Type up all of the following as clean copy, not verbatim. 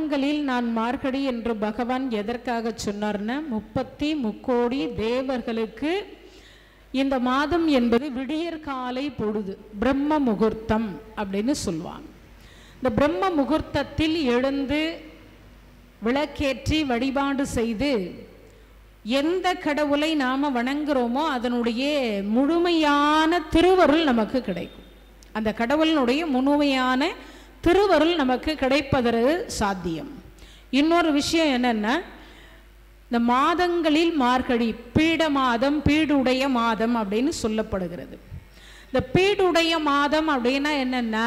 மாதங்களில் நான் மார்கழி என்று பகவான் எதற்காக சொன்னார்னா 33 தேவர்களுக்கு இந்த மாதம் என்பது விடியற் காலை பொழுது, பிரம்ம முகூர்த்தம் அப்படின்னு சொல்லுவாங்க. இந்த பிரம்ம முகூர்த்தத்தில் எழுந்து விளக்கேற்றி வழிபாடு செய்து எந்த கடவுளை நாம் வணங்குகிறோமோ அதனுடைய முழுமையான திருவருள் நமக்கு கிடைக்கும். அந்த கடவுளினுடைய முழுமையான திருவருள் நமக்கு கிடைப்பதற்கு சாத்தியம். இன்னொரு விஷயம் என்னன்னா, இந்த மாதங்களில் மார்கழி பீட மாதம், பீடுடைய மாதம் அப்படின்னு சொல்லப்படுகிறது. இந்த பீடுடைய மாதம் அப்படின்னா என்னன்னா,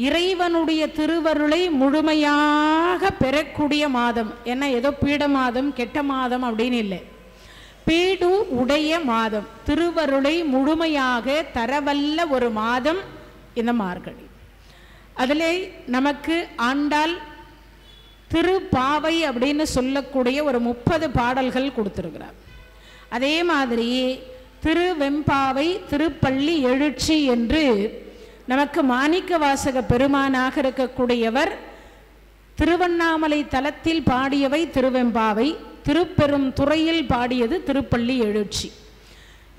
இறைவனுடைய திருவருளை முழுமையாக பெறக்கூடிய மாதம். ஏன்னா ஏதோ பீட மாதம் கெட்ட மாதம் அப்படின்னு இல்லை, பீடு உடைய மாதம், திருவருளை முழுமையாக தரவல்ல ஒரு மாதம் இந்த மார்கழி. அதிலே நமக்கு ஆண்டாள் திருப்பாவை அப்படின்னு சொல்லக்கூடிய ஒரு 30 பாடல்கள் கொடுத்துருக்கிறார். அதே மாதிரி திருவெம்பாவை, திருப்பள்ளி எழுச்சி என்று நமக்கு மாணிக்க வாசக பெருமானாக இருக்கக்கூடியவர் திருவண்ணாமலை தலத்தில் பாடியவை திருவெம்பாவை, திருப்பெரும் துறையில் பாடியது திருப்பள்ளி எழுச்சி.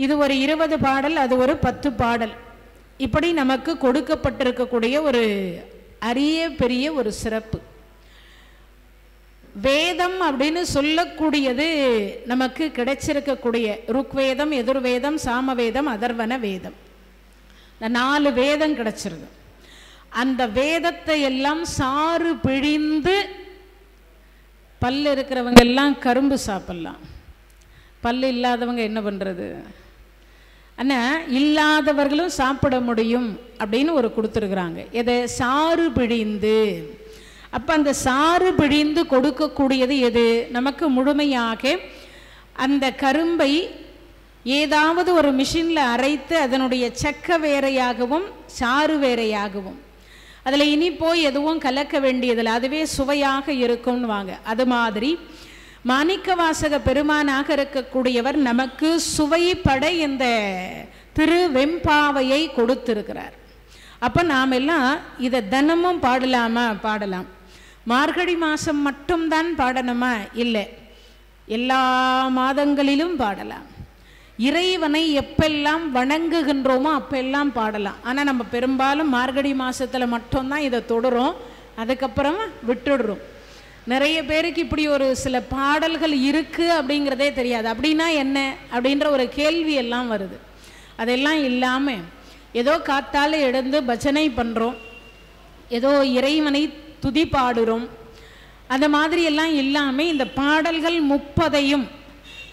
இது ஒரு 20 பாடல், அது ஒரு 10 பாடல். இப்படி நமக்கு கொடுக்கப்பட்டிருக்கக்கூடிய ஒரு அரிய பெரிய ஒரு சிறப்பு. வேதம் அப்படின்னு சொல்லக்கூடியது நமக்கு கிடைச்சிருக்கக்கூடிய ருக்வேதம், எதிர்வேதம், சாமவேதம், அதர்வன வேதம், இந்த 4 வேதம் கிடைச்சிருக்கு. அந்த வேதத்தை எல்லாம் சாறு பிழிந்து, பல்லு இருக்கிறவங்க எல்லாம் கரும்பு சாப்பிடலாம், பல்லு இல்லாதவங்க என்ன பண்ணுறது, ஆனால் இல்லாதவர்களும் சாப்பிட முடியும் அப்படின்னு ஒரு கொடுத்துருக்குறாங்க. எதை சாறு பிழிந்து. அப்போ அந்த சாறு பிழிந்து கொடுக்கக்கூடியது எது? நமக்கு முழுமையாக அந்த கரும்பை ஏதாவது ஒரு மிஷினில் அரைத்து அதனுடைய சக்க வேறையாகவும் சாறு வேறையாகவும், அதில் இனிப்போ எதுவும் கலக்க வேண்டியதில்லை, அதுவே சுவையாக இருக்கும்னு வாங்க. அது மாதிரி மாணிக்க வாசக பெருமானாக இருக்கக்கூடியவர் நமக்கு சுவைப்பட இந்த திருவெம்பாவையை கொடுத்திருக்கிறார். அப்போ நாம் எல்லாம் இதை தினமும் பாடலாமா? பாடலாம். மார்கழி மாதம் மட்டும்தான் பாடணுமா? இல்லை, எல்லா மாதங்களிலும் பாடலாம். இறைவனை எப்பெல்லாம் வணங்குகின்றோமோ அப்பெல்லாம் பாடலாம். ஆனால் நம்ம பெரும்பாலும் மார்கழி மாதத்தில் மட்டும்தான் இதை தொடரும், அதுக்கப்புறமா விட்டுடுறோம். நிறைய பேருக்கு இப்படி ஒரு சில பாடல்கள் இருக்குது அப்படிங்கிறதே தெரியாது. அப்படின்னா என்ன அப்படின்ற ஒரு கேள்வி எல்லாம் வருது. அதெல்லாம் இல்லாமல் ஏதோ காத்தால் எழுந்து பஜனை பண்ணுறோம், ஏதோ இறைவனை துதி பாடுறோம், அந்த மாதிரி எல்லாம் இல்லாமல் இந்த பாடல்கள் 30ஐயும்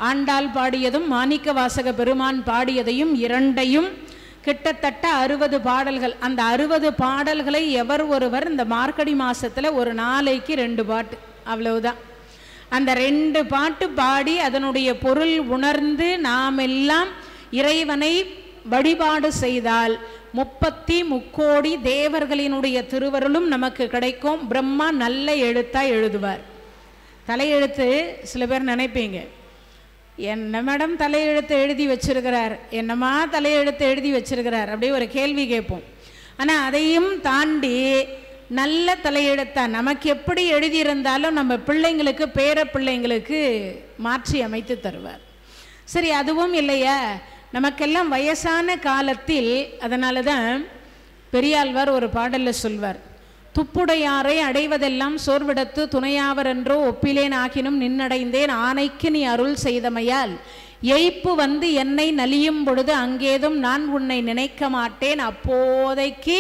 ஆண்டாள் பாடியதும் மாணிக்க வாசக பெருமான் பாடியதையும் இரண்டையும் கிட்டத்தட்ட 60 பாடல்கள். அந்த 60 பாடல்களை எவர் ஒருவர் இந்த மார்கழி மாதத்தில் ஒரு நாளைக்கு 2 பாட்டு, அவ்வளவுதான். அந்த 2 பாட்டு பாடி அதனுடைய பொருள் உணர்ந்து நாம் எல்லாம் இறைவனை வழிபாடு செய்தால் 33 தேவர்களினுடைய திருவருளும் நமக்கு கிடைக்கும். பிரம்மா நல்ல எழுத்தா எழுதுவார். தலையெழுத்து சில பேர் நினைப்பீங்க, என்ன மேடம் தலையெழுத்து எழுதி வச்சிருக்கிறார், என்னமா தலையெழுத்து எழுதி வச்சிருக்கிறார் அப்படி ஒரு கேள்வி கேட்போம். ஆனால் அதையும் தாண்டி நல்ல தலையெழுத்தா நமக்கு எப்படி எழுதியிருந்தாலும் நம்ம பிள்ளைங்களுக்கு, பேர பிள்ளைங்களுக்கு மாற்றி அமைத்து தருவார். சரி, அதுவும் இல்லையா, நமக்கெல்லாம் வயசான காலத்தில், அதனால தான் பெரியாழ்வார் ஒரு பாடலில் சொல்வார், துப்புடையாரை அடைவதெல்லாம் சோர்விடத்து துணையாவர் என்றோ ஒப்பிலேன் ஆகினும் நின்னடைந்தேன் ஆணைக்கு நீ அருள் செய்தமையால் எய்ப்பு வந்து என்னை நலியும் பொழுது அங்கேதும் நான் உன்னை நினைக்க மாட்டேன் அப்போதைக்கு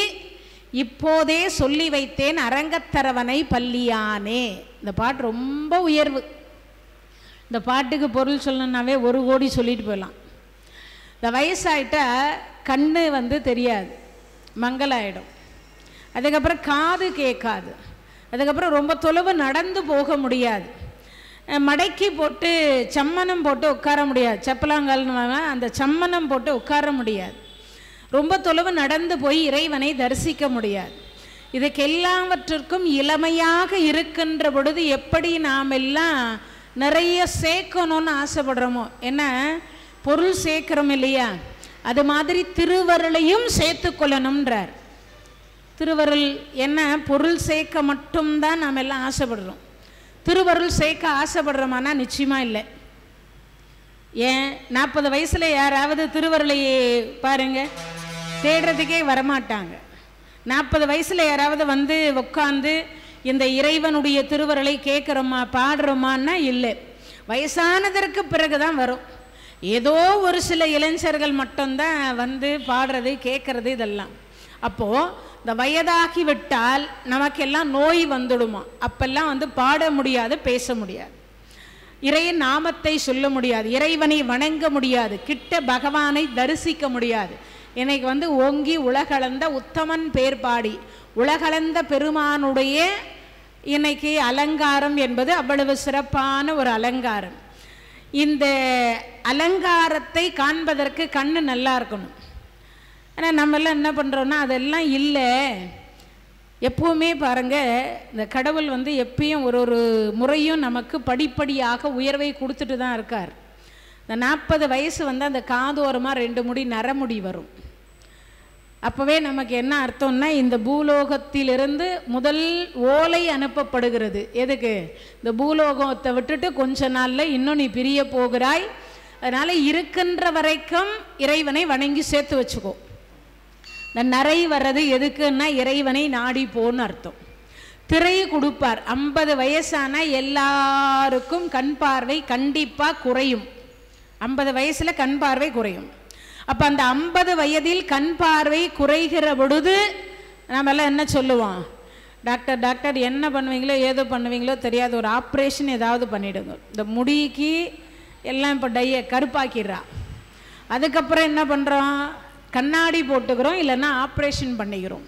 இப்போதே சொல்லி வைத்தேன் அரங்கத்தரவனை பள்ளியானே. இந்த பாட்டு ரொம்ப உயர்வு. இந்த பாட்டுக்கு பொருள் சொல்லணுன்னாவே 1 கோடி சொல்லிட்டு போயிடலாம். இந்த வயசாயிட்டா கண்ணு வந்து தெரியாது, மங்கலாயிடும், அதுக்கப்புறம் காது கேட்காது, அதுக்கப்புறம் ரொம்ப தொலைவு நடந்து போக முடியாது, மடக்கி போட்டு சம்மணம் போட்டு உட்கார முடியாது, செப்பலாங்கால்னு அந்த சம்மணம் போட்டு உட்கார முடியாது, ரொம்ப தொலைவு நடந்து போய் இறைவனை தரிசிக்க முடியாது. இதுக்கு எல்லாவற்றிற்கும் இளமையாக இருக்கின்ற பொழுது எப்படி நாம் எல்லாம் நிறைய சேர்க்கணும்னு ஆசைப்படுறோமோ, என்ன பொருள் சேர்க்கிறோம் இல்லையா, அது மாதிரி திருவருளையும் சேர்த்து கொள்ளணும்ன்றார். திருவருள் என்ன பொருள் சேர்க்க மட்டும்தான் நாம் எல்லாம் ஆசைப்படுறோம். திருவருள் சேர்க்க ஆசைப்படுறோமானா நிச்சயமாக இல்லை. ஏன் 40 வயசில் யாராவது திருவருளை பாருங்க தேடுறதுக்கே வரமாட்டாங்க. 40 வயசில் யாராவது வந்து உட்காந்து இந்த இறைவனுடைய திருவருளை கேட்குறோமா பாடுறோமான்னா இல்லை. வயசானதற்கு பிறகு தான் வரும். ஏதோ ஒரு சில இளைஞர்கள் மட்டும்தான் வந்து பாடுறது கேட்கறது இதெல்லாம். அப்போது இந்த வயதாகி விட்டால் நமக்கெல்லாம் நோய் வந்துடுமா. அப்பெல்லாம் வந்து பாட முடியாது, பேச முடியாது, இறையின் நாமத்தை சொல்ல முடியாது, இறைவனை வணங்க முடியாது, கிட்ட பகவானை தரிசிக்க முடியாது. இன்னைக்கு வந்து ஓங்கி உலகளந்த உத்தமன் பேர் பாடி உலகளந்த பெருமானுடைய இன்னைக்கு அலங்காரம் என்பது அவ்வளவு சிறப்பான ஒரு அலங்காரம். இந்த அலங்காரத்தை காண்பதற்கு கண்ணு நல்லா இருக்கணும். ஆனால் நம்மெல்லாம் என்ன பண்ணுறோன்னா அதெல்லாம் இல்லை. எப்போவுமே பாருங்கள், இந்த கடவுள் வந்து எப்பயும் ஒரு முறையும் நமக்கு படிப்படியாக உயர்வை கொடுத்துட்டு தான் இருக்கார். இந்த 40 வயசு வந்து அந்த காதோரமாக 2 முடி நரமுடி வரும். அப்போவே நமக்கு என்ன அர்த்தம்னா இந்த பூலோகத்திலிருந்து முதல் ஓலை அனுப்பப்படுகிறது. எதுக்கு? இந்த பூலோகத்தை விட்டுட்டு கொஞ்ச நாளில் இன்னும் நீ பிரிய போகிறாய். அதனால் இருக்கின்ற வரைக்கும் இறைவனை வணங்கி சேர்த்து வச்சுக்கோ. இந்த நரை வர்றது எதுக்குன்னா இறைவனை நாடி போன்னு அர்த்தம். திரை கொடுப்பார். 50 வயசான எல்லாருக்கும் கண் பார்வை கண்டிப்பாக குறையும். 50 வயசில் கண் பார்வை குறையும். அப்போ அந்த 50 வயதில் கண் பார்வை குறைகிற பொழுது நம்மெல்லாம் என்ன சொல்லுவோம்? டாக்டர் டாக்டர் என்ன பண்ணுவீங்களோ ஏதோ பண்ணுவீங்களோ தெரியாது, ஒரு ஆப்ரேஷன் ஏதாவது பண்ணிவிடுங்க. இந்த முடிக்கு எல்லாம் இப்போ கருப்பாக்கிடுறா. அதுக்கப்புறம் என்ன பண்ணுறோம்? கண்ணாடி போட்டுக்கிறோம், இல்லைன்னா ஆப்ரேஷன் பண்ணிக்கிறோம்.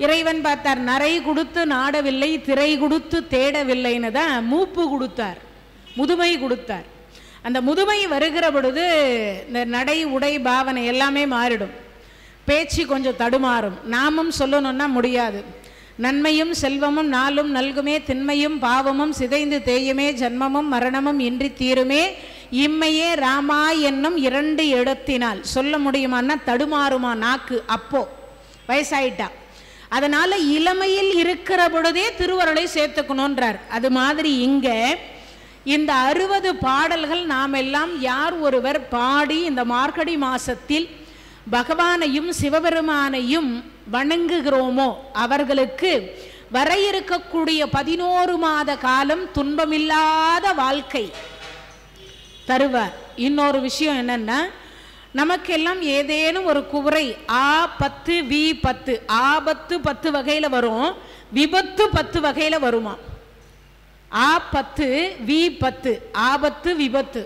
இறைவன் பார்த்தார், நரை கொடுத்து நாடவில்லை, திரை கொடுத்து தேடவில்லைன்னு தான் மூப்பு கொடுத்தார், முதுமை கொடுத்தார். அந்த முதுமை வருகிற பொழுது இந்த நடை உடை பாவனை எல்லாமே மாறிடும். பேச்சு கொஞ்சம் தடுமாறும். நாமும் சொல்லணும்னா முடியாது. நன்மையும் செல்வமும் நாளும் நல்குமே, திண்மையும் பாவமும் சிதைந்து தேயுமே, ஜன்மமும் மரணமும் இன்றி தீருமே, இம்மையே ராமா என்னும் 2 இடத்தினால் சொல்ல முடியுமான்னா தடுமாறுமா நாக்கு. அப்போ வயசாயிட்டா. அதனால இளமையில் இருக்கிற பொழுதே திருவருளை சேர்த்துக்கணுன்றார். அது மாதிரி இங்கே இந்த 60 பாடல்கள் நாம் எல்லாம் யார் ஒருவர் பாடி இந்த மார்கழி மாசத்தில் பகவானையும் சிவபெருமானையும் வணங்குகிறோமோ அவர்களுக்கு வர இருக்கக்கூடிய 11 மாத காலம் துன்பமில்லாத வாழ்க்கை தருவார். இன்னொரு விஷயம் என்னன்னா, நமக்கெல்லாம் ஏதேனும் ஒரு குறை ஆபத்து விபத்து, ஆபத்து 10 வகையில் வரும், விபத்து 10 வகையில் வருமா. ஆபத்து விபத்து, ஆபத்து விபத்து,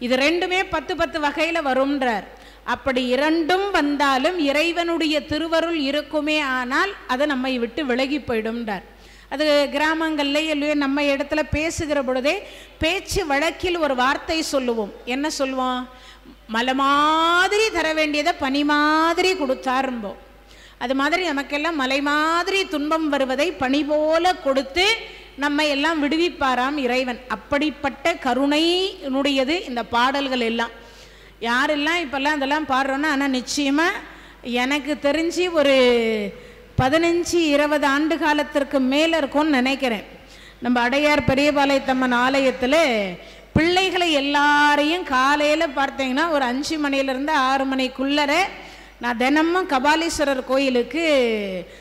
இது ரெண்டுமே 10 வகையில் வரும்ன்றார். அப்படி இரண்டும் வந்தாலும் இறைவனுடைய திருவருள் இருக்குமே, ஆனால் அது நம்மை விட்டு விலகி போயிடும்ன்றார். அது கிராமங்கள்ல இல்லையோ நம்ம இடத்துல பேசுகிற பொழுதே பேச்சு வழக்கில் ஒரு வார்த்தை சொல்லுவோம். என்ன சொல்லுவோம்? மலை மாதிரி தர வேண்டியதை பனி மாதிரி கொடுத்தாரும்போம். அது மாதிரி நமக்கெல்லாம் மலை மாதிரி துன்பம் வருவதை பனி போல கொடுத்து நம்ம எல்லாம் விடுவிப்பாராம் இறைவன். அப்படிப்பட்ட கருணையினுடையது இந்த பாடல்கள் எல்லாம். யாரெல்லாம் இப்போல்லாம் அதெல்லாம் பாடுறோன்னா, ஆனால் நிச்சயமாக எனக்கு தெரிஞ்சு ஒரு 15-20 ஆண்டு காலத்திற்கு மேலே இருக்கும்னு நினைக்கிறேன். நம்ம அடையார் பெரியபாளையத்தம்மன் ஆலயத்தில் பிள்ளைகளை எல்லாரையும் காலையில் பார்த்தீங்கன்னா ஒரு 5 மணிலேருந்து 6 மணிக்குள்ளே நான் தினமும் கபாலீஸ்வரர் கோயிலுக்கு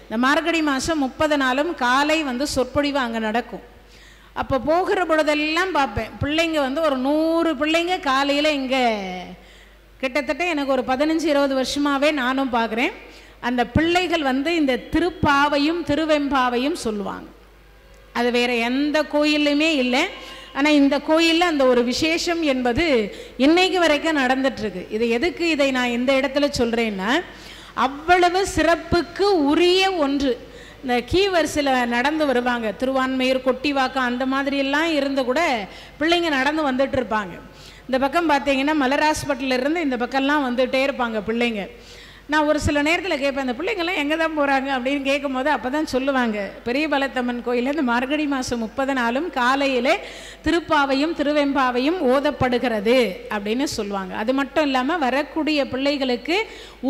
இந்த மார்கழி மாதம் 30 நாளும் காலை வந்து சொற்பொழிவு அங்கே நடக்கும். அப்போ போகிற பொழுதெல்லாம் பார்ப்பேன். பிள்ளைங்க வந்து ஒரு 100 பிள்ளைங்க காலையில் இங்கே கிட்டத்தட்ட எனக்கு ஒரு 15-20 வருஷமாகவே நானும் பார்க்குறேன். அந்த பிள்ளைகள் வந்து இந்த திருப்பாவையும் திருவெம்பாவையும் சொல்லுவாங்க. அது வேறு எந்த கோயில்லையுமே இல்லை. ஆனால் இந்த கோயிலில் அந்த ஒரு விசேஷம் என்பது இன்னைக்கு வரைக்கும் நடந்துட்டுருக்கு. இது எதுக்கு இதை நான் இந்த இடத்துல சொல்கிறேன்னா, அவ்வளவு சிறப்புக்கு உரிய ஒன்று. இந்த கீவரிசையில் நடந்து வருவாங்க, திருவான்மையூர் கொட்டிவாக்கம் அந்த மாதிரியெல்லாம் இருந்து கூட பிள்ளைங்க நடந்து வந்துட்டு இருப்பாங்க. இந்த பக்கம் பார்த்தீங்கன்னா மலர் ஹாஸ்பிட்டலில் இருந்து இந்த பக்கம்லாம் வந்துகிட்டே இருப்பாங்க பிள்ளைங்க. நான் ஒரு சில நேரத்தில் கேட்பேன், அந்த பிள்ளைங்கள்லாம் எங்கே தான் போகிறாங்க அப்படின்னு கேட்கும் போது அப்போ தான் சொல்லுவாங்க, பெரிய பலத்தம்மன் கோயிலில் இந்த மார்கழி மாதம் 30 நாளும் காலையிலே திருப்பாவையும் திருவெம்பாவையும் ஓதப்படுகிறது அப்படின்னு சொல்லுவாங்க. அது மட்டும் இல்லாமல் வரக்கூடிய பிள்ளைகளுக்கு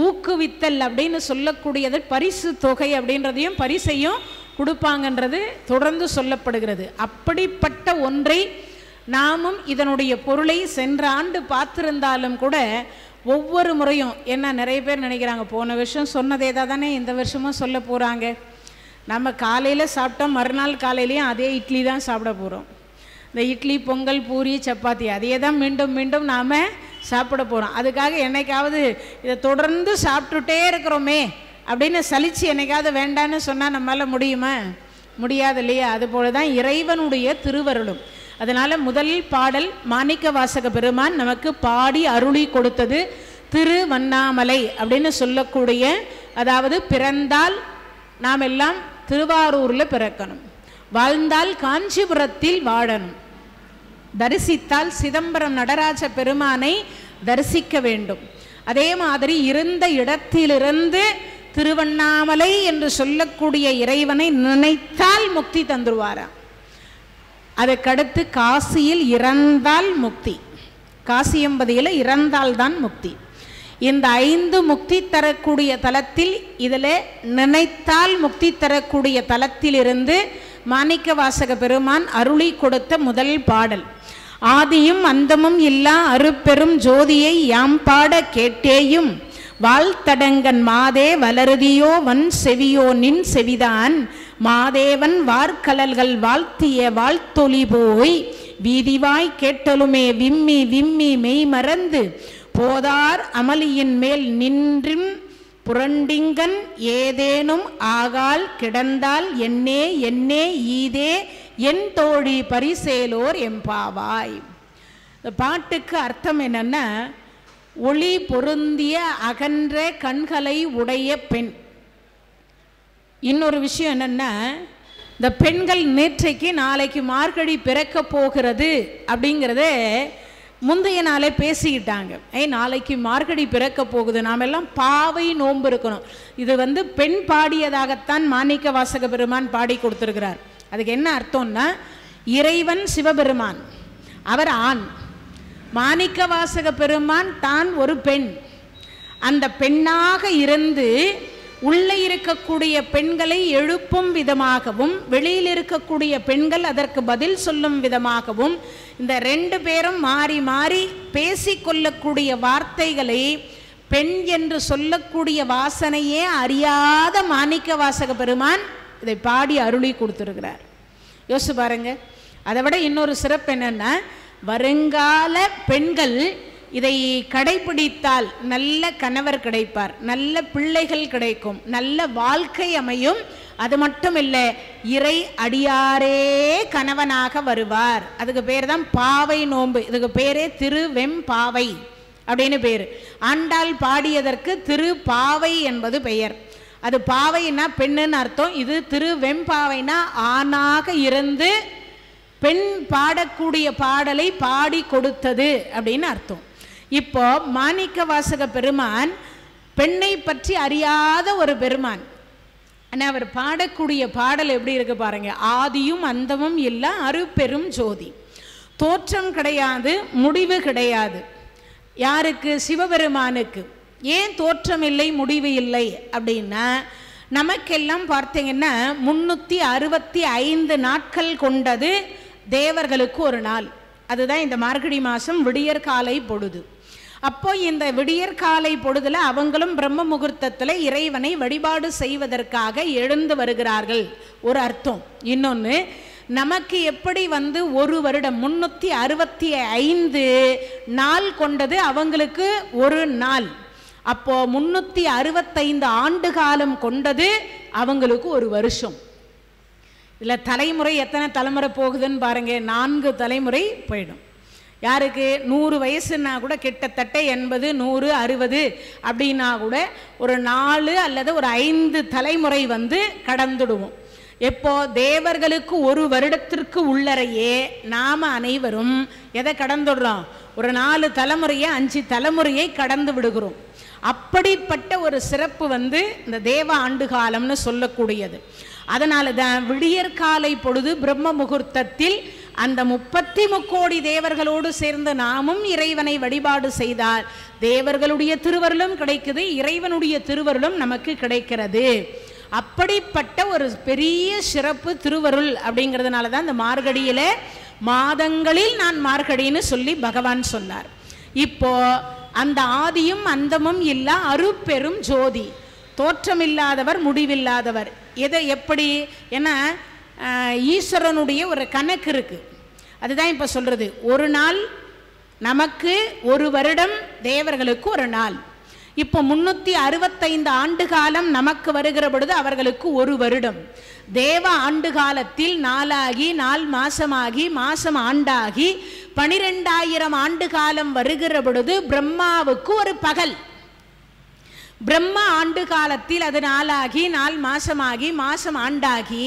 ஊக்குவித்தல் அப்படின்னு சொல்லக்கூடியது பரிசு தொகை அப்படின்றதையும் பரிசையும் கொடுப்பாங்கன்றது தொடர்ந்து சொல்லப்படுகிறது. அப்படிப்பட்ட ஒன்றை நாமும் இதனுடைய பொருளை சென்ற ஆண்டு பார்த்திருந்தாலும் கூட ஒவ்வொரு முறையும் என்ன நிறைய பேர் நினைக்கிறாங்க, போன வருஷம் சொன்னதே தானே இந்த வருஷமும் சொல்ல போகிறாங்க. நம்ம காலையில் சாப்பிட்டோம், மறுநாள் காலையிலையும் அதே இட்லி தான் சாப்பிட போகிறோம். இந்த இட்லி பொங்கல் பூரி சப்பாத்தி அதையே தான் மீண்டும் மீண்டும் நாம் சாப்பிட போகிறோம். அதுக்காக என்னைக்காவது இதை தொடர்ந்து சாப்பிட்டுட்டே இருக்கிறோமே அப்படின்னு சலிச்சு என்னைக்காவது வேண்டான்னு சொன்னால் நம்மளால் முடியுமா? முடியாது இல்லையா? அதுபோல தான் இறைவனுடைய திருவருளும். அதனால் முதல் பாடல் மாணிக்க வாசக பெருமான் நமக்கு பாடி அருளி கொடுத்தது திருவண்ணாமலை அப்படின்னு சொல்லக்கூடிய, அதாவது பிறந்தால் நாம் எல்லாம் திருவாரூரில் பிறக்கணும், வாழ்ந்தால் காஞ்சிபுரத்தில் வாழணும், தரிசித்தால் சிதம்பரம் நடராஜ பெருமானை தரிசிக்க வேண்டும். அதே மாதிரி இருந்த இடத்திலிருந்து திருவண்ணாமலை என்று சொல்லக்கூடிய இறைவனை நினைத்தால் முக்தி தந்துருவாராம். அதற்கடுத்து காசியில் இறந்தால் முக்தி, காசியம்பதியில் இறந்தால்தான் முக்தி. இந்த 5 முக்தி தரக்கூடிய தலத்தில் இதில் நினைத்தால் முக்தி தரக்கூடிய தலத்திலிருந்து மாணிக்க வாசக பெருமான் அருளி கொடுத்த முதல் பாடல், ஆதியும் அந்தமும் இல்லா அருப்பெரும் ஜோதியை யாம் பாட கேட்டேயும் வாழ்த்தடங்கன் மாதே வளருதியோ வன் செவியோ நின் செவிதான் மாதேவன் வார்கலல்கள் வாழ்த்திய வாழ்த்தொலி போய் வீதிவாய் கேட்டலுமே விம்மி விம்மி மெய் மறந்து போதார் அமளியின் மேல் நின்றும் புரண்டிங்கன் ஏதேனும் ஆகால் கிடந்தால் என்னே என்னே ஈதே என் தோழி பரிசேலோர் எம்பாவாய். இந்த பாட்டுக்கு அர்த்தம் என்னன்னா, ஒளி பொருந்திய அகன்ற கண்களை உடைய பெண். இன்னொரு விஷயம் என்னன்னா, இந்த பெண்கள் நேற்றைக்கு நாளைக்கு மார்கழி பிறக்க போகிறது அப்படிங்கிறத முந்தைய நாளே பேசிக்கிட்டாங்க. நாளைக்கு மார்கழி பிறக்க போகுது, நாம் எல்லாம் பாவை நோன்பு இருக்கணும். இது பெண் பாடியதாகத்தான் மாணிக்க வாசக பெருமான் பாடி கொடுத்துருக்கிறார். அதுக்கு என்ன அர்த்தம்னா, இறைவன் சிவபெருமான், அவர் ஆண், மாணிக்க வாசக பெருமான் தான் ஒரு பெண். அந்த பெண்ணாக இருந்து உள்ளே இருக்கக்கூடிய பெண்களை எழுப்பும் விதமாகவும் வெளியில் இருக்கக்கூடிய பெண்கள் அதற்கு பதில் சொல்லும் விதமாகவும் இந்த 2 பேரும் மாறி மாறி பேசிக்கொள்ளக்கூடிய வார்த்தைகளை பெண் என்று சொல்லக்கூடிய வாசனையே அறியாத மாணிக்க வாசக பெருமான் இதை பாடி அருளி கொடுத்துருக்கிறார். யோசிச்சு பாருங்க. அதை விட இன்னொரு சிறப்பு என்னன்னா, வருங்கால பெண்கள் இதை கடைபிடித்தால் நல்ல கணவர் கிடைப்பார், நல்ல பிள்ளைகள் கிடைக்கும், நல்ல வாழ்க்கை அமையும். அது மட்டும் இல்லை, இறை அடியாரே கணவனாக வருவார். அதுக்கு பேர் தான் பாவை நோன்பு. இதுக்கு பேரே திருவெம்பாவை அப்படின்னு பேர். ஆண்டாள் பாடியதற்கு திருப்பாவை என்பது பெயர். அது பாவைன்னா பெண்ணுன்னு அர்த்தம். இது திருவெம்பாவைனா ஆணாக இருந்து பெண் பாடக்கூடிய பாடலை பாடி கொடுத்தது அப்படின்னு அர்த்தம். இப்போ மாணிக்க வாசக பெருமான் பெண்ணை பற்றி அறியாத ஒரு பெருமான். ஆனால் அவர் பாடக்கூடிய பாடல் எப்படி இருக்கு பாருங்க. ஆதியும் அந்தமும் இல்லை அருப்பெரும் ஜோதி, தோற்றம் கிடையாது முடிவு கிடையாது. யாருக்கு? சிவபெருமானுக்கு. ஏன் தோற்றம் இல்லை முடிவு இல்லை அப்படின்னா, நமக்கெல்லாம் பார்த்தீங்கன்னா 365 நாட்கள் கொண்டது தேவர்களுக்கு ஒரு நாள். அதுதான் இந்த மார்கழி மாதம் விடியற்காலை பொழுது. அப்போ இந்த விடியற்காலை பொழுதுல அவங்களும் பிரம்ம முகூர்த்தத்தில் இறைவனை வழிபாடு செய்வதற்காக எழுந்து வருகிறார்கள், ஒரு அர்த்தம். இன்னொன்று, நமக்கு எப்படி ஒரு வருடம் 365 நாள் கொண்டது, அவங்களுக்கு ஒரு நாள். அப்போ 365 ஆண்டு காலம் கொண்டது அவங்களுக்கு ஒரு வருஷம். இதில் தலைமுறை எத்தனை தலைமுறை போகுதுன்னு பாருங்க. 4 தலைமுறை போயிடும். யாருக்கு? 100 வயசுன்னா கூட கிட்டத்தட்ட 80, 100, 60 அப்படின்னா கூட ஒரு 4 அல்லது ஒரு 5 தலைமுறை கடந்துடுவோம். எப்போ? தேவர்களுக்கு ஒரு வருடத்திற்கு உள்ளரையே நாம் அனைவரும் எதை கடந்துடுறோம்? ஒரு 4 தலைமுறையை 5 தலைமுறையை கடந்து விடுகிறோம். அப்படிப்பட்ட ஒரு சிறப்பு வந்து இந்த தேவ ஆண்டு காலம்னு சொல்லக்கூடியது. அதனால தான் விடியற்காலை பொழுது பிரம்ம முகூர்த்தத்தில் அந்த 33 கோடி தேவர்களோடு சேர்ந்து நாமும் இறைவனை வழிபாடு செய்தால் தேவர்களுடைய திருவருளும் கிடைக்குது, இறைவனுடைய திருவருளும் நமக்கு கிடைக்கிறது. அப்படிப்பட்ட ஒரு பெரிய சிறப்பு திருவருள். அப்படிங்கிறதுனால தான் இந்த மார்கழியில மாதங்களில் நான் மார்கழின்னு சொல்லி பகவான் சொன்னார். இப்போ அந்த ஆதியும் அந்தமும் இல்லா அருட்பெரும் ஜோதி, தோற்றமில்லாதவர் முடிவில்லாதவர். எதை எப்படி? ஏன்னா ஈஸ்வரனுடைய ஒரு கணக்கு இருக்கு. அதுதான் இப்போ சொல்றது. ஒரு நாள் நமக்கு ஒரு வருடம், தேவர்களுக்கு ஒரு நாள். இப்போ 365 ஆண்டு காலம் நமக்கு வருகிற பொழுது அவர்களுக்கு ஒரு வருடம். தேவ ஆண்டு காலத்தில் நாளாகி, நாள் மாசமாகி, மாசம் ஆண்டாகி 12,000 ஆண்டு காலம் வருகிற பொழுது பிரம்மாவுக்கு ஒரு பகல். பிரம்ம ஆண்டு காலத்தில் அது நாளாகி, நாள் மாசமாகி, மாசம் ஆண்டாகி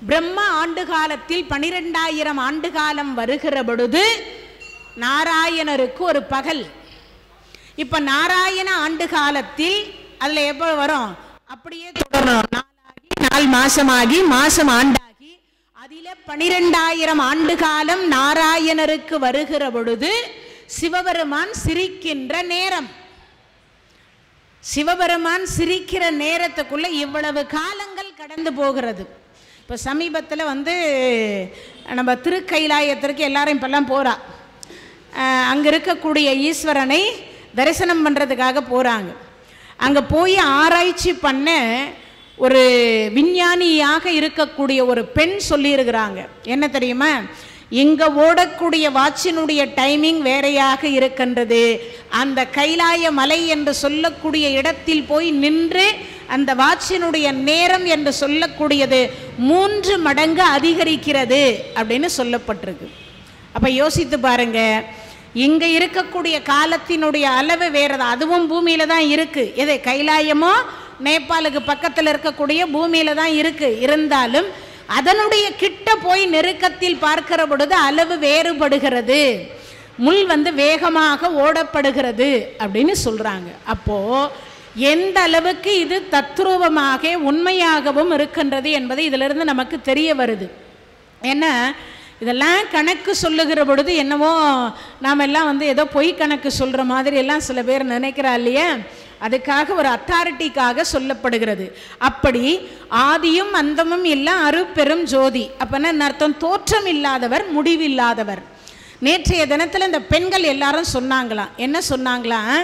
பிரம்ம ஆண்டு காலத்தில் 12,000 ஆண்டு காலம் வருகிற பொழுது நாராயணருக்கு ஒரு பகல். இப்ப நாராயண ஆண்டு காலத்தில் அதுல எப்ப வரும்? அப்படியே தொடரணும். நாளாகி, நாள் மாசமாகி, மாசம் ஆண்டாகி அதில 12,000 ஆண்டு காலம் நாராயணருக்கு வருகிற பொழுது சிவபெருமான் சிரிக்கின்ற நேரம். சிவபெருமான் சிரிக்கிற நேரத்துக்குள்ள இவ்வளவு காலங்கள் கடந்து போகிறது. இப்போ சமீபத்தில் வந்து நம்ம திருக்கைலாயத்திற்கு எல்லாரும் இப்பெல்லாம் போகிறா. அங்கே இருக்கக்கூடிய ஈஸ்வரனை தரிசனம் பண்ணுறதுக்காக போகிறாங்க. அங்கே போய் ஆராய்ச்சி பண்ண ஒரு விஞ்ஞானியாக இருக்கக்கூடிய ஒரு பெண் சொல்லியிருக்கிறாங்க. என்ன தெரியுமா? இங்கே ஓடக்கூடிய வாட்சினுடைய டைமிங் வேறையாக இருக்கின்றது. அந்த கைலாய மலை என்று சொல்லக்கூடிய இடத்தில் போய் நின்று அந்த வாட்சினுடைய நேரம் என்று சொல்லக்கூடியது 3 மடங்கு அதிகரிக்கிறது அப்படின்னு சொல்லப்பட்டிருக்கு. அப்போ யோசித்து பாருங்க, இங்கே இருக்கக்கூடிய காலத்தினுடைய அளவு வேறது. அதுவும் பூமியில தான் இருக்கு. எது? கைலாயமோ நேபாளுக்கு பக்கத்தில் இருக்கக்கூடிய பூமியில தான் இருக்கு. இருந்தாலும் அதனுடைய கிட்ட போய் நெருக்கத்தில் பார்க்கிற பொழுது அளவு வேறுபடுகிறது. முள் வந்து வேகமாக ஓடப்படுகிறது அப்படின்னு சொல்றாங்க. அப்போ எந்த அளவுக்கு இது தத்ரூபமாக உண்மையாகவும் இருக்கின்றது என்பது இதிலிருந்து நமக்கு தெரிய வருது. ஏன்னா இதெல்லாம் கணக்கு சொல்லுகிற பொழுது என்னவோ நாம் எல்லாம் வந்து ஏதோ பொய் கணக்கு சொல்கிற மாதிரி எல்லாம் சில பேர் நினைக்கிறா இல்லையா? அதுக்காக ஒரு அத்தாரிட்டிக்காக சொல்லப்படுகிறது. அப்படி ஆதியும் அந்தமும் எல்லாம் அருட்பெரும் ஜோதி. அப்போனா அர்த்தம்? தோற்றம் இல்லாதவர், முடிவில்லாதவர். நேற்றைய தினத்தில் இந்த பெண்கள் எல்லாரும் சொன்னாங்களாம். என்ன சொன்னாங்களாம்?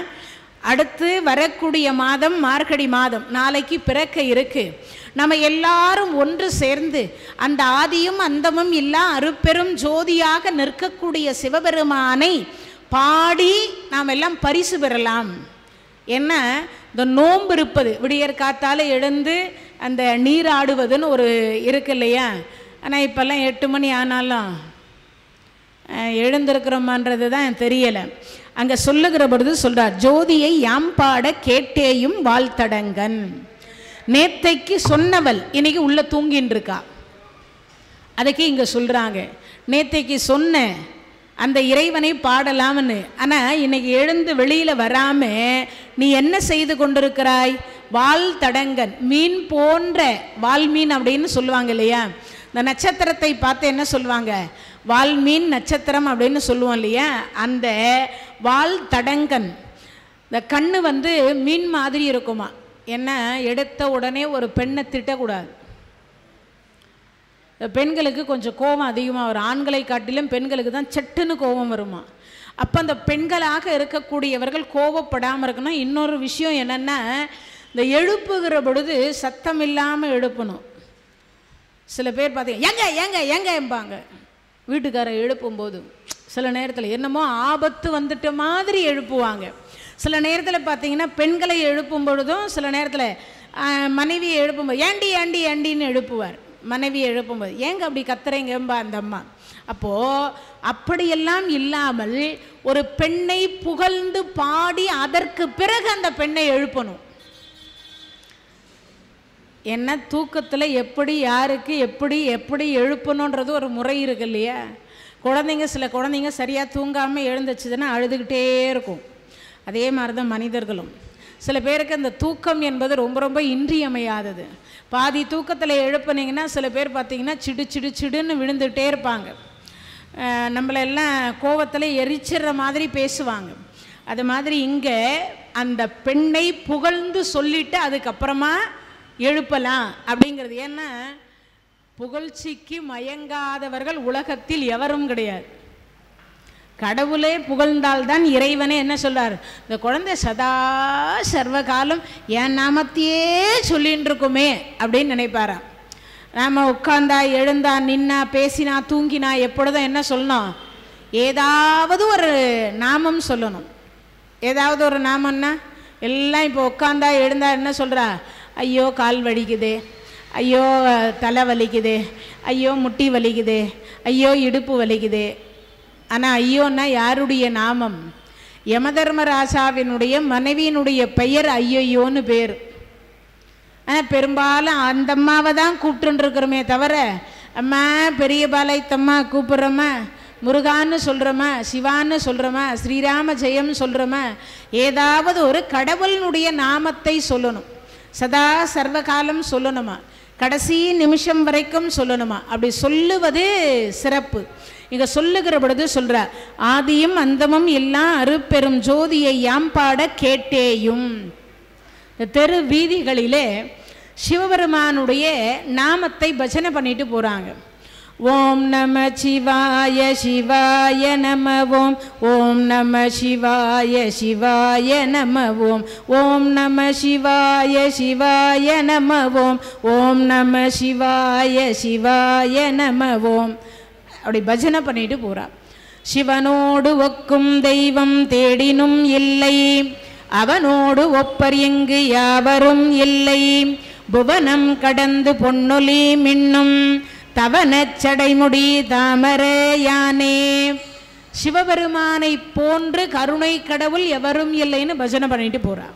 அடுத்து வரக்கூடிய மாதம் மார்கழி மாதம், நாளைக்கு பிறக்க இருக்கு. நம்ம எல்லாரும் ஒன்று சேர்ந்து அந்த ஆதியும் அந்தமும் இல்லா அருட்பெரும் ஜோதியாக நிற்கக்கூடிய சிவபெருமானை பாடி நாம் எல்லாம் பரிசு பெறலாம். என்ன? இந்த நோன்பு இருப்பது, விடியற் காத்தால எழுந்து அந்த நீராடுவதுன்னு ஒரு இருக்கு இல்லையா? ஆனால் இப்போல்லாம் 8 மணி ஆனாலும் எழுந்திருக்கிறோமான்றது தான் தெரியலை. அங்கே சொல்லுகிற பொழுது சொல்கிறார், ஜோதியை யாம் பாட கேட்டேயும் வாழ்த்தடங்கன். நேத்தைக்கு சொன்னவள் இன்னைக்கு உள்ள தூங்கின்னு இருக்கா. அதுக்கு இங்கே சொல்கிறாங்க, நேத்தைக்கு சொன்ன அந்த இறைவனை பாடலாம்னு. ஆனால் இன்னைக்கு எழுந்து வெளியில் வராமல் நீ என்ன செய்து கொண்டிருக்கிறாய்? வாழ்த்தடங்கன், மீன் போன்ற வால்மீன் அப்படின்னு சொல்லுவாங்க இல்லையா? இந்த நட்சத்திரத்தை பார்த்து என்ன சொல்லுவாங்க? வால்மீன் நட்சத்திரம் அப்படின்னு சொல்லுவோம் இல்லையா? அந்த வாழ்த்தடங்கன், இந்த கண்ணு வந்து மீன் மாதிரி இருக்குமா. என்ன? எடுத்த உடனே ஒரு பெண்ணை திட்டக்கூடாது. பெண்களுக்கு கொஞ்சம் கோபம் அதிகமாக வரும். ஆண்களை காட்டிலும் பெண்களுக்கு தான் சட்டுன்னு கோபம் வருமா. அப்போ அந்த பெண்களாக இருக்கக்கூடியவர்கள் கோபப்படாமல் இருக்கணும். இன்னொரு விஷயம் என்னென்னா, இந்த எழுப்புகிற பொழுது சத்தம் இல்லாமல் எழுப்பணும். சில பேர் பார்த்தீங்க எங்க எங்க எங்க எம்பாங்க. வீட்டுக்காரர் எழுப்பும்போது சில நேரத்தில் என்னமோ ஆபத்து வந்துட்ட மாதிரி எழுப்புவாங்க. சில நேரத்தில் பார்த்தீங்கன்னா பெண்களை எழுப்பும் பொழுதும் சில நேரத்தில் மனைவியை எழுப்பும்போது ஏண்டி ஏண்டி ஏண்டின்னு எழுப்புவார். மனைவியை எழுப்பும்போது ஏங்க அப்படி கத்துறீங்கம்பா அந்த அம்மா. அப்போது அப்படியெல்லாம் இல்லாமல் ஒரு பெண்ணை புகழ்ந்து பாடி அதற்கு பிறகு அந்த பெண்ணை எழுப்பணும். என்ன தூக்கத்தில் எப்படி யாருக்கு எப்படி எப்படி எழுப்பணுன்றது ஒரு முறை இருக்கு இல்லையா? குழந்தைங்க, சில குழந்தைங்க சரியாக தூங்காமல் எழுந்துச்சுதுன்னா அழுதுகிட்டே இருக்கும். அதே மாதிரி தான் மனிதர்களும். சில பேருக்கு அந்த தூக்கம் என்பது ரொம்ப ரொம்ப இன்றியமையாதது. பாதி தூக்கத்தில் எழுப்புனீங்கன்னா சில பேர் பார்த்திங்கன்னா சிடுன்னு விழுந்துகிட்டே இருப்பாங்க. நம்மளெல்லாம் கோவத்தில் எரிச்சிடுற மாதிரி பேசுவாங்க. அது மாதிரி இங்கே அந்த பெண்ணை புகழ்ந்து சொல்லிட்டு அதுக்கப்புறமா எழுப்பலாம் அப்படிங்கிறது. ஏன்னா புகழ்ச்சிக்கு மயங்காதவர்கள் உலகத்தில் எவரும் கிடையாது. கடவுளே புகழ்ந்தால்தான் இறைவனே என்ன சொல்றார், இந்த குழந்தை சதா சர்வகாலம் என் நாமத்தையே சொல்லின்னு இருக்குமே அப்படின்னு நினைப்பாராம். நாம் உட்கார்ந்தா எழுந்தா நின்னா பேசினா தூங்கினா எப்பொழுதும் என்ன சொல்லணும், ஏதாவது ஒரு நாமம் சொல்லணும். ஏதாவது ஒரு நாமம்னா எல்லாம் இப்போ உட்காந்தா எழுந்தா என்ன சொல்கிறா, ஐயோ கால் வலிக்குது, ஐயோ தலை வலிக்குது, ஐயோ முட்டி வலிக்குது, ஐயோ இடுப்பு வலிக்குது. ஆனால் ஐயோன்னா யாருடைய நாமம்? யமதர்மராஜாவினுடைய மனைவியினுடைய பெயர் ஐயோன்னு பேர். ஆனால் பெரும்பாலும் அந்த அம்மாவை தான் கூப்பிட்டுருக்குறோமே தவிர, அம்மா பெரிய பாளையத்தம்மா கூப்பிட்றோமா, முருகான்னு சொல்கிறோமா, சிவான்னு சொல்கிறோமா, ஸ்ரீராம ஜெயம் சொல்கிறோமா, ஏதாவது ஒரு கடவுளினுடைய நாமத்தை சொல்லணும். சதா சர்வகாலம் சொல்லணுமா, கடைசி நிமிஷம் வரைக்கும் சொல்லணுமா. அப்படி சொல்லுவது சிறப்பு. இங்கே சொல்லுகிற பொழுது சொல்கிறார், ஆதியும் அந்தமும் எல்லாம் அருப்பெரும் ஜோதியை யாம் பாட கேட்டேயும். இந்த தெரு வீதிகளிலே சிவபெருமானுடைய நாமத்தை பஜனை பண்ணிட்டு போகிறாங்க. ஓம் நம சிவாய சிவாய நம ஓம், ஓம் நம சிவாய சிவாய நம ஓம், ஓம் நம சிவாய சிவாய நம ஓம், ஓம் நம சிவாய சிவாய நம ஓம். அப்படி பஜனை பண்ணிட்டு போகிறார். சிவனோடு ஒக்கும் தெய்வம் தேடினும் இல்லை, அவனோடு ஒப்பர் எங்கு யாவரும் இல்லை, புவனம் கடந்து பொன்னொலி மின்னும் தவனச் சடைமுடி தாமரை யானே. சிவபெருமானை போன்று கருணை கடவுள் எவரும் இல்லைன்னு பஜனை பண்ணிட்டு போகிறார்.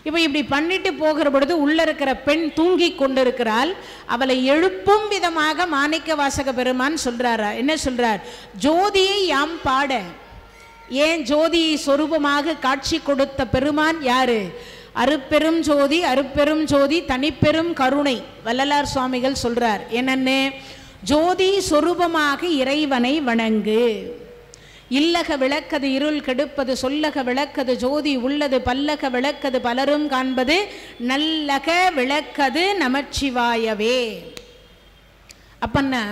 இப்போ இப்படி பண்ணிட்டு போகிற பொழுது உள்ளே இருக்கிற பெண் தூங்கி கொண்டிருக்கிறாள். அவளை எழுப்பும் விதமாக மாணிக்க வாசக பெருமான் சொல்கிறாரா, என்ன சொல்கிறார், ஜோதியை யாம் பாட. ஏன் ஜோதியை சொரூபமாக காட்சி கொடுத்த பெருமான் யாரு? அருப்பெரும் ஜோதி, அருப்பெரும் ஜோதி, தனிப்பெரும் கருணை. வள்ளலார் சுவாமிகள் சொல்றார் என்னன்னு, ஜோதி சொரூபமாக இறைவனை வணங்கு. இல்லக விளக்கது இருள் கெடுப்பது, சொல்லக விளக்கது ஜோதி உள்ளது, பல்லக விளக்கது பலரும் காண்பது, நல்லக விளக்கது நமச்சிவாயவே. அப்பன்னா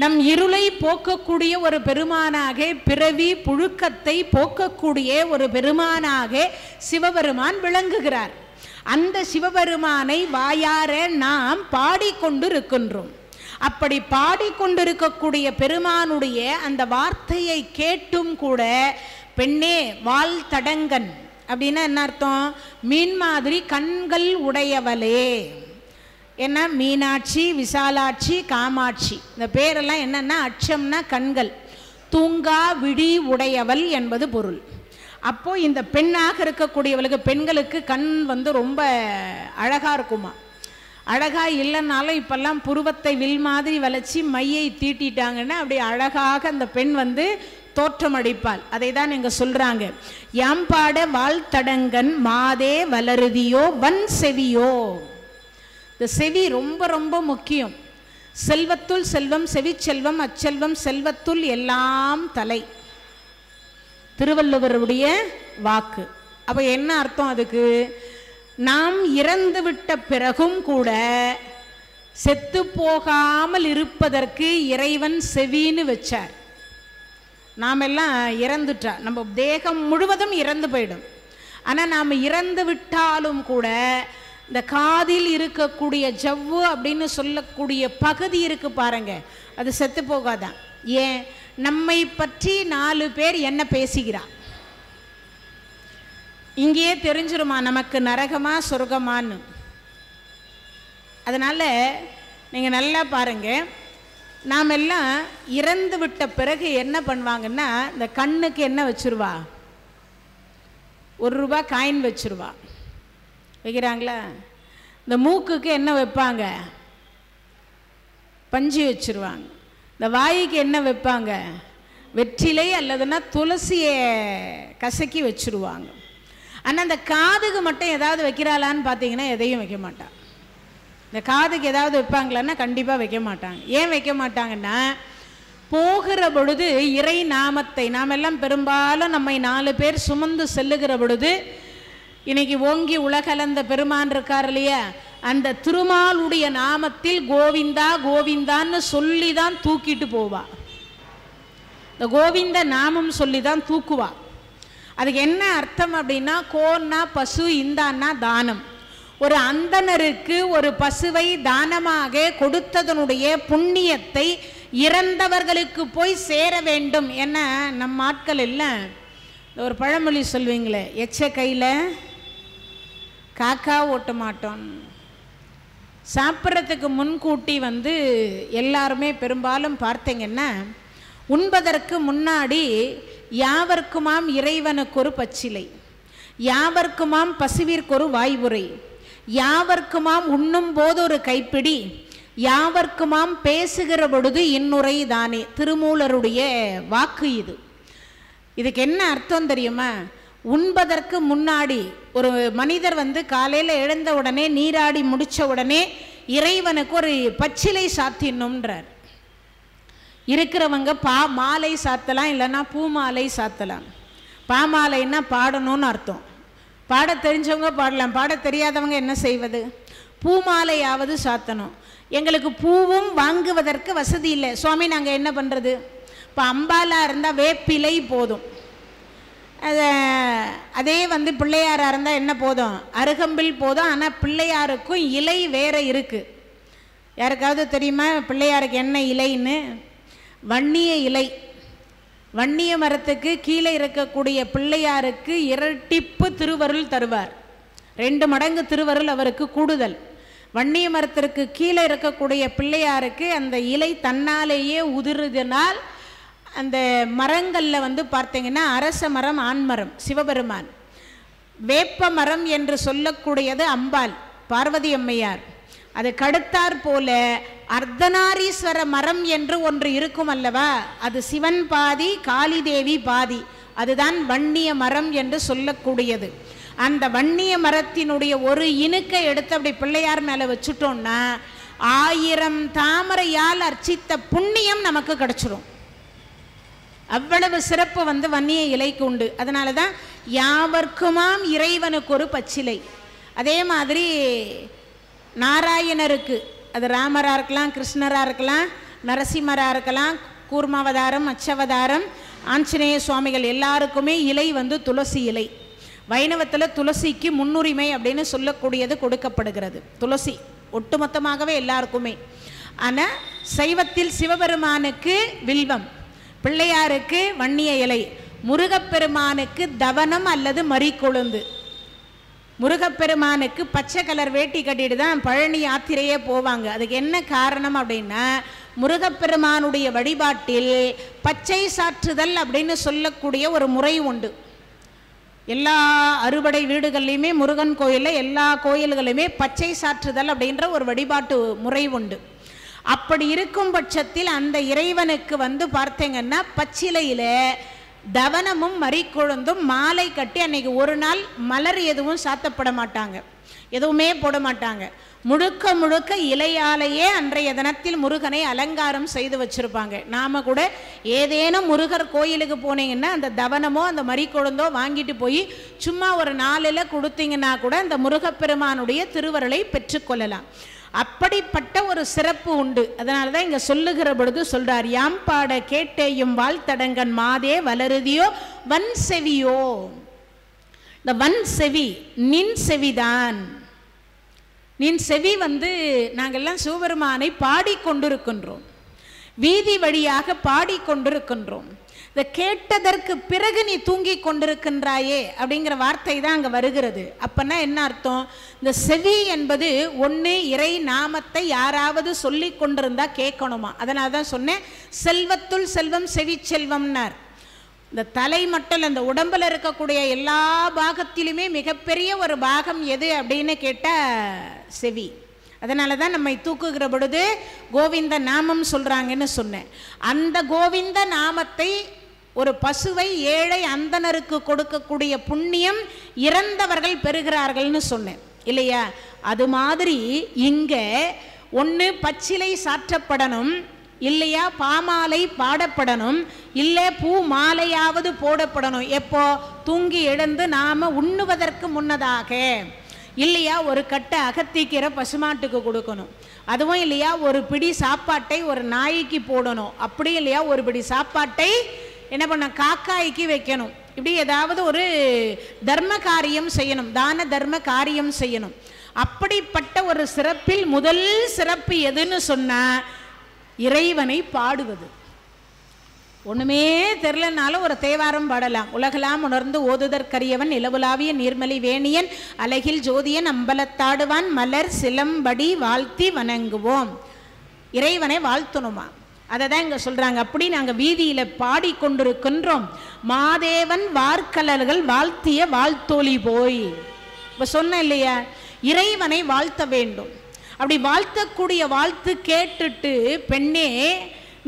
நம் இருளை போக்கக்கூடிய ஒரு பெருமானாக, பிறவி புழுக்கத்தை போக்கக்கூடிய ஒரு பெருமானாக சிவபெருமான் விளங்குகிறார். அந்த சிவபெருமானை வாயார நாம் பாடிக்கொண்டு இருக்கின்றோம். அப்படி பாடிக்கொண்டிருக்கக்கூடிய பெருமானுடைய அந்த வார்த்தையை கேட்டும் கூட, பெண்ணே வால் தடங்கன் அப்படின்னா என்ன அர்த்தம், மீன் மாதிரி கண்கள் உடையவளே. என்ன, மீனாட்சி, விசாலாட்சி, காமாட்சி, இந்த பேரெல்லாம் என்னென்னா அச்சம்னா கண்கள், தூங்கா விழி உடையவள் என்பது பொருள். அப்போது இந்த பெண்ணாக இருக்கக்கூடியவளுக்கு, பெண்களுக்கு கண் ரொம்ப அழகாக இருக்குமா. அழகாக இல்லைன்னாலும் இப்போல்லாம் புருவத்தை வில் மாதிரி வளைச்சி மையை தீட்டிட்டாங்கன்னா அப்படி அழகாக அந்த பெண் தோற்றமடிப்பாள். அதை தான் இங்கே சொல்கிறாங்க, யாம்பாட வாழ்த்தடங்கன் மாதே வளருதியோ வன் செவியோ. இந்த செவி ரொம்ப ரொம்ப முக்கியம். செல்வத்துள் செல்வம் செவிச்செல்வம் அச்செல்வம் செல்வத்துள் எல்லாம் தலை, திருவள்ளுவருடைய வாக்கு. அப்போ என்ன அர்த்தம் அதுக்கு, நாம் இறந்து விட்ட பிறகும் கூட செத்து போகாமல் இருப்பதற்கு இறைவன் செவின்னு வச்சார். நாம் எல்லாம் இறந்துட்டா, நம்ம தேகம் முழுவதும் இறந்து போயிடும். ஆனால் நாம் இறந்து விட்டாலும் கூட இந்த காதில் இருக்கக்கூடிய ஜவ்வு அப்படின்னு சொல்லக்கூடிய பகுதி இருக்கு பாருங்க, அது செத்து போகாதான். ஏன், நம்மை பற்றி 4 பேர் என்ன பேசுகிறார், இங்கேயே தெரிஞ்சிருமா நமக்கு நரகமா சொர்க்கமான்னு. அதனால் நீங்கள் நல்லா பாருங்கள், நாம் எல்லாம் இறந்து விட்ட பிறகு என்ன பண்ணுவாங்கன்னா, இந்த கண்ணுக்கு என்ன வச்சுருவா, ₹1 காயின் வச்சுருவா, வைக்கிறாங்களா. இந்த மூக்குக்கு என்ன வைப்பாங்க, பஞ்சு வச்சுருவாங்க. இந்த வாய்க்கு என்ன வைப்பாங்க, வெற்றிலை அல்லதுன்னா துளசியை கசக்கி வச்சுருவாங்க. ஆனால் அந்த காதுக்கு மட்டும் ஏதாவது வைக்கிறாளான்னு பார்த்தீங்கன்னா எதையும் வைக்க மாட்டான். இந்த காதுக்கு ஏதாவது வைப்பாங்களான்னா கண்டிப்பாக வைக்க மாட்டாங்க. ஏன் வைக்க மாட்டாங்கன்னா, போகிற பொழுது இறை நாமத்தை நாம் எல்லாம் பெரும்பாலும் நம்மை 4 பேர் சுமந்து செல்லுகிற பொழுது, இன்னைக்கு ஓங்கி உலகளந்த பெருமான் இருக்கார் இல்லையா, அந்த திருமாலுடைய நாமத்தில் கோவிந்தா கோவிந்தான்னு சொல்லி தான் தூக்கிட்டு போவா. இந்த கோவிந்த நாமம் சொல்லி தான் தூக்குவா. அதுக்கு என்ன அர்த்தம் அப்படின்னா, கோன்னா பசு, இந்தான்னா தானம். ஒரு அந்தணருக்கு ஒரு பசுவை தானமாக கொடுத்ததனுடைய புண்ணியத்தை இறந்தவர்களுக்கு போய் சேர வேண்டும். என்ன நம்ம ஆட்கள் எல்லாம் ஒரு பழமொழி சொல்வீங்களே, எச்ச கையில் காக்கா ஓட்ட மாட்டோம். சாப்பிட்றதுக்கு முன்கூட்டி எல்லாருமே பெரும்பாலும் பார்த்தீங்கன்னா, உண்பதற்கு முன்னாடி யாவர்க்குமாம் இறைவனுக்கு ஒரு பச்சிலை, யாவர்க்குமாம் பசுவிற்கு ஒரு வாய்வுரை, யாவர்க்குமாம் உண்ணும் போது ஒரு கைப்பிடி, யாவர்க்குமாம் பேசுகிற பொழுது இன்னுரை தானே. திருமூலருடைய வாக்கு இது. இதுக்கு என்ன அர்த்தம் தெரியுமா? உண்பதற்கு முன்னாடி ஒரு மனிதர் காலையில் எழுந்த உடனே நீராடி முடித்த உடனே இறைவனுக்கு ஒரு பச்சிலை சாத்திடணும்ன்றார். இருக்கிறவங்க மாலை சாத்தலாம், இல்லைன்னா பூ மாலை சாத்தலாம். பாமாலைன்னா பாடணும்னு அர்த்தம். பாட தெரிஞ்சவங்க பாடலாம், பாட தெரியாதவங்க என்ன செய்வது? பூமாலையாவது சாத்தணும். எங்களுக்கு பூவும் வாங்குவதற்கு வசதி இல்லை சுவாமி, நாங்கள் என்ன பண்ணுறது? இப்போ அம்பாலாக இருந்தால் வேப்பிலை போதும். அதே பிள்ளையாராக இருந்தால் என்ன போதும்? அருகம்பில் போதும். ஆனால் பிள்ளையாருக்கும் இலை வேறு இருக்குது. யாருக்காவது தெரியுமா பிள்ளையாருக்கு என்ன இலைன்னு? வன்னிய இலை. வன்னிய மரத்துக்கு கீழே இருக்கக்கூடிய பிள்ளையாருக்கு இரட்டிப்பு திருவருள் தருவார். 2 மடங்கு திருவருள் அவருக்கு கூடுதல். வன்னிய மரத்திற்கு கீழே இருக்கக்கூடிய பிள்ளையாருக்கு அந்த இலை தன்னாலேயே உதிர்றதுனால் அந்த மரங்களில் பார்த்தீங்கன்னா அரச மரம், ஆண்மரம் சிவபெருமான், வேப்ப மரம் என்று சொல்லக்கூடியது அம்பாள் பார்வதி அம்மையார். அது கடுத்தார் போல அர்த்தநாரீஸ்வர மரம் என்று ஒன்று இருக்கும் அல்லவா, அது சிவன் பாதி காளி தேவி பாதி, அதுதான் வன்னிய மரம் என்று சொல்லக்கூடியது. அந்த வன்னிய மரத்தினுடைய ஒரு இனுக்கை எடுத்து அப்படி பிள்ளையார் மேலே வச்சுட்டோம்னா 1000 தாமரையால் அர்ச்சித்த புண்ணியம் நமக்கு கிடைச்சிரும். அவ்வளவு சிறப்பு வன்னிய இலைக்கு உண்டு. அதனால தான் யாவர்க்குமாம் இறைவனுக்கு ஒரு பச்சிலை. அதே மாதிரி நாராயணருக்கு, அது ராமராக இருக்கலாம், கிருஷ்ணராக இருக்கலாம், நரசிம்மராக இருக்கலாம், கூர்மாவதாரம், அச்சவதாரம், ஆஞ்சநேய சுவாமிகள் எல்லாருக்குமே இலை துளசி இலை. வைணவத்தில் துளசிக்கு முன்னுரிமை அப்படின்னு சொல்லக்கூடியது கொடுக்கப்படுகிறது. துளசி ஒட்டுமொத்தமாகவே எல்லாருக்குமே. ஆனால் சைவத்தில் சிவபெருமானுக்கு வில்வம், பிள்ளையாருக்கு வன்னிய இலை, முருகப்பெருமானுக்கு தவனம் அல்லது மறிக்கொழுந்து. முருகப்பெருமானுக்கு பச்சை கலர் வேட்டி கட்டிட்டு தான் பழனி யாத்திரையே போவாங்க. அதுக்கு என்ன காரணம் அப்படின்னா, முருகப்பெருமானுடைய வழிபாட்டில் பச்சை சாற்றுதல் அப்படின்னு சொல்லக்கூடிய ஒரு முறை உண்டு. எல்லா அறுபடை வீடுகள்லையுமே, முருகன் கோயிலில் எல்லா கோயில்களுமே பச்சை சாற்றுதல் அப்படின்ற ஒரு வழிபாட்டு முறை உண்டு. அப்படி இருக்கும் பட்சத்தில் அந்த இறைவனுக்கு பார்த்தீங்கன்னா பச்சிலையில் தவனமும் மறிக்கொழுந்தும் மாலை கட்டி அன்னைக்கு ஒரு நாள் மலர் எதுவும் சாத்தப்பட மாட்டாங்க, எதுவுமே போட மாட்டாங்க. முழுக்க முழுக்க இலையாலேயே அன்றைய தினத்தில் முருகனை அலங்காரம் செய்து வச்சுருப்பாங்க. நாம் கூட ஏதேனும் முருகர் கோயிலுக்கு போனீங்கன்னா அந்த தவனமோ அந்த மறிக்கொழுந்தோ வாங்கிட்டு போய் சும்மா ஒரு 4 கொடுத்தீங்கன்னா கூட அந்த முருகப்பெருமானுடைய திருவருளை பெற்றுக்கொள்ளலாம். அப்படிப்பட்ட ஒரு சிறப்பு உண்டு. அதனால தான் இங்கே சொல்லுகிற பொழுது சொல்கிறார், யாம் பாட கேட்டேயும் வாழ்த்தடங்கன் மாதே வளருதியோ வன் செவியோ. இந்த வன் செவி நின் செவிதான். நின் செவி நாங்கள்லாம் சிவபெருமானை பாடிக்கொண்டிருக்கின்றோம், வீதி வழியாக பாடிக்கொண்டிருக்கின்றோம். இதை கேட்டதற்கு பிறகு நீ தூங்கி கொண்டிருக்கின்றாயே அப்படிங்கிற வார்த்தை தான் அங்கே வருகிறது. அப்போனா என்ன அர்த்தம்? இந்த செவி என்பது ஒன்று இறை நாமத்தை யாராவது சொல்லி கொண்டிருந்தா கேட்கணுமா. அதனால தான் சொன்னேன், செல்வத்துள் செல்வம் செவி செல்வம்னார். இந்த தலை மட்டும் இந்த உடம்பில் இருக்கக்கூடிய எல்லா பாகத்திலுமே மிகப்பெரிய ஒரு பாகம் எது அப்படின்னு கேட்டால் செவி. அதனால தான் நம்மை தூக்குகிற பொழுது கோவிந்த நாமம் சொல்கிறாங்கன்னு சொன்னேன். அந்த கோவிந்த நாமத்தை ஒரு பசுவை ஏழை அந்தணருக்கு கொடுக்கக்கூடிய புண்ணியம் இறந்தவர்கள் பெறுகிறார்கள்னு சொன்னேன் இல்லையா? அது மாதிரி இங்கே ஒன்று பச்சிலை சாற்றப்படணும், இல்லையா பாமாலை பாடப்படணும், இல்லை பூ மாலையாவது போடப்படணும். எப்போ? தூங்கி எழுந்து நாம் உண்ணுவதற்கு முன்னதாக, இல்லையா ஒரு கட்டை அகத்திக்கீரை பசுமாட்டுக்கு கொடுக்கணும், அதுவும் இல்லையா ஒரு பிடி சாப்பாட்டை ஒரு நாய்க்கு போடணும், அப்படி இல்லையா ஒரு பிடி சாப்பாட்டை என்ன பண்ண காக்காய்க்கு வைக்கணும். இப்படி ஏதாவது ஒரு தர்ம காரியம் செய்யணும், தான தர்ம காரியம் செய்யணும். அப்படிப்பட்ட ஒரு சிறப்பில் முதல் சிறப்பு எதுன்னு சொன்னா இறைவனை பாடுவது. ஒண்ணுமே தெரிலனாலும் ஒரு தேவாரம் பாடலாம். உலகெல்லாம் உணர்ந்து ஓதுதற்கரியவன் நிலவுலாவிய நீர்மலி வேணியன் அழகில் ஜோதியன் அம்பலத்தாடுவான் மலர் சிலம்படி வாழ்த்தி வணங்குவோம். இறைவனை வாழ்த்தணுமா? அதை தான் இங்கே சொல்கிறாங்க. அப்படி நாங்கள் வீதியில் பாடிக்கொண்டிருக்கின்றோம். மாதேவன் வார்கலர்கள் வாழ்த்திய வாழ்த்தொலி போய். இப்போ சொன்ன இல்லையா, இறைவனை வாழ்த்த வேண்டும். அப்படி வாழ்த்தக்கூடிய வாழ்த்து கேட்டுட்டு பெண்ணே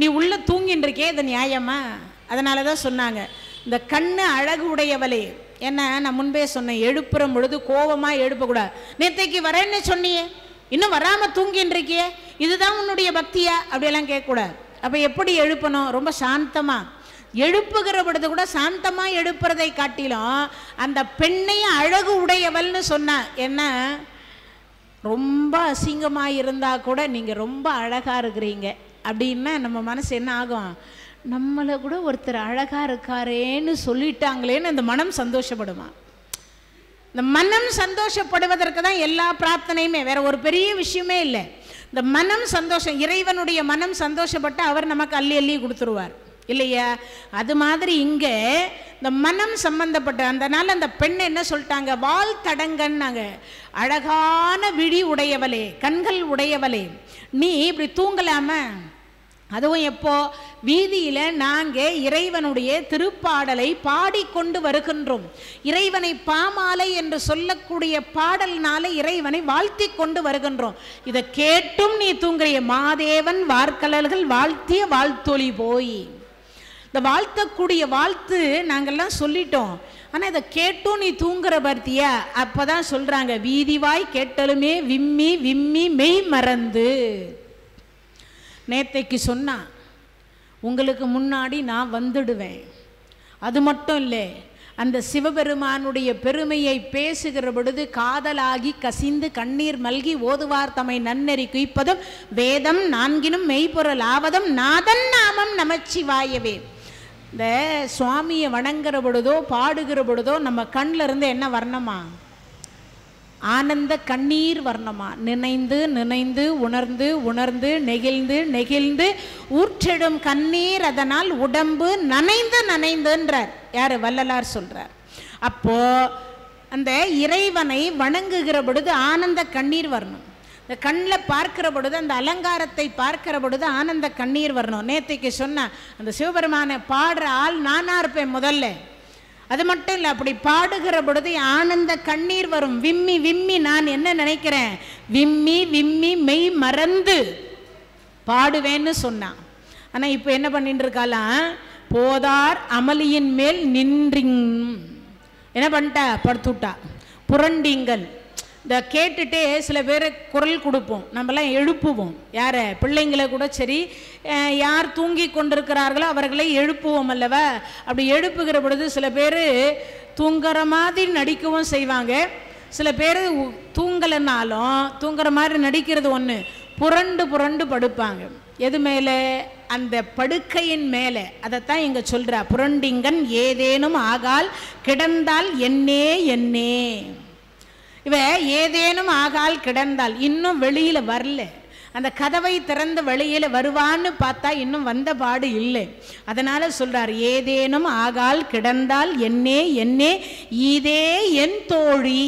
நீ உள்ள தூங்கின்னு இருக்கே, இது நியாயமா? அதனால தான் சொன்னாங்க இந்த கண்ணு அழகு உடையவளே. என்ன நான் முன்பே சொன்னேன், எழுப்புற பொழுது கோபமாக எழுப்பக்கூடாது. நேற்றைக்கு வரேன்னு சொன்னியே, இன்னும் வராமல் தூங்கின்னு இருக்கியே, இதுதான் உன்னுடைய பக்தியா? அப்படியெல்லாம் கேட்கக்கூடாது. அப்போ எப்படி எழுப்பணும்? ரொம்ப சாந்தமாக எழுப்புகிற பொழுது கூட சாந்தமாக எழுப்புறதை காட்டிலும் அந்த பெண்ணை அழகு உடையவள்னு சொன்னா என்ன, ரொம்ப அசிங்கமாக இருந்தால் கூட நீங்கள் ரொம்ப அழகாக இருக்கிறீங்க அப்படின்னா நம்ம மனசு என்ன ஆகும்? நம்மளை கூட ஒருத்தர் அழகாக இருக்காரேன்னு சொல்லிட்டாங்களேன்னு அந்த மனம் சந்தோஷப்படுமா? இந்த மனம் சந்தோஷப்படுவதற்கு தான் எல்லா பிரார்த்தனையுமே, வேற ஒரு பெரிய விஷயமே இல்லை. இந்த மனம் சந்தோஷம், இறைவனுடைய மனம் சந்தோஷப்பட்டு அவர் நமக்கு அள்ளி அள்ளி கொடுத்துருவார் இல்லையா? அது மாதிரி இங்கே இந்த மனம் சம்பந்தப்பட்ட அதனால அந்த பெண்ணை என்ன சொல்லிட்டாங்க? வால் தடங்கன்னாங்க. அழகான விழி உடையவளே, கண்கள் உடையவளே, நீ இப்படி தூங்கலாம? அதுவும் எப்போ? வீதியில் நாங்கள் இறைவனுடைய திருப்பாடலை பாடிக்கொண்டு வருகின்றோம். இறைவனை பாமாலை என்று சொல்லக்கூடிய பாடல்னால இறைவனை வாழ்த்தி கொண்டு வருகின்றோம். இதை கேட்டும் நீ தூங்குறிய. மாதேவன் வார்கலர்கள் வாழ்த்திய வாழ்த்தொலி போய். இந்த வாழ்த்தக்கூடிய வாழ்த்து நாங்கள்லாம் சொல்லிட்டோம், ஆனால் இதை கேட்டும் நீ தூங்குற பார்த்தியா? அப்போ தான் சொல்கிறாங்க, வீதிவாய் கேட்டலுமே விம்மி விம்மி மெய் மறந்து. நேற்றைக்கு சொன்னா உங்களுக்கு முன்னாடி நான் வந்துடுவேன். அது மட்டும் இல்லை, அந்த சிவபெருமானுடைய பெருமையை பேசுகிற பொழுது காதலாகி கசிந்து கண்ணீர் மல்கி ஓதுவார் தம்மை நன்னெறி குய்ப்பதும் வேதம் நான்கினும் மெய்ப்பொருள் ஆவதும் நாதன் நாமம் நமச்சிவாயவே. இந்த சுவாமியை வணங்குற பொழுதோ பாடுகிற பொழுதோ நம்ம கண்ணில் இருந்து என்ன வர்ணமா? ஆனந்த கண்ணீர் வர்ணமா? நினைந்து நினைந்து உணர்ந்து உணர்ந்து நெகிழ்ந்து நெகிழ்ந்து ஊற்றெடும் கண்ணீர், அதனால் உடம்பு நனைந்து நனைந்துன்றார் யார்? வள்ளலார் சொல்றார். அப்போ அந்த இறைவனை வணங்குகிற பொழுது ஆனந்த கண்ணீர் வரணும். இந்த கண்ணில் பார்க்கிற பொழுது, அந்த அலங்காரத்தை பார்க்கிற பொழுது ஆனந்த கண்ணீர் வரணும். நேற்றைக்கு சொன்ன அந்த சிவபெருமானை பாடுற ஆள் நானா இருப்பேன் முதல்ல. அது மட்டும் இல்லை, அப்படி பாடுகிற பொழுது ஆனந்த கண்ணீர் வரும். விம்மி விம்மி நான் என்ன நினைக்கிறேன்? விம்மி விம்மி மெய் மறந்து பாடுவேன்னு சொன்னான். ஆனால் இப்போ என்ன பண்ணிட்டு இருக்காலாம்? போதார் அமளியின் மேல் நின்றிங் என்ன பண்ணிட்டா? படுத்துட்டா. புரண்டிங்கள். இந்த கேட்டுட்டே சில பேர் குரல் கொடுப்போம், நம்மளாம் எழுப்புவோம். யாரை? பிள்ளைங்களை கூட சரி, யார் தூங்கி கொண்டிருக்கிறார்களோ அவர்களை எழுப்புவோம் அல்லவா? அப்படி எழுப்புகிற பொழுது சில பேர் தூங்குற மாதிரி நடிக்கவும் செய்வாங்க. சில பேர் தூங்கலைனாலும் தூங்குற மாதிரி நடிக்கிறது ஒன்று, புரண்டு புரண்டு படுப்பாங்க. எது மேலே? அந்த படுக்கையின் மேலே. அதைத்தான் இங்கே சொல்கிறா. புரண்டிங்கன் ஏதேனும் ஆகால் கிடந்தால் என்னே என்னே. இவ ஏதேனும் ஆகால் கிடந்தால் இன்னும் வெளியில் வரல. அந்த கதவை திறந்து வெளியில் வருவான்னு பார்த்தா இன்னும் வந்த பாடு இல்லை. அதனால சொல்றார், ஏதேனும் ஆகால் கிடந்தால் என்னே என்னே இதே என் தோழி.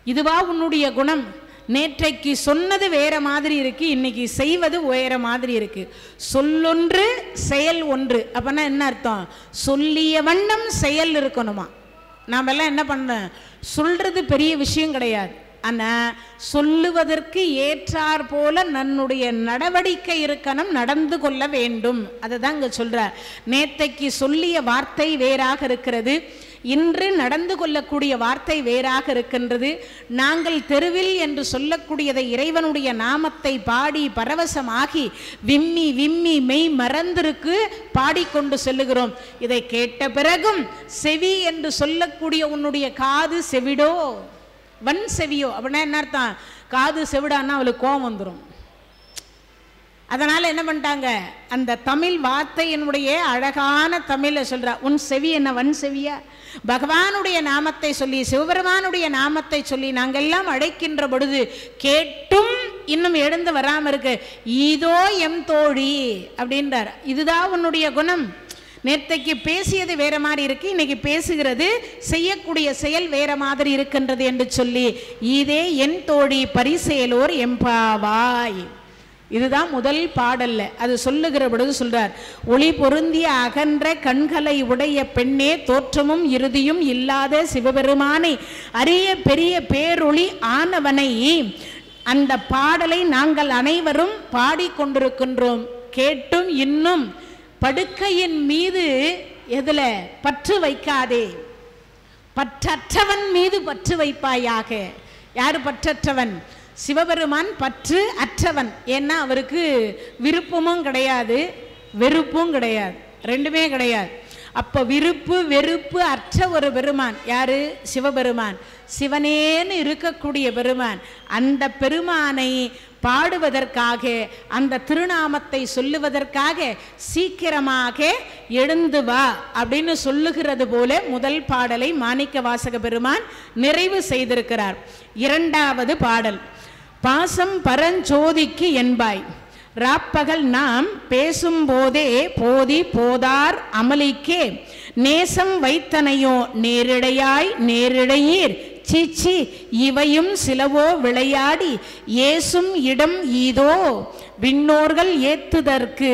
இதுவா உன்னுடைய குணம்? நேற்றைக்கு சொன்னது வேற மாதிரி இருக்கு, இன்னைக்கு செய்வது வேற மாதிரி இருக்கு. சொல்லொன்று செயல் ஒன்று. அப்பனா என்ன அர்த்தம்? சொல்லிய வண்ணம் செயல் இருக்கணுமா? நாம் எல்லாம் என்ன பண்ணோம்? சொல்றது பெரிய விஷயம் கிடையாது, ஆனால் சொல்லுவதற்கு ஏற்றார் போல நன்னுடைய நடவடிக்கை இருக்கணும், நடந்து கொள்ள வேண்டும். அதை தான் இங்கே சொல்கிறார். நேற்றைக்கு சொல்லிய வார்த்தை வேறாக இருக்கிறது, இன்று நடந்து கொள்ளக்கூடிய வார்த்தை வேறாக இருக்கின்றது. நாங்கள் தெருவில் என்று சொல்லக்கூடியதை இறைவனுடைய நாமத்தை பாடி பரவசமாகி விம்மி விம்மி மெய் மறந்திருக்கு பாடிக்கொண்டு செல்லுகிறோம். இதை கேட்ட பிறகும் செவி என்று சொல்லக்கூடிய உன்னுடைய காது செவிடோ வன் செவியோ அப்படின்னா என்ன அர்த்தம்? காது செவிடான்னா அவளுக்கு கோபம் வந்துடும். அதனால என்ன பண்ணிட்டாங்க, அந்த தமிழ் வார்த்தையினுடைய அழகான தமிழை சொல்றா. உன் செவி என்ன வன் செவியா? பகவானுடைய நாமத்தை சொல்லி சிவபெருமானுடைய நாமத்தை சொல்லி நாங்கள் எல்லாம் அழைக்கின்ற பொழுது கேட்டும் இன்னும் எழுந்து வராம இருக்கு. இதோ எம் தோழி அப்படின்றார். இதுதான் உன்னுடைய குணம். நேற்றைக்கு பேசியது வேற மாதிரி இருக்கு, இன்னைக்கு பேசுகிறது செய்யக்கூடிய செயல் வேற மாதிரி இருக்கின்றது என்று சொல்லி இதே என் தோழி பரிசேலோர் எம்பாவாய். இதுதான் முதல் பாடல்ல. அது சொல்லுகிற பொழுது சொல்றார், ஒளி பொருந்திய அகன்ற கண்களை உடைய பெண்ணே, தோற்றமும் இறுதியும் இல்லாத சிவபெருமானை, அரிய பெரிய பேரொளி ஆனவனை. அந்த பாடலை நாங்கள் அனைவரும் பாடிக்கொண்டிருக்கின்றோம். கேட்டும் இன்னும் படுக்கையின் மீது எதுல பற்று வைக்காதே, பற்றற்றவன் மீது பற்று வைப்பாயாக. யாரு பற்றற்றவன்? சிவபெருமான் பற்று அற்றவன். ஏன்னா அவருக்கு விருப்பமும் கிடையாது வெறுப்பும் கிடையாது, ரெண்டுமே கிடையாது. அப்ப விருப்பு வெறுப்பு அற்ற ஒரு பெருமான் யாரு? சிவபெருமான். சிவனேன்னு இருக்கக்கூடிய பெருமான். அந்த பெருமானை பாடுவதற்காக, அந்த திருநாமத்தை சொல்லுவதற்காக சீக்கிரமாக எழுந்து வா அப்படின்னு சொல்லுகிறது போல முதல் பாடலை மாணிக்க வாசக பெருமான் நிறைவு செய்திருக்கிறார். இரண்டாவது பாடல் பாசம் பரஞ்சோதிக்கு என்பாய். ராப்பகல் நாம் பேசும்போதே போதி போதார் அமளிக்கே, நேசம் வைத்தனையோ நேரிடையாய் நேரிடையீர், சீச்சி இவையும் சிலவோ விளையாடி ஏசும் இடம் ஈதோ, விண்ணோர்கள் ஏத்துதற்கு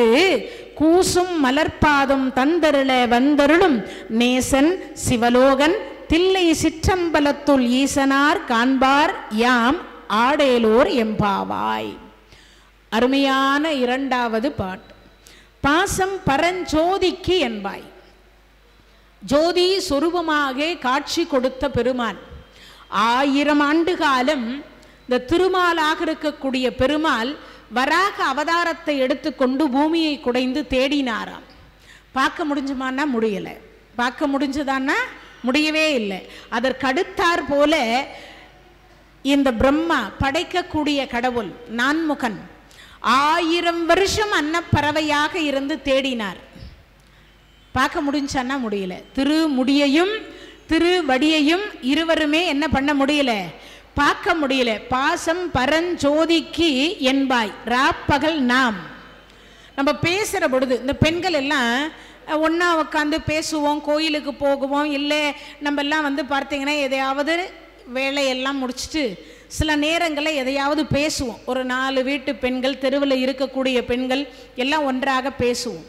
கூசும் மலர்பாதம் தந்தருள வந்தருளும் நேசன் சிவலோகன், தில்லை சிற்றம்பலத்துள் ஈசனார் காண்பார் யாம் ஆடேலோர் எம்பாவாய். அருமையான இரண்டாவது பாட்டு. பாசம் பரஞ்சோதிக்கு என்பாய். ஜோதி சொரூபமாக காட்சி கொடுத்த பெருமான். 1000 ஆண்டு காலம் இந்த திருமாலாக இருக்கக்கூடிய பெருமாள் வராக அவதாரத்தை எடுத்துக்கொண்டு பூமியை குடைந்து தேடினாராம். பார்க்க முடிஞ்சுமான்னா முடியலை, பார்க்க முடிஞ்சதான்னா முடியவே இல்லை. அதற்கடுத்தார் போல இந்த பிரம்மா படைக்கக்கூடிய கடவுள் நான்முகன் 1000 வருஷம் அன்னப்பறவையாக இருந்து தேடினார். பார்க்க முடிஞ்சான்னா முடியல. திருமுடியையும் திருவடியையும் இருவருமே என்ன பண்ண முடியல, பார்க்க முடியல. பாசம் பரஞ்சோதிக்கு என்பாய். ராப்பகல் நாம் நம்ம பேசுகிற பொழுது இந்த பெண்கள் எல்லாம் ஒன்றா உட்காந்து பேசுவோம், கோயிலுக்கு போகுவோம், இல்லை நம்ம எல்லாம் வந்து பார்த்தீங்கன்னா எதையாவது வேலையெல்லாம் முடிச்சுட்டு சில நேரங்களில் எதையாவது பேசுவோம். ஒரு 4 வீட்டு பெண்கள், தெருவில் இருக்கக்கூடிய பெண்கள் எல்லாம் ஒன்றாக பேசுவோம்.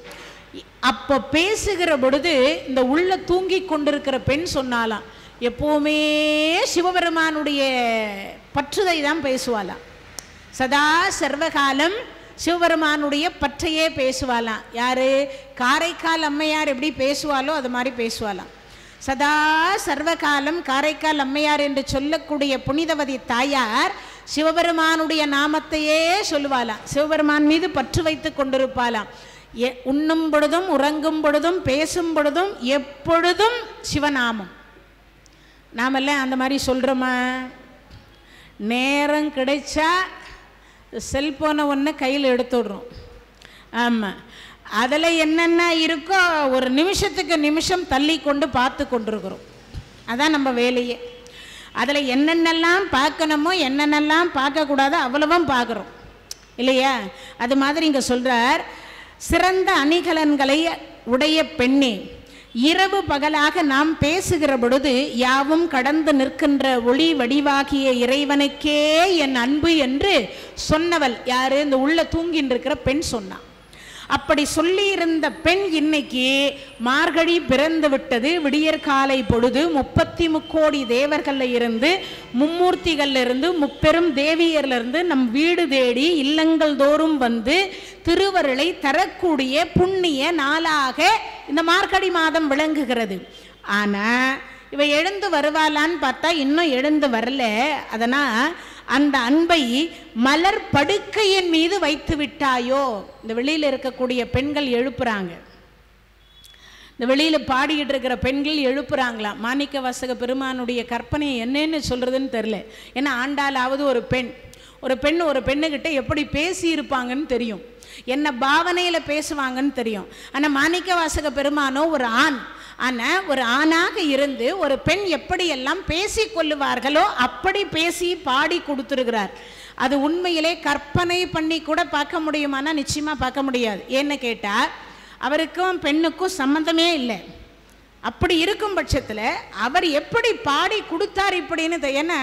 அப்போ பேசுகிற பொழுது இந்த உள்ள தூங்கி கொண்டிருக்கிற பெண் சொன்னாலாம், எப்போவுமே சிவபெருமானுடைய பற்றுதை தான் பேசுவாளாம். சதா சர்வகாலம் சிவபெருமானுடைய பற்றையே பேசுவாளாம். யாரு? காரைக்கால் அம்மையார் எப்படி பேசுவாளோ அது மாதிரி பேசுவாளாம். சதா சர்வகாலம் காரைக்கால் அம்மையார் என்று சொல்லக்கூடிய புனிதவதி தாயார் சிவபெருமானுடைய நாமத்தையே சொல்லுவாளாம். சிவபெருமான் மீது பற்று வைத்து கொண்டிருப்பாளாம். உண்ணும் பொழுதும் உறங்கும் பொழுதும் பேசும் பொழுதும் எப்பொழுதும் சிவநாமம். நாமெல்லாம் அந்த மாதிரி சொல்கிறோமா? நேரம் கிடைச்சா செல்ஃபோனை ஒன்று கையில் எடுத்துடுறோம். ஆமாம், அதில் என்னென்ன இருக்கோ ஒரு நிமிஷத்துக்கு நிமிஷம் தள்ளி கொண்டு பார்த்து கொண்டிருக்கிறோம். அதான் நம்ம வேலையே. அதில் என்னென்னலாம் பார்க்கணுமோ என்னென்னலாம் பார்க்கக்கூடாதோ அவ்வளவும் பார்க்குறோம் இல்லையா? அது மாதிரி இங்கே சொல்கிறார், சிறந்த அணிகலன்களை உடைய பெண்ணே, இரவு பகலாக நாம் பேசுகிற பொழுது யாவும் கடந்து நிற்கின்ற ஒளி வடிவாகிய இறைவனுக்கே என் அன்பு என்று சொன்னவள் யாரு? இந்த உள்ள தூங்கின்னு இருக்கிற பெண் சொன்னான். அப்படி சொல்லி இருந்த பெண் இன்னைக்கு மார்கழி பிறந்து விட்டது. விடியற்காலை பொழுது 33 கோடி தேவர்கள்ல இருந்து, மும்மூர்த்திகள்ல இருந்து, முப்பெரும் தேவியர்ல இருந்து நம் வீடு தேடி இல்லங்கள் தோறும் வந்து திருவருளை தரக்கூடிய புண்ணிய நாளாக இந்த மார்கழி மாதம் விளங்குகிறது. ஆனால் இவ எழுந்து வருவாளான்னு பார்த்தா இன்னும் எழுந்து வரல. அதனால் அந்த அன்பை மலர் படுக்கையின் மீது வைத்து விட்டாயோ. இந்த வெளியில் இருக்கக்கூடிய பெண்கள் எழுப்புறாங்க, இந்த வெளியில் பாடிக்கிட்டு இருக்கிற பெண்கள் எழுப்புறாங்களாம். மாணிக்க வாசக பெருமானுடைய கற்பனை என்னன்னு சொல்கிறதுன்னு தெரில. ஏன்னா ஆண்டாலாவது ஒரு பெண் ஒரு பெண்ணுக்கிட்ட எப்படி பேசியிருப்பாங்கன்னு தெரியும், என்ன பாவனையில் பேசுவாங்கன்னு தெரியும். ஆனால் மாணிக்க வாசக பெருமானோ ஒரு ஆண். ஆனால் ஒரு ஆணாக இருந்து ஒரு பெண் எப்படியெல்லாம் பேசி கொள்ளுவார்களோ அப்படி பேசி பாடி கொடுத்துருக்கிறார். அது உண்மையிலே கற்பனை பண்ணி கூட பார்க்க முடியுமானா நிச்சயமாக பார்க்க முடியாது. ஏன்னு கேட்டால் அவருக்கும் பெண்ணுக்கும் சம்மந்தமே இல்லை. அப்படி இருக்கும் பட்சத்தில் அவர் எப்படி பாடி கொடுத்தார் இப்படின்னு, ஏன்னா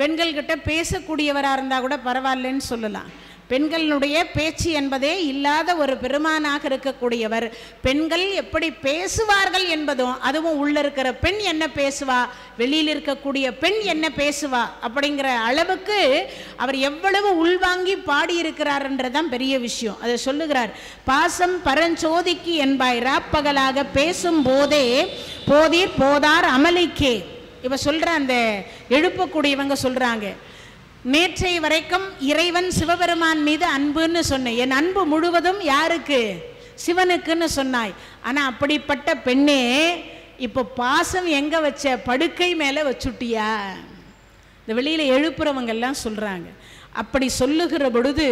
பெண்கள்கிட்ட பேசக்கூடியவராக இருந்தால் கூட பரவாயில்லன்னு சொல்லலாம். பெண்களுடைய பேச்சு என்பதே இல்லாத ஒரு பெருமானாக இருக்கக்கூடியவர் பெண்கள் எப்படி பேசுவார்கள் என்பதும், அதுவும் உள்ள இருக்கிற பெண் என்ன பேசுவா, வெளியில் இருக்கக்கூடிய பெண் என்ன பேசுவா அப்படிங்கிற அளவுக்கு அவர் எவ்வளவு உள்வாங்கி பாடியிருக்கிறார்ன்றதான் பெரிய விஷயம். அதை சொல்லுகிறார். பாசம் பரஞ்சோதிக்கு என்பாய் ராப்பகலாக பேசும் போதே போதீர் போதார் அமளிக்கே. இவ சொல்ற அந்த எழுப்பக்கூடியவங்க சொல்றாங்க, நேற்றை வரைக்கும் இறைவன் சிவபெருமான் மீது அன்புன்னு சொன்னேன், என் அன்பு முழுவதும் யாருக்கு, சிவனுக்குன்னு சொன்னாய். ஆனால் அப்படிப்பட்ட பெண்ணே இப்போ பாசம் எங்கே வச்ச, படுக்கை மேலே வச்சுட்டியா. இந்த வெளியில் எழுப்புறவங்கெல்லாம் சொல்கிறாங்க. அப்படி சொல்லுகிற பொழுது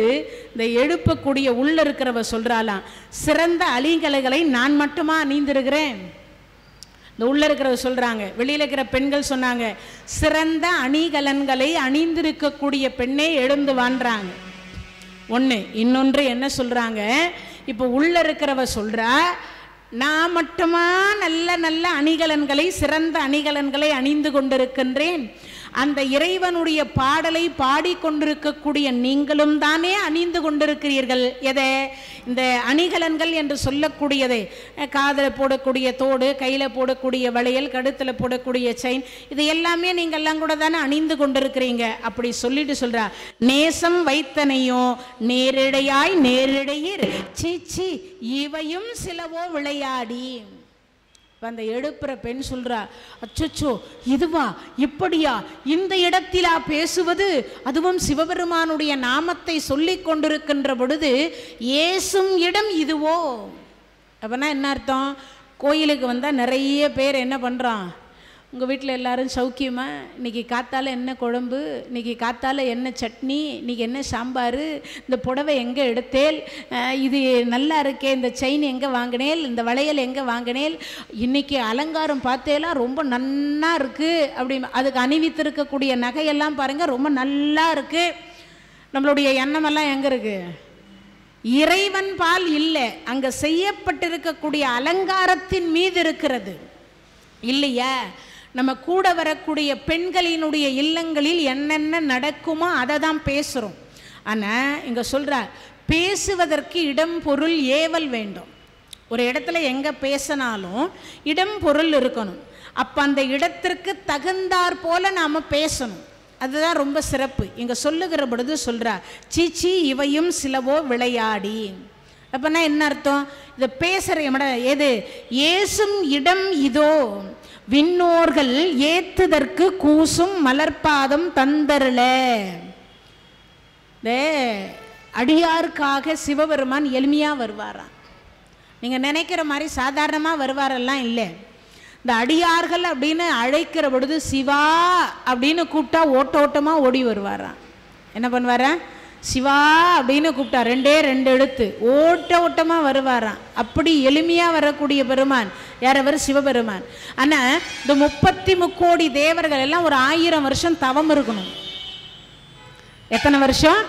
இந்த எழுப்பக்கூடிய உள்ள இருக்கிறவ சொல்கிறாளாம், சிறந்த அணிகலன்களை நான் மட்டுமா அணிந்திருக்கிறேன். இந்த உள்ள இருக்கிறவ சொல்கிறாங்க, வெளியில் இருக்கிற பெண்கள் சொன்னாங்க, சிறந்த அணிகலன்களை அணிந்திருக்கக்கூடிய பெண்ணே எழுந்து வான்றாங்க. ஒன்று. இன்னொன்று என்ன சொல்கிறாங்க, இப்போ உள்ள இருக்கிறவ சொல்கிறா, நான் மட்டுமா நல்ல நல்ல அணிகலன்களை, சிறந்த அணிகலன்களை அணிந்து கொண்டிருக்கின்றேன், அந்த இறைவனுடைய பாடலை பாடிக்கொண்டிருக்கக்கூடிய நீங்களும் தானே அணிந்து கொண்டிருக்கிறீர்கள். எதை, இந்த அணிகலன்கள் என்று சொல்லக்கூடியதை, காதில் போடக்கூடிய தோடு, கையில் போடக்கூடிய வளையல், கழுத்தில் போடக்கூடிய செயின், இது எல்லாமே நீங்கள்லாம் கூட தானே அணிந்து கொண்டிருக்கிறீங்க. அப்படி சொல்லிட்டு சொல்கிறா, நேசம் வைத்தனையோ நேரிடையாய் நேரிடையீர் சீச்சி இவையும் சிலவோ விளையாடி. இப்போ அந்த எழுப்புற பெண் சொல்கிறா, அச்சோ இதுவா, இப்படியா, இந்த இடத்திலா பேசுவது, அதுவும் சிவபெருமானுடைய நாமத்தை சொல்லி கொண்டிருக்கின்ற பொழுது ஏசும் இடம் இதுவோ. அப்போனா என்ன அர்த்தம், கோயிலுக்கு வந்தால் நிறைய பேர் என்ன பண்ணுறான், உங்கள் வீட்டில் எல்லோரும் சௌக்கியமா, இன்றைக்கி காத்தால் என்ன குழம்பு, இன்றைக்கி காத்தால் என்ன சட்னி, இன்றைக்கி என்ன சாம்பார், இந்த புடவை எங்கே எடுத்தேல், இது நல்லா இருக்கே, இந்த செயின் எங்கே வாங்கினேல், இந்த வளையல் எங்கே வாங்கினேல், இன்றைக்கி அலங்காரம் பார்த்தேலாம் ரொம்ப நன்னா இருக்குது அப்படி, அதுக்கு அணிவித்திருக்கக்கூடிய நகையெல்லாம் பாருங்கள் ரொம்ப நல்லா இருக்குது. நம்மளுடைய எண்ணமெல்லாம் எங்கே இருக்குது, இறைவன் பால் இல்லை, அங்கே செய்யப்பட்டிருக்கக்கூடிய அலங்காரத்தின் மீது இருக்கிறது இல்லையா. நம்ம கூட வரக்கூடிய பெண்களினுடைய இல்லங்களில் என்னென்ன நடக்குமோ அதை தான் பேசுகிறோம். ஆனால் இங்கே சொல்கிறார், பேசுவதற்கு இடம் பொருள் ஏவல் வேண்டும். ஒரு இடத்துல எங்கே பேசினாலும் இடம் பொருள் இருக்கணும். அப்போ அந்த இடத்திற்கு தகுந்தாற் போல நாம் பேசணும். அதுதான் ரொம்ப சிறப்பு. இங்கே சொல்லுகிற பொழுது சொல்கிறார், சீச்சி இவையும் சிலவோ விளையாடி. அப்போனா என்ன அர்த்தம், இதை பேசுகிற இடம் எது, ஏசும் இடம் இதோ, விண்ணோர்கள் ஏத்துதற்கு கூசும் மலர்பாதம் தந்தருள. இந்த அடியாருக்காக சிவபெருமான் எளிமையாக வருவாராம். நீங்கள் நினைக்கிற மாதிரி சாதாரணமாக வருவாரெல்லாம் இல்லை. இந்த அடியார்கள் அப்படின்னு அழைக்கிற பொழுது சிவா அப்படின்னு கூப்பிட்டா ஓட்டமாக ஓடி வருவாராம். என்ன பண்ணுவாரா, சிவா அப்படின்னு கூப்பிட்டா ரெண்டு எழுத்து ஓட்டமாக வருவாராம். அப்படி எளிமையாக வரக்கூடிய பெருமான் யார், அவர் சிவபெருமான். ஆனால் இந்த 33 கோடி தேவர்கள் எல்லாம் ஒரு 1000 வருஷம் தவம் இருக்கணும். எத்தனை வருஷம்,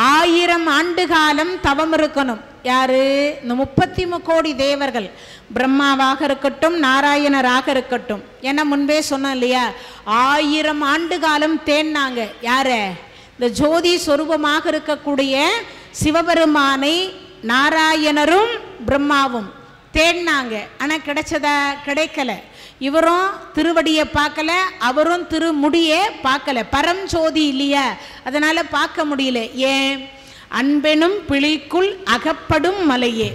1000 ஆண்டு காலம் தவம் இருக்கணும். யாரு, இந்த 33 கோடி தேவர்கள், பிரம்மாவாக இருக்கட்டும், நாராயணராக இருக்கட்டும். ஏன்னா முன்பே சொன்னோம் இல்லையா, 1000 ஆண்டு காலம் தேன்னாங்க. யார, இந்த ஜோதி சொரூபமாக இருக்கக்கூடிய சிவபெருமானை நாராயணரும் பிரம்மாவும் தேடினாங்க. ஆனால் கிடைச்சதா, கிடைக்கல. இவரும் திருவடியை பார்க்கல, அவரும் திருமுடியை பார்க்கல. பரஞ்சோதி இல்லையா, அதனால் பார்க்க முடியல. ஏன், அன்பெனும் பிழிக்குள் அகப்படும் மலையே.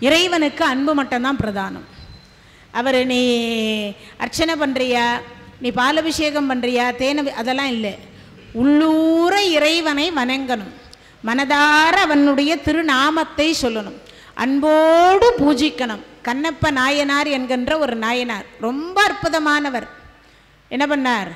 இறைவனுக்கு அன்பு மட்டும்தான் பிரதானம். அவர் நீ அர்ச்சனை பண்ணுறியா, நீ பாலபிஷேகம் பண்ணுறியா, அதெல்லாம் இல்லை. உள்ளூர இறைவனை வணங்கணும், மனதார அவனுடைய திருநாமத்தை சொல்லணும், அன்போடு பூஜிக்கணும். கண்ணப்ப நாயனார் என்கின்ற ஒரு நாயனார் ரொம்ப அற்புதமானவர். என்ன பண்ணார்?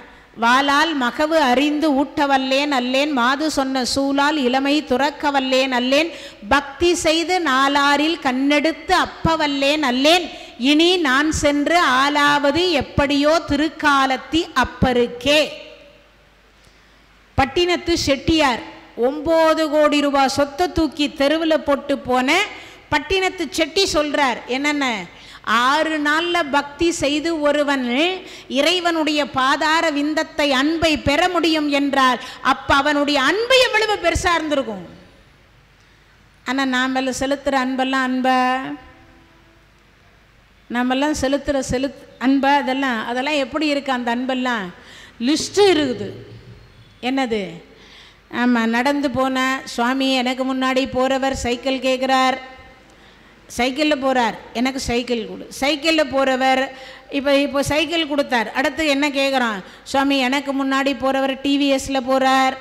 வாளால் மகவு அறிந்து ஊட்டவல்லேன் அல்லேன், மாது சொன்ன சூலால் இளமை துறக்கவல்லேன் அல்லேன், பக்தி செய்து நாளாரில் கண்ணெடுத்து அப்பவல்லேன் அல்லேன், இனி நான் சென்று ஆளாவது எப்படியோ திருக்காலத்தி அப்பருக்கே. பட்டினத்து செட்டியார் 9 கோடி ரூபாய் சொத்தை தூக்கி தெருவில் போட்டு போன பட்டினத்து செட்டி சொல்றார், என்னென்ன 6 நாளில் பக்தி செய்து ஒருவன் இறைவனுடைய பாதார விந்தத்தை அன்பை பெற முடியும் என்றால் அப்ப அவனுடைய அன்பு எவ்வளவு பெருசா இருந்திருக்கும். ஆனா நாமெல்லாம் செலுத்துற அன்பெல்லாம் நாமெல்லாம் செலுத்துற அன்பை அதெல்லாம் எப்படி இருக்கு? அந்த அன்பெல்லாம் லிஸ்ட்டு இருக்குது. என்னது? ஆமாம், நடந்து போன சுவாமி எனக்கு முன்னாடி போகிறவர் சைக்கிள் கேட்குறார், சைக்கிளில் போகிறார், எனக்கு சைக்கிள் கொடு. சைக்கிளில் போகிறவர் இப்போ சைக்கிள் கொடுத்தார், அடுத்து என்ன கேட்குறான்? சுவாமி எனக்கு முன்னாடி போகிறவர் டிவிஎஸில் போகிறார்,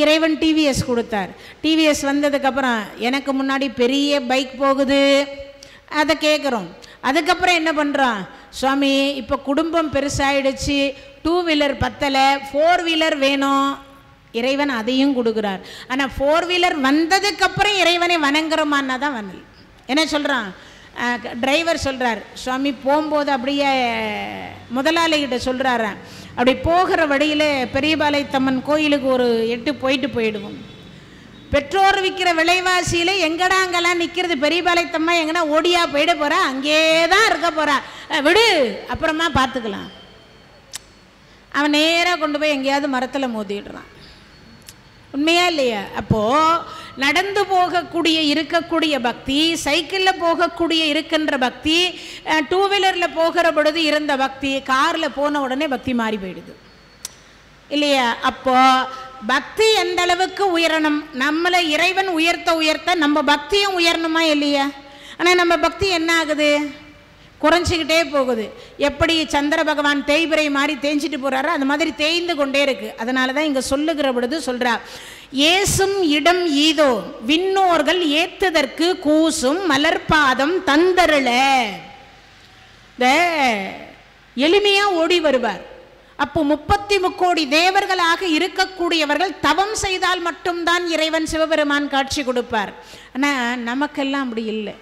இறைவன் டிவிஎஸ் கொடுத்தார். டிவிஎஸ் வந்ததுக்கப்புறம் எனக்கு முன்னாடி பெரிய பைக் போகுது, அதை கேட்குறோம். அதுக்கப்புறம் என்ன பண்ணுறான்? சுவாமி இப்போ குடும்பம் பெருசாகிடுச்சு, 2 வீலர் பத்தலை, 4 வீலர் வேணும். இறைவன் அதையும் கொடுக்குறார். ஆனால் 4 வீலர் வந்ததுக்கப்புறம் இறைவனை வணங்குறோமான்னா தான் வந்தல். என்ன சொல்கிறான்? டிரைவர் சொல்கிறார், சுவாமி போகும்போது அப்படியே முதலாளிகிட்ட சொல்கிறாரா, அப்படி போகிற வழியில் பெரியபாளையத்தம்மன் கோயிலுக்கு ஒரு 8 போயிடுவோம். பெட்ரோல் விற்கிற விலைவாசியில் எங்கடாங்கெல்லாம் நிற்கிறது, பெரியபாளையத்தம்மா எங்கன்னா ஓடியா போயிட போகிறா, அங்கே தான் இருக்க போகிறா, விடு அப்புறமா பார்த்துக்கலாம். அவன் நேராக கொண்டு போய் எங்கேயாவது மரத்தில் மோதிடுறான். உண்மையா இல்லையா? அப்போது நடந்து போகக்கூடிய இருக்கக்கூடிய பக்தி, சைக்கிளில் போகக்கூடிய இருக்கின்ற பக்தி, 2 வீலரில் போகிற பொழுது இருந்த பக்தி, காரில் போன உடனே பக்தி மாறி போயிடுது இல்லையா? அப்போது பக்தி எந்த அளவுக்கு உயரணும், நம்மளை இறைவன் உயர்த்த நம்ம பக்தியும் உயரணுமா இல்லையா? ஆனால் நம்ம பக்தி என்ன ஆகுது? குறைஞ்சிக்கிட்டே போகுது. எப்படி சந்திர பகவான் தேய்பிரை மாதிரி தேய்ஞ்சிட்டு போகிறாரோ அது மாதிரி தேய்ந்து கொண்டே இருக்கு. அதனால தான் இங்கே சொல்லுகிற பொழுது சொல்கிறார், ஏசும் இடம் ஈதோ விண்ணோர்கள் ஏத்துதற்கு கூசும் மலர்பாதம் தந்தருள. இந்த எளிமையாக ஓடி வருவார். அப்போ 33 கோடி தேவர்களாக இருக்கக்கூடியவர்கள் தவம் செய்தால் மட்டும்தான் இறைவன் சிவபெருமான் காட்சி கொடுப்பார். ஆனால் நமக்கெல்லாம் அப்படி இல்லை.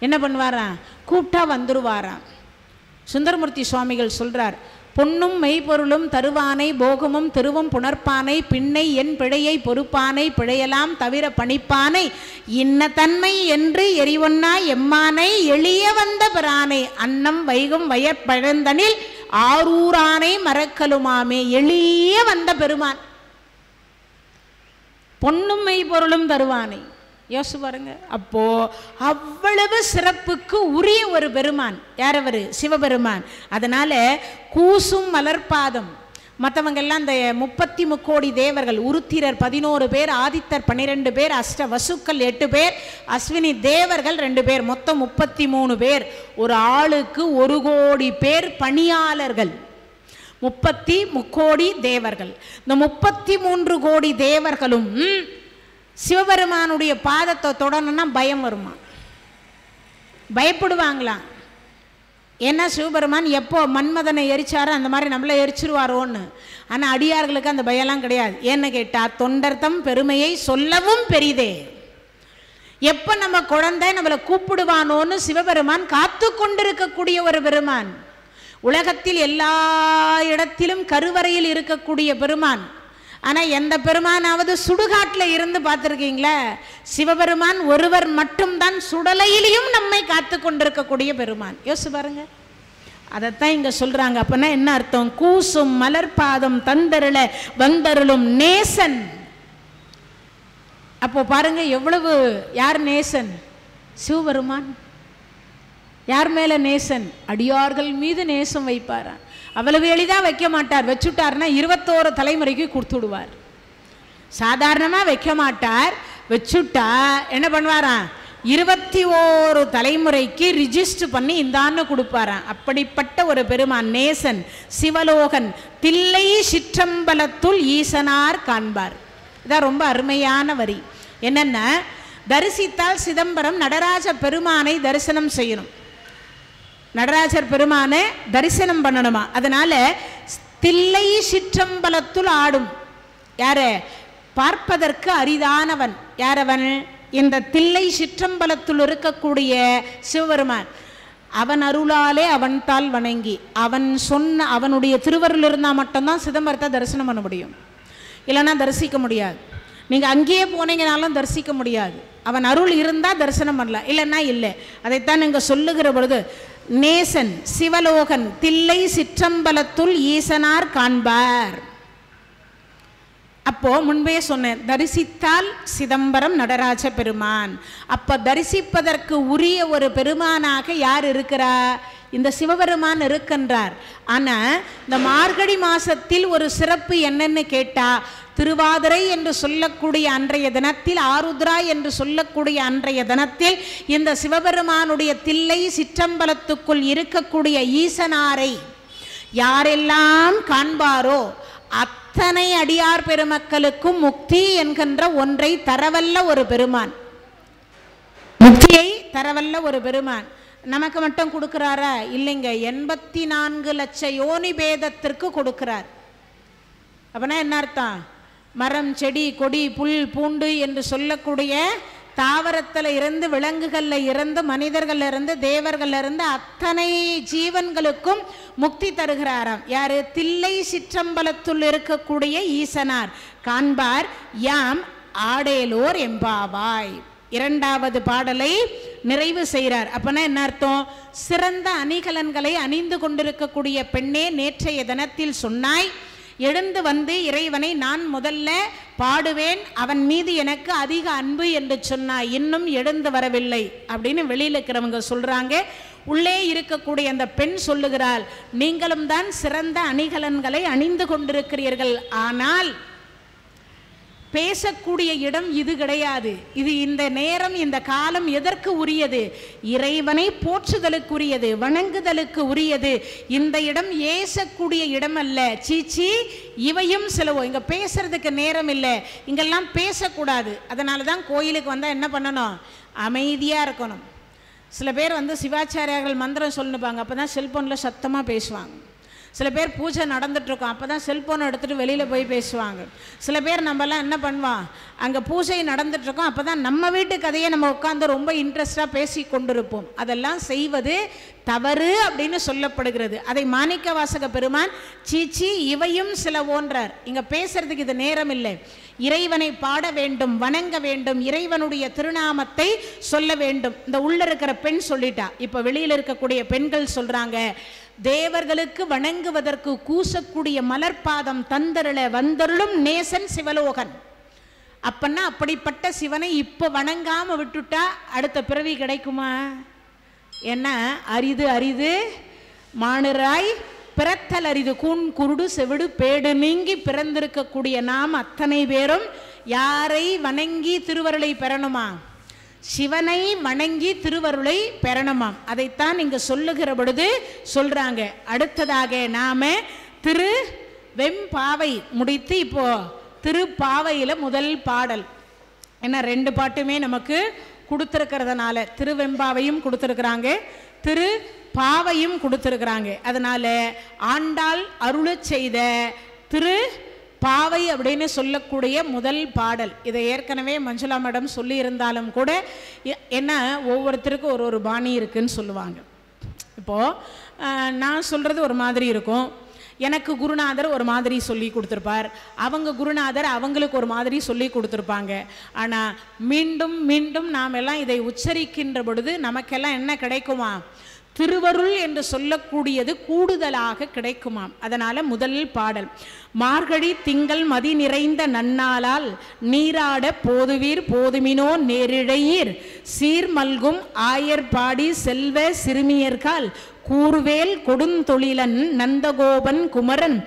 என்ன பண்ணுவாராம்? கூப்பிட்டா வந்துருவாராம். சுந்தரமூர்த்தி சுவாமிகள் சொல்றார், பொன்னும் மெய்ப்பொருளும் தருவானை போகமும் திருவும் புணர்ப்பானை பின்னை என் பிழையை பொறுப்பானை பிழையலாம் தவிர பணிப்பானை இன்ன தன்மை என்று எரிவொன்னா எம்மானை எளிய வந்த பிரானை அன்னம் வைகும் வயற்பழந்தனில் ஆரூரானை மறக்கலுமாமே. எளிய வந்த பெருமான், பொன்னும் மெய்ப்பொருளும் தருவானை. யோசிச்சு பாருங்க. அப்போ அவ்வளவு சிறப்புக்கு உரிய ஒரு பெருமான். யார் அவர்? சிவபெருமான். அதனால கூசும் மலர்பாதம். மற்றவங்கெல்லாம் இந்த 33 கோடி தேவர்கள், உருத்திரர் 11 பேர், ஆதித்தர் 12 பேர், அஷ்ட வசுக்கள் 8 பேர், அஸ்வினி தேவர்கள் 2 பேர், மொத்தம் 33 பேர். ஒரு ஆளுக்கு 1 கோடி பேர் பணியாளர்கள். 33 கோடி தேவர்கள். இந்த 33 கோடி தேவர்களும் சிவபெருமானுடைய பாதத்தை தொடரணும்னா பயம் வருமா? பயப்படுவாங்களாம். ஏன்னா சிவபெருமான் எப்போ மன்மதனை எரிச்சாரோ அந்த மாதிரி நம்மளை எரிச்சிருவாரோன்னு. ஆனால் அடியார்களுக்கு அந்த பயம்லாம் கிடையாது. ஏன்னு கேட்டால் தொண்டர்த்தம் பெருமையை சொல்லவும் பெரிதே. எப்போ நம்ம குழந்தை நம்மளை கூப்பிடுவானோன்னு சிவபெருமான் காத்து கொண்டிருக்கக்கூடிய ஒரு பெருமான். உலகத்தில் எல்லா இடத்திலும் கருவறையில் இருக்கக்கூடிய பெருமான். ஆனால் எந்த பெருமானாவது சுடுகாட்டில் இருந்து பார்த்துருக்கீங்களா? சிவபெருமான் ஒருவர் மட்டும்தான் சுடலையிலையும் நம்மை காத்து கொண்டிருக்கக்கூடிய பெருமான். யோசிச்சு பாருங்க. அதைத்தான் இங்கே சொல்கிறாங்க. அப்போனா என்ன அர்த்தம்? கூசும் மலர்பாதம் தந்தருள வந்தருளும் நேசன். அப்போ பாருங்க எவ்வளவு. யார் நேசன்? சிவபெருமான். யார் மேலே நேசன்? அடியார்கள் மீது நேசம் வைப்பாரா? அவ்வளவு எளிதாக வைக்க மாட்டார். வச்சுட்டார்னா 21 தலைமுறைக்கு கொடுத்து விடுவார். சாதாரணமாக வைக்க மாட்டார். வச்சுட்டா என்ன பண்ணுவாரா? 21 தலைமுறைக்கு ரிஜிஸ்டர் பண்ணி இந்தான்னு கொடுப்பாராம். அப்படிப்பட்ட ஒரு பெருமான் நேசன் சிவலோகன் தில்லை சிற்றம்பலத்துள் ஈசனார் காண்பார். இதான் ரொம்ப அருமையான வரி. என்னன்னா, தரிசித்தால் சிதம்பரம் நடராஜ பெருமானை தரிசனம் செய்யணும், நடராஜர் பெருமானை தரிசனம் பண்ணணுமா. அதனால தில்லை சிற்றம்பலத்துள் ஆடும் யாரு? பார்ப்பதற்கு அரிதானவன். யாரவன்? இந்த தில்லை சிற்றம்பலத்துள் இருக்கக்கூடிய சிவபெருமான். அவன் அருளாலே அவன் தாள் வணங்கி அவன் சொன்ன அவனுடைய திருவருள் இருந்தால் மட்டும்தான் சிதம்பரத்தை தரிசனம் பண்ண முடியும், இல்லைன்னா தரிசிக்க முடியாது. நீங்கள் அங்கேயே போனீங்கனாலும் தரிசிக்க முடியாது. அவன் அருள் இருந்தால் தரிசனம் பண்ணலாம், இல்லைன்னா இல்லை. அதைத்தான் நீங்கள் சொல்லுகிற பொழுது நேசன் சிவலோகன் தில்லை சிற்றம்பலத்துள் ஈசனார் காண்பார். அப்போ முன்பே சொன்னேன், தரிசித்தால் சிதம்பரம் நடராஜ பெருமான். அப்ப தரிசிப்பதற்கு உரிய ஒரு பெருமானாக யார் இருக்கிறா? இந்த சிவபெருமான் இருக்கின்றார். ஆனா இந்த மார்கழி மாசத்தில் ஒரு சிறப்பு என்னன்னு கேட்டா, திருவாதிரை என்று சொல்லக்கூடிய அன்றைய தினத்தில், ஆருத்ரா என்று சொல்லக்கூடிய அன்றைய தினத்தில் இந்த சிவபெருமானுடைய தில்லை சிற்றம்பலத்துக்குள் இருக்கக்கூடிய ஈசனாரை யாரெல்லாம் காண்பாரோ அத்தனை அடியார் பெருமக்களுக்கும் முக்தி என்கின்ற ஒன்றை தரவல்ல ஒரு பெருமான், முக்தியை தரவல்ல ஒரு பெருமான். நமக்கு மட்டும் கொடுக்கிறாரா? இல்லைங்க, 84 லட்சம் யோனி பேதத்திற்கு கொடுக்கிறார். அப்படின்னா என்ன அர்த்தம்? மரம் செடி கொடி புல் பூண்டு என்று சொல்லக்கூடிய தாவரத்தில் இருந்து, விலங்குகளில் இருந்து, மனிதர்கள் இருந்து, தேவர்கள் இருந்து அத்தனை ஜீவன்களுக்கும் முக்தி தருகிறாராம். யாரு? தில்லை சிற்றம்பலத்துள் இருக்கக்கூடிய ஈசனார் காண்பார் யாம் ஆடேலோர் எம்பாவாய். 2வது பாடலை நிறைவு செய்கிறார். அப்பனா என்ன அர்த்தம்? சிறந்த அணிகலன்களை அணிந்து கொண்டிருக்கக்கூடிய பெண்ணே, நேற்றைய தினத்தில் சொன்னாய், எழுந்து வந்து இறைவனை நான் முதல்ல பாடுவேன், அவன் மீது எனக்கு அதிக அன்பு என்று சொன்னாய், இன்னும் எழுந்து வரவில்லை அப்படின்னு வெளியில் இருக்கிறவங்க சொல்றாங்க. உள்ளே இருக்கக்கூடிய அந்த பெண் சொல்லுகிறாள், நீங்களும் தான் சிறந்த அணிகலன்களை அணிந்து கொண்டிருக்கிறீர்கள், ஆனால் பேசக்கூடிய இடம் இது கிடையாது. இது இந்த நேரம் இந்த காலம் எதற்கு உரியது? இறைவனை போற்றுதலுக்குரியது, வணங்குதலுக்கு உரியது. இந்த இடம் ஏசக்கூடிய இடம் அல்ல. சீச்சி, இவையும் செலவோ, இங்க பேசுறதுக்கு நேரம் இல்லை, இங்கெல்லாம் பேசக்கூடாது. அதனால தான் கோயிலுக்கு வந்தால் என்ன பண்ணணும்? அமைதியா இருக்கணும். சில பேர் வந்து சிவாச்சாரியார்கள் மந்திரம் சொல்லுப்பாங்க, அப்பதான் செல்போனில் சத்தமாக பேசுவாங்க. சில பேர் பூஜை நடந்துட்டுருக்கோம், அப்போ தான் செல்ஃபோனை எடுத்துகிட்டு வெளியில் போய் பேசுவாங்க. சில பேர் நம்மலாம் என்ன பண்ணுவான், அங்கே பூஜை நடந்துட்டுருக்கோம், அப்போ தான் நம்ம வீட்டு கதையை நம்ம உட்காந்து ரொம்ப இன்ட்ரெஸ்டாக பேசி கொண்டிருப்போம். அதெல்லாம் செய்வது தவறு அப்படின்னு சொல்லப்படுகிறது. அதை மாணிக்க வாசக பெருமான் சீச்சி இவையும் சில ஓன்றார். இங்கே பேசுறதுக்கு இது நேரம் இல்லை. இறைவனை பாட வேண்டும், வணங்க வேண்டும், இறைவனுடைய திருநாமத்தை சொல்ல வேண்டும். இந்த உள்ள இருக்கிற பெண் சொல்லிட்டா, இப்போ வெளியில் இருக்கக்கூடிய பெண்கள் சொல்றாங்க, தேவர்களுக்கு வணங்குவதற்கு கூசக்கூடிய மலர்பாதம் தந்தருள வந்தருளும் நேசன் சிவலோகன். அப்பன்னா அப்படிப்பட்ட சிவனை இப்போ வணங்காம விட்டுட்டா அடுத்த பிறவி கிடைக்குமா? என்ன அரிது அரிது மானுராய் பிறத்தல் அரிது, கூன் குருடு செவிடு பேடு நீங்கி பிறந்திருக்கக்கூடிய நாம் அத்தனை பேரும் யாரை வணங்கி திருவருளை பெறணுமா? சிவனை வணங்கி திருவருளை பெறணுமாம். அதைத்தான் இங்க சொல்லுகிற பொழுது சொல்றாங்க. அடுத்ததாக நாம திரு வெம்பாவை முடித்து இப்போ திருப்பாவையில முதல் பாடல். ஏன்னா 2 பாட்டுமே நமக்கு கொடுத்துருக்கிறதுனால திருவெம்பாவையும் கொடுத்துருக்குறாங்க, திரு பாவையும் கொடுத்துருக்குறாங்க. அதனால ஆண்டாள் அருளச் செய்த திரு பாவை அப்படின்னு சொல்லக்கூடிய முதல் பாடல். இதை ஏற்கனவே மஞ்சுளா மேடம் சொல்லி இருந்தாலும் கூட என்ன, ஒவ்வொருத்தருக்கும் ஒரு பாணி இருக்குன்னு சொல்லுவாங்க. இப்போது நான் சொல்கிறது ஒரு மாதிரி இருக்கும், எனக்கு குருநாதர் ஒரு மாதிரி சொல்லி கொடுத்துருப்பார், அவங்க குருநாதர் அவங்களுக்கு ஒரு மாதிரி சொல்லி கொடுத்துருப்பாங்க. ஆனால் மீண்டும் மீண்டும் நாம் எல்லாம் இதை உச்சரிக்கின்ற பொழுது நமக்கெல்லாம் என்ன கிடைக்குமா? திருவருள் என்று சொல்லக்கூடியது கூடுதலாக கிடைக்குமாம். அதனால முதல் பாடல், மார்கழி திங்கள் மதி நிறைந்த நன்னாளால் நீராட போதுவீர் போதுமினோ நேரிழையீர் சீர்மல்கும் ஆயர் பாடி செல்வ சிறுமியர்கால் கூர்வேல் கொடுந்தொழிலன் நந்தகோபன் குமரன்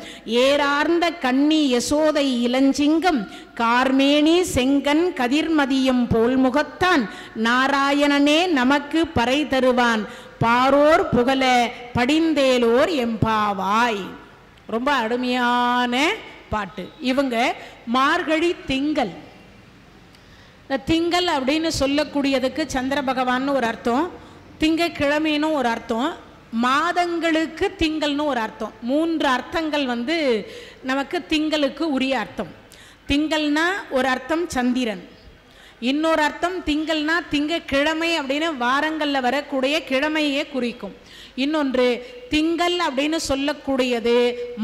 ஏறார்ந்த கண்ணி யசோதை இளஞ்சிங்கம் கார்மேனி செங்கன் கதிர்மதியம் போல் முகத்தான் நாராயணனே நமக்கு பறை தருவான் பாரோர் புகழ படிந்தேலோர் எம்பாவாய். ரொம்ப அருமையான பாட்டு. இவங்க மார்கழி திங்கள். இந்த திங்கள் அப்படின்னு சொல்லக்கூடியதுக்கு சந்திர பகவான் ஒரு அர்த்தம், திங்கக்கிழமைன்னு ஒரு அர்த்தம், மாதங்களுக்கு திங்கள்னு ஒரு அர்த்தம். 3 அர்த்தங்கள் நமக்கு திங்களுக்கு உரிய அர்த்தம். திங்கள்னா ஒரு அர்த்தம் சந்திரன், இன்னொரு அர்த்தம் திங்கள்னா திங்கக்கிழமை அப்படின்னு வாரங்களில் வரக்கூடிய கிழமையே குறிக்கும். இன்னொன்று திங்கள் அப்படின்னு சொல்லக்கூடியது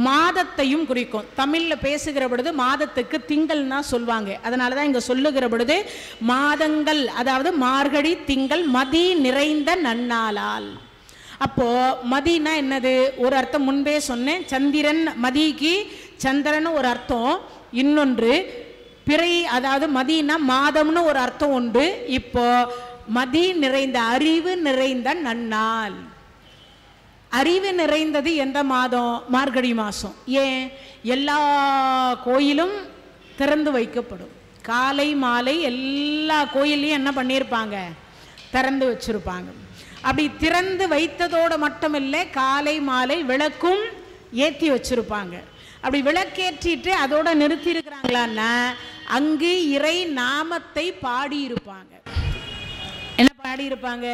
மாதத்தையும் குறிக்கும். தமிழில் பேசுகிற பொழுது மாதத்துக்கு திங்கள்னா சொல்லுவாங்க. அதனால தான் இங்கே சொல்லுகிற பொழுது மாதங்கள், அதாவது மார்கழி திங்கள் மதி நிறைந்த நன்னாளால். அப்போ மதினா என்னது? ஒரு அர்த்தம் முன்பே சொன்னேன், சந்திரன். மதிக்கு சந்திரன் ஒரு அர்த்தம், இன்னொன்று பிறை, அதாவது மதினா மாதம்னு ஒரு அர்த்தம் உண்டு. இப்போ மதி நிறைந்த, அறிவு நிறைந்த நன்னாள். அறிவு நிறைந்தது எந்த மாதம்? மார்கழி மாதம். ஏன்? எல்லா கோயிலும் திறந்து வைக்கப்படும். காலை மாலை எல்லா கோயிலையும் என்ன பண்ணியிருப்பாங்க? திறந்து வச்சிருப்பாங்க. அப்படி திறந்து வைத்ததோடு மட்டுமில்லை, காலை மாலை விளக்கும் ஏற்றி வச்சிருப்பாங்க. அப்படி விளக்கேற்றிட்டு அதோட நிறுத்தி இருக்கிறாங்களான்னா அங்கு இறை நாமத்தை பாடியிருப்பாங்க. என்ன பாடியிருப்பாங்க?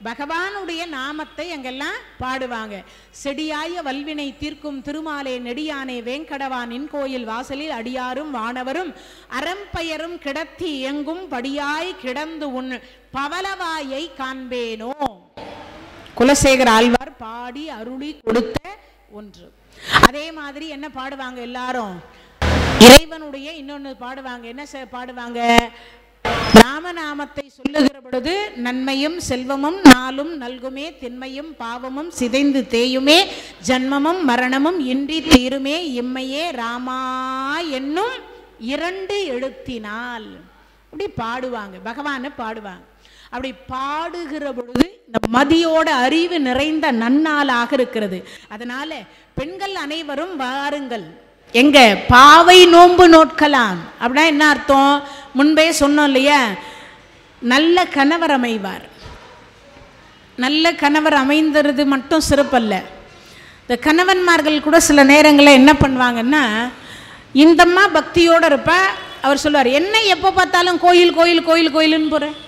பகவானுடைய நாமத்தை அங்கெல்லாம் பாடுவாங்க. செடியாய வல்வினை தீர்க்கும் திருமாலே நெடியானே வேங்கடவானின் கோயில் வாசலில் அடியாரும் வானவரும் அறம்பெயரும் கிடத்தி இயங்கும் படியாய் கிடந்து உன் பவளவாயை காண்பேனோ. குலசேகர ஆழ்வார் பாடி அருளி கொடுத்த ஒன்று. அதே மாதிரி என்ன பாடுவாங்க எல்லாரும்? இறைவனுடைய இன்னொன்று பாடுவாங்க. என்ன பாடுவாங்க? ராமநாமத்தை சொல்லுகிற பொழுது நன்மையும் செல்வமும் நாளும் நல்குமே, திண்மையும் பாவமும் சிதைந்து தேயுமே, ஜன்மமும் மரணமும் இன்றி தீருமே, இம்மையே ராமா என்னும் 2 எழுத்தினால். அப்படி பாடுவாங்க, பகவானை பாடுவாங்க. அப்படி பாடுகிற பொழுது இந்த மதியோட அறிவு நிறைந்த நன்னாளாக இருக்கிறது. அதனால பெண்கள் அனைவரும் வாருங்கள், எங்க பாவை நோன்பு நோட்கலாம். அப்படின்னா என்ன அர்த்தம்? முன்பே சொன்னோம் இல்லையா, நல்ல கணவர் அமைவார். நல்ல கணவர் அமைந்தது மட்டும் சிறப்பல்ல, இந்த கணவன்மார்கள் கூட சில நேரங்களில் என்ன பண்ணுவாங்கன்னா, இந்தம்மா பக்தியோடு இருப்பா, அவர் சொல்லுவார், என்ன எப்போ பார்த்தாலும் கோயில் கோயில் கோயில் கோயிலுன்னு போகிறேன்,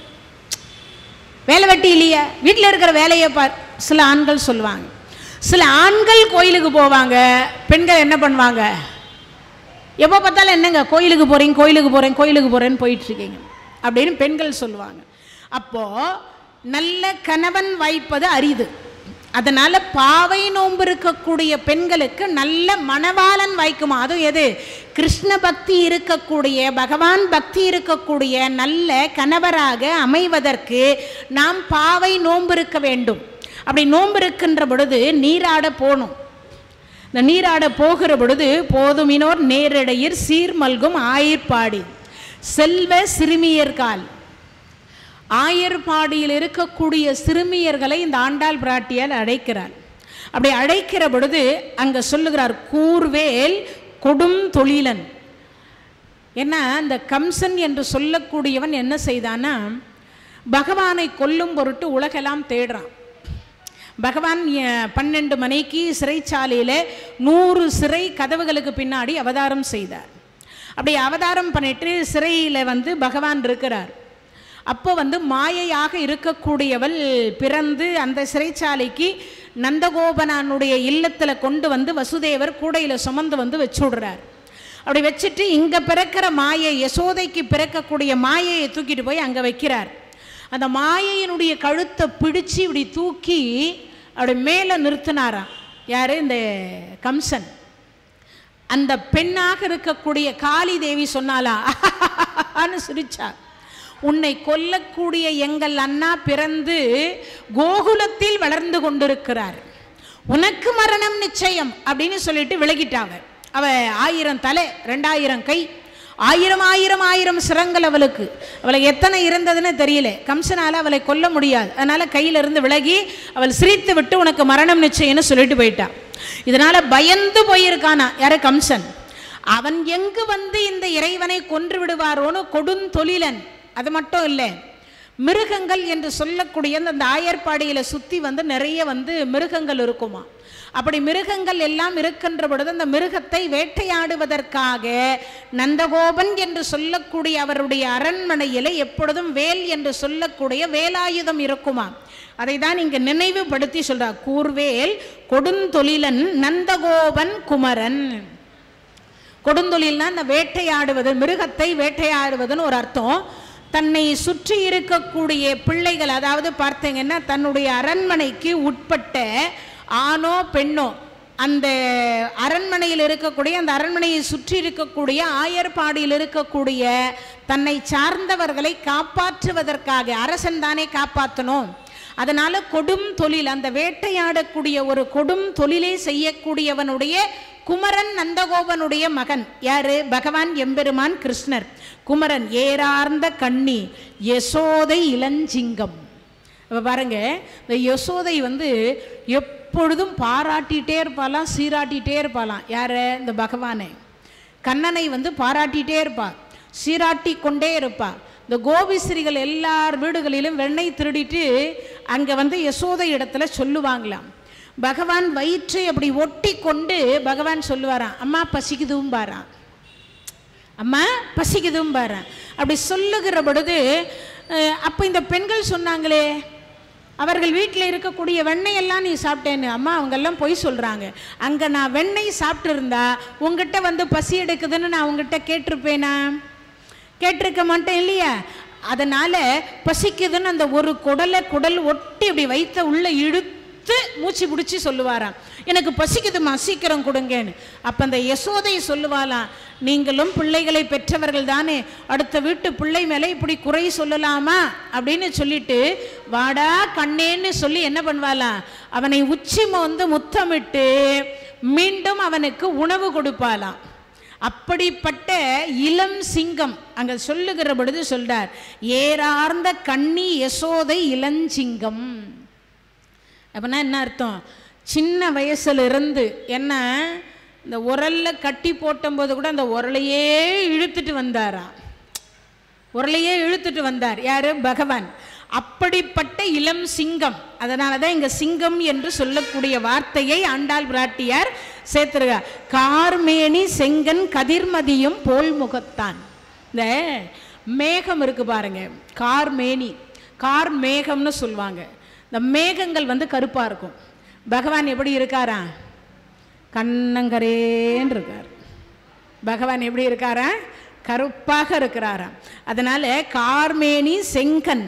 வேலை வெட்டி இல்லையா, வீட்டில் இருக்கிற வேலையை பார். சில ஆண்கள் சொல்லுவாங்க. சில ஆண்கள் கோயிலுக்கு போவாங்க, பெண்கள் என்ன பண்ணுவாங்க? எப்போ பார்த்தாலும் என்னங்க கோயிலுக்கு போகிறீங்க, கோயிலுக்கு போகிறேன், கோயிலுக்கு போகிறேன்னு போயிட்டுருக்கீங்க அப்படின்னு பெண்கள் சொல்லுவாங்க. அப்போது நல்ல கணவன் வாய்ப்பது அரிது. அதனால் பாவை நோன்பு இருக்கக்கூடிய பெண்களுக்கு நல்ல மணவாளன் வாய்க்குமா. அதுவும் எது? கிருஷ்ண பக்தி இருக்கக்கூடிய, பகவான் பக்தி இருக்கக்கூடிய நல்ல கணவராக அமைவதற்கு நாம் பாவை நோன்பு இருக்க வேண்டும். அப்படி நோன்பு இருக்கின்ற பொழுது நீராட போகணும். இந்த நீராட போகிற பொழுது போதுமினோர் நேரடையர் சீர்மல்கும் ஆயிர்பாடி செல்வ சிறுமியர்கால். ஆயர்பாடியில் இருக்கக்கூடிய சிறுமியர்களை இந்த ஆண்டாள் பிராட்டியால் அழைக்கிறார். அப்படி அழைக்கிற பொழுது அங்கே சொல்லுகிறார், கூர்வேல் கொடும் தொழிலன். ஏன்னா இந்த கம்சன் என்று சொல்லக்கூடியவன் என்ன செய்தான்னா, பகவானை கொல்லும் பொருட்டு உலகெல்லாம் தேடுறான். பகவான் 12 மணிக்கு சிறைச்சாலையில் 100 சிறை கதவுகளுக்கு பின்னாடி அவதாரம் செய்தார். அப்படி அவதாரம் பண்ணிட்டு சிறையில் பகவான் இருக்கிறார். அப்போ மாயையாக இருக்கக்கூடியவள் பிறந்து அந்த சிறைச்சாலைக்கு நந்தகோபனானுடைய இல்லத்தில் கொண்டு வசுதேவர் கூடையில் சுமந்து வச்சு விடுறார். அப்படி வச்சுட்டு இங்கே பிறக்கிற மாயை, யசோதைக்கு பிறக்கக்கூடிய மாயையை தூக்கிட்டு போய் அங்கே வைக்கிறார். அந்த மாயையினுடைய கழுத்தை பிடிச்சி இப்படி தூக்கி அப்படி மேலே நிறுத்தினாராம். யார்? இந்த கம்சன். அந்த பெண்ணாக இருக்கக்கூடிய காளி தேவி சொன்னாலா சிரிச்சா, உன்னை கொல்லக்கூடிய எங்கள் அண்ணா பிறந்து கோகுலத்தில் வளர்ந்து கொண்டிருக்கிறார், உனக்கு மரணம் நிச்சயம் அப்படின்னு சொல்லிட்டு விலகிட்டாங்க. அவ 1000 தலை 2000 கை ஆயிரம் ஆயிரம் ஆயிரம் சிரங்கள் அவளுக்கு. அவளுக்கு எத்தனை இருந்ததுன்னு தெரியல. கம்சனால் அவளை கொல்ல முடியாது. அதனால் கையிலிருந்து விலகி அவள் சிரித்து விட்டு உனக்கு மரணம் நிச்சயம்னு சொல்லிட்டு போயிட்டான். இதனால் பயந்து போயிருக்கானா யாரு? கம்சன். அவன் எங்கு வந்து இந்த இறைவனை கொன்று விடுவாரோன்னு கொடுந்தொழிலன். அது மட்டும் இல்லை, மிருகங்கள் என்று சொல்லக்கூடிய அந்த ஆயர்பாடியில் சுற்றி வந்து நிறைய வந்து மிருகங்கள் இருக்குமா. அப்படி மிருகங்கள் எல்லாம் இருக்கின்ற பொழுது அந்த மிருகத்தை வேட்டையாடுவதற்காக நந்தகோபன் என்று சொல்லக்கூடிய அவருடைய அரண்மனையில் எப்பொழுதும் வேல் என்று சொல்லக்கூடிய வேலாயுதம் இருக்குமா. அதை தான் இங்கே நினைவுபடுத்தி சொல்றார். கூர்வேல் கொடுந்தொழிலன் நந்தகோபன் குமரன். கொடுந்தொழில்னா இந்த வேட்டையாடுவது, மிருகத்தை வேட்டையாடுவதுன்னு ஒரு அர்த்தம். தன்னை சுற்றி இருக்கக்கூடிய பிள்ளைகள், அதாவது பார்த்தீங்கன்னா தன்னுடைய அரண்மனைக்கு உட்பட்ட ஆணோ பெண்ணோ, அந்த அரண்மனையில் இருக்கக்கூடிய, அந்த அரண்மனையை சுற்றி இருக்கக்கூடிய ஆயர்பாடியில் இருக்கக்கூடிய தன்னை சார்ந்தவர்களை காப்பாற்றுவதற்காக, அரசன் தானே காப்பாற்றணும். அதனால கொடும் தொழில், அந்த வேட்டையாடக்கூடிய ஒரு கொடும் தொழிலை செய்யக்கூடியவனுடைய குமரன் நந்தகோபனுடைய மகன் யாரு? பகவான் எம்பெருமான் கிருஷ்ணர். குமரன் ஏறார்ந்த கண்ணி யசோதை இளஞ்சிங்கம். பாருங்க, இந்த யசோதை வந்து எப்பொழுதும் பாராட்டிகிட்டே இருப்பாளாம், சீராட்டிகிட்டே இருப்பாளாம். யார? இந்த பகவானை. கண்ணனை வந்து பாராட்டிகிட்டே இருப்பாள், சீராட்டி கொண்டே இருப்பாள். இந்த கோபிஸ்ரீகள் எல்லார் வீடுகளிலும் வெண்ணெய் திருடிட்டு அங்கே வந்து யசோதை இடத்துல சொல்லுவாங்களாம். பகவான் வயிற்றை அப்படி ஒட்டி கொண்டு பகவான் சொல்லுவாராம், அம்மா பசிக்குதும் பாரான், அம்மா பசிக்குதும் பாரான். அப்படி சொல்லுகிற பொழுது அப்போ இந்த பெண்கள் சொன்னாங்களே, அவர்கள் வீட்டில் இருக்கக்கூடிய வெண்ணெயெல்லாம் நீ சாப்பிட்டேன்னு. அம்மா அவங்கெல்லாம் பொய் சொல்கிறாங்க. அங்கே நான் வெண்ணெய் சாப்பிட்டு இருந்தா உங்ககிட்ட வந்து பசி எடுக்குதுன்னு நான் உங்ககிட்ட கேட்டிருப்பேனா? கேட்டிருக்க மாட்டேன் இல்லையா? அதனால் பசிக்குதுன்னு அந்த ஒரு குடல் ஒட்டி அப்படி வைத்த உள்ள இழுத்து மூச்சு பிடிச்சி சொல்லுவாராம், எனக்கு பசிக்குதுமா சீக்கிரம் கொடுங்கன்னு. அப்போ அந்த யசோதை சொல்லுவாளாம், நீங்களும் பிள்ளைகளை பெற்றவர்கள் தானே, அடுத்த வீட்டு பிள்ளை மேலே இப்படி குறை சொல்லலாமா அப்படின்னு சொல்லிட்டு வாடா கண்ணேன்னு சொல்லி என்ன பண்ணுவாளாம், அவனை உச்சி வந்து முத்தமிட்டு மீண்டும் அவனுக்கு உணவு கொடுப்பாளாம். அப்படிப்பட்ட இளம் சிங்கம் அங்கே சொல்லுகிற பொழுது சொல்றார், ஏறார்ந்த கண்ணி யசோதை இளஞ்சிங்கம். அப்படின்னா என்ன அர்த்தம்? சின்ன வயசுல இருந்து என்ன இந்த உரலில் கட்டி போட்டும்போது கூட அந்த உரலையே இழுத்துட்டு வந்தாராம், உரலையே இழுத்துட்டு வந்தார். யாரு? பகவான். அப்படிப்பட்ட இளம் சிங்கம். அதனால தான் இங்கே சிங்கம் என்று சொல்லக்கூடிய வார்த்தையை ஆண்டாள் பிராட்டியார் சேர்த்துருக்கார். கார்மேனி செங்கன் கதிர்மதியும் போல் முகத்தான். இந்த மேகம் இருக்கு பாருங்க, கார்மேனி, கார் மேகம்னு சொல்லுவாங்க. இந்த மேகங்கள் வந்து கருப்பாக இருக்கும். பகவான் எப்படி இருக்காரா? கண்ணங்கரேன்னு இருக்கார். பகவான் எப்படி இருக்காரா? கருப்பாக இருக்கிறாரா. அதனால கார்மேனி செங்கன்.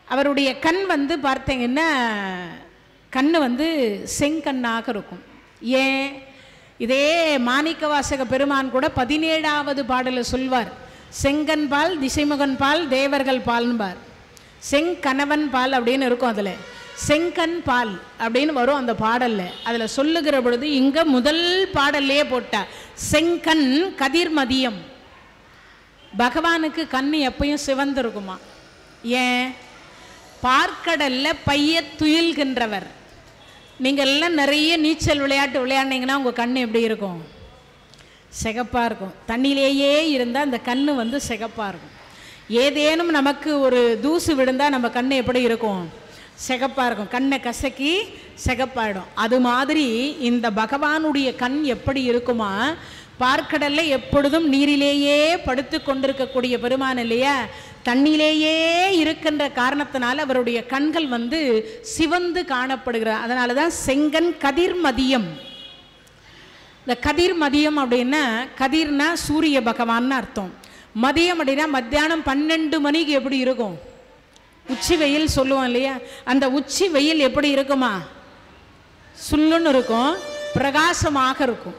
அவருடைய கண் வந்து பார்த்தீங்கன்னா கண் வந்து செங்கண்ணாக இருக்கும். ஏன்? இதே மாணிக்கவாசக பெருமான் கூட 17வது பாடலில் சொல்வார், செங்கன் பால் திசைமுகன் பால் தேவர்கள் பால்பார், செங்கணவன் பால் அப்படின்னு இருக்கும். அதில் செங்கன் பால் அப்படின்னு வரும் அந்த பாடலில். அதில் சொல்லுகிற பொழுது இங்கே முதல் பாடல்லையே போட்டார், செங்கன் கதிர்மதியம். பகவானுக்கு கண் எப்பயும் சிவந்திருக்குமா. ஏன்? பார்க்கடல்ல பைய துயில்கின்றவர். நீங்கள் எல்லாம் நிறைய நீச்சல் விளையாட்டு விளையாடினீங்கன்னா உங்கள் கண் எப்படி இருக்கும்? சிகப்பாக இருக்கும். தண்ணியிலேயே இருந்தால் அந்த கண் வந்து சிகப்பாக இருக்கும். ஏதேனும் நமக்கு ஒரு தூசு விழுந்தால் நம்ம கண் எப்படி இருக்கும்? சிகப்பாக இருக்கும். கண்ணை கசக்கி சிகப்பாயிடும். அது மாதிரி இந்த பகவானுடைய கண் எப்படி இருக்குமா? பார்க்கடல்ல எப்பொழுதும் நீரிலேயே படுத்து கொண்டிருக்கக்கூடிய பெருமான் இல்லையா, தண்ணியிலேயே இருக்கின்ற காரணத்தினால அவருடைய கண்கள் வந்து சிவந்து காணப்படுகிறார். அதனால தான் செங்கன் கதிர்மதியம். இந்த கதிர்மதியம் அப்படின்னா, கதிர்னா சூரிய பகவான்னு அர்த்தம். மதியம் அப்படின்னா மத்தியானம் 12 மணிக்கு எப்படி இருக்கும்? உச்சி வெயில் சொல்லுவோம் இல்லையா, அந்த உச்சி வெயில் எப்படி இருக்குமா? சுல்லுன்னு இருக்கும், பிரகாசமாக இருக்கும்.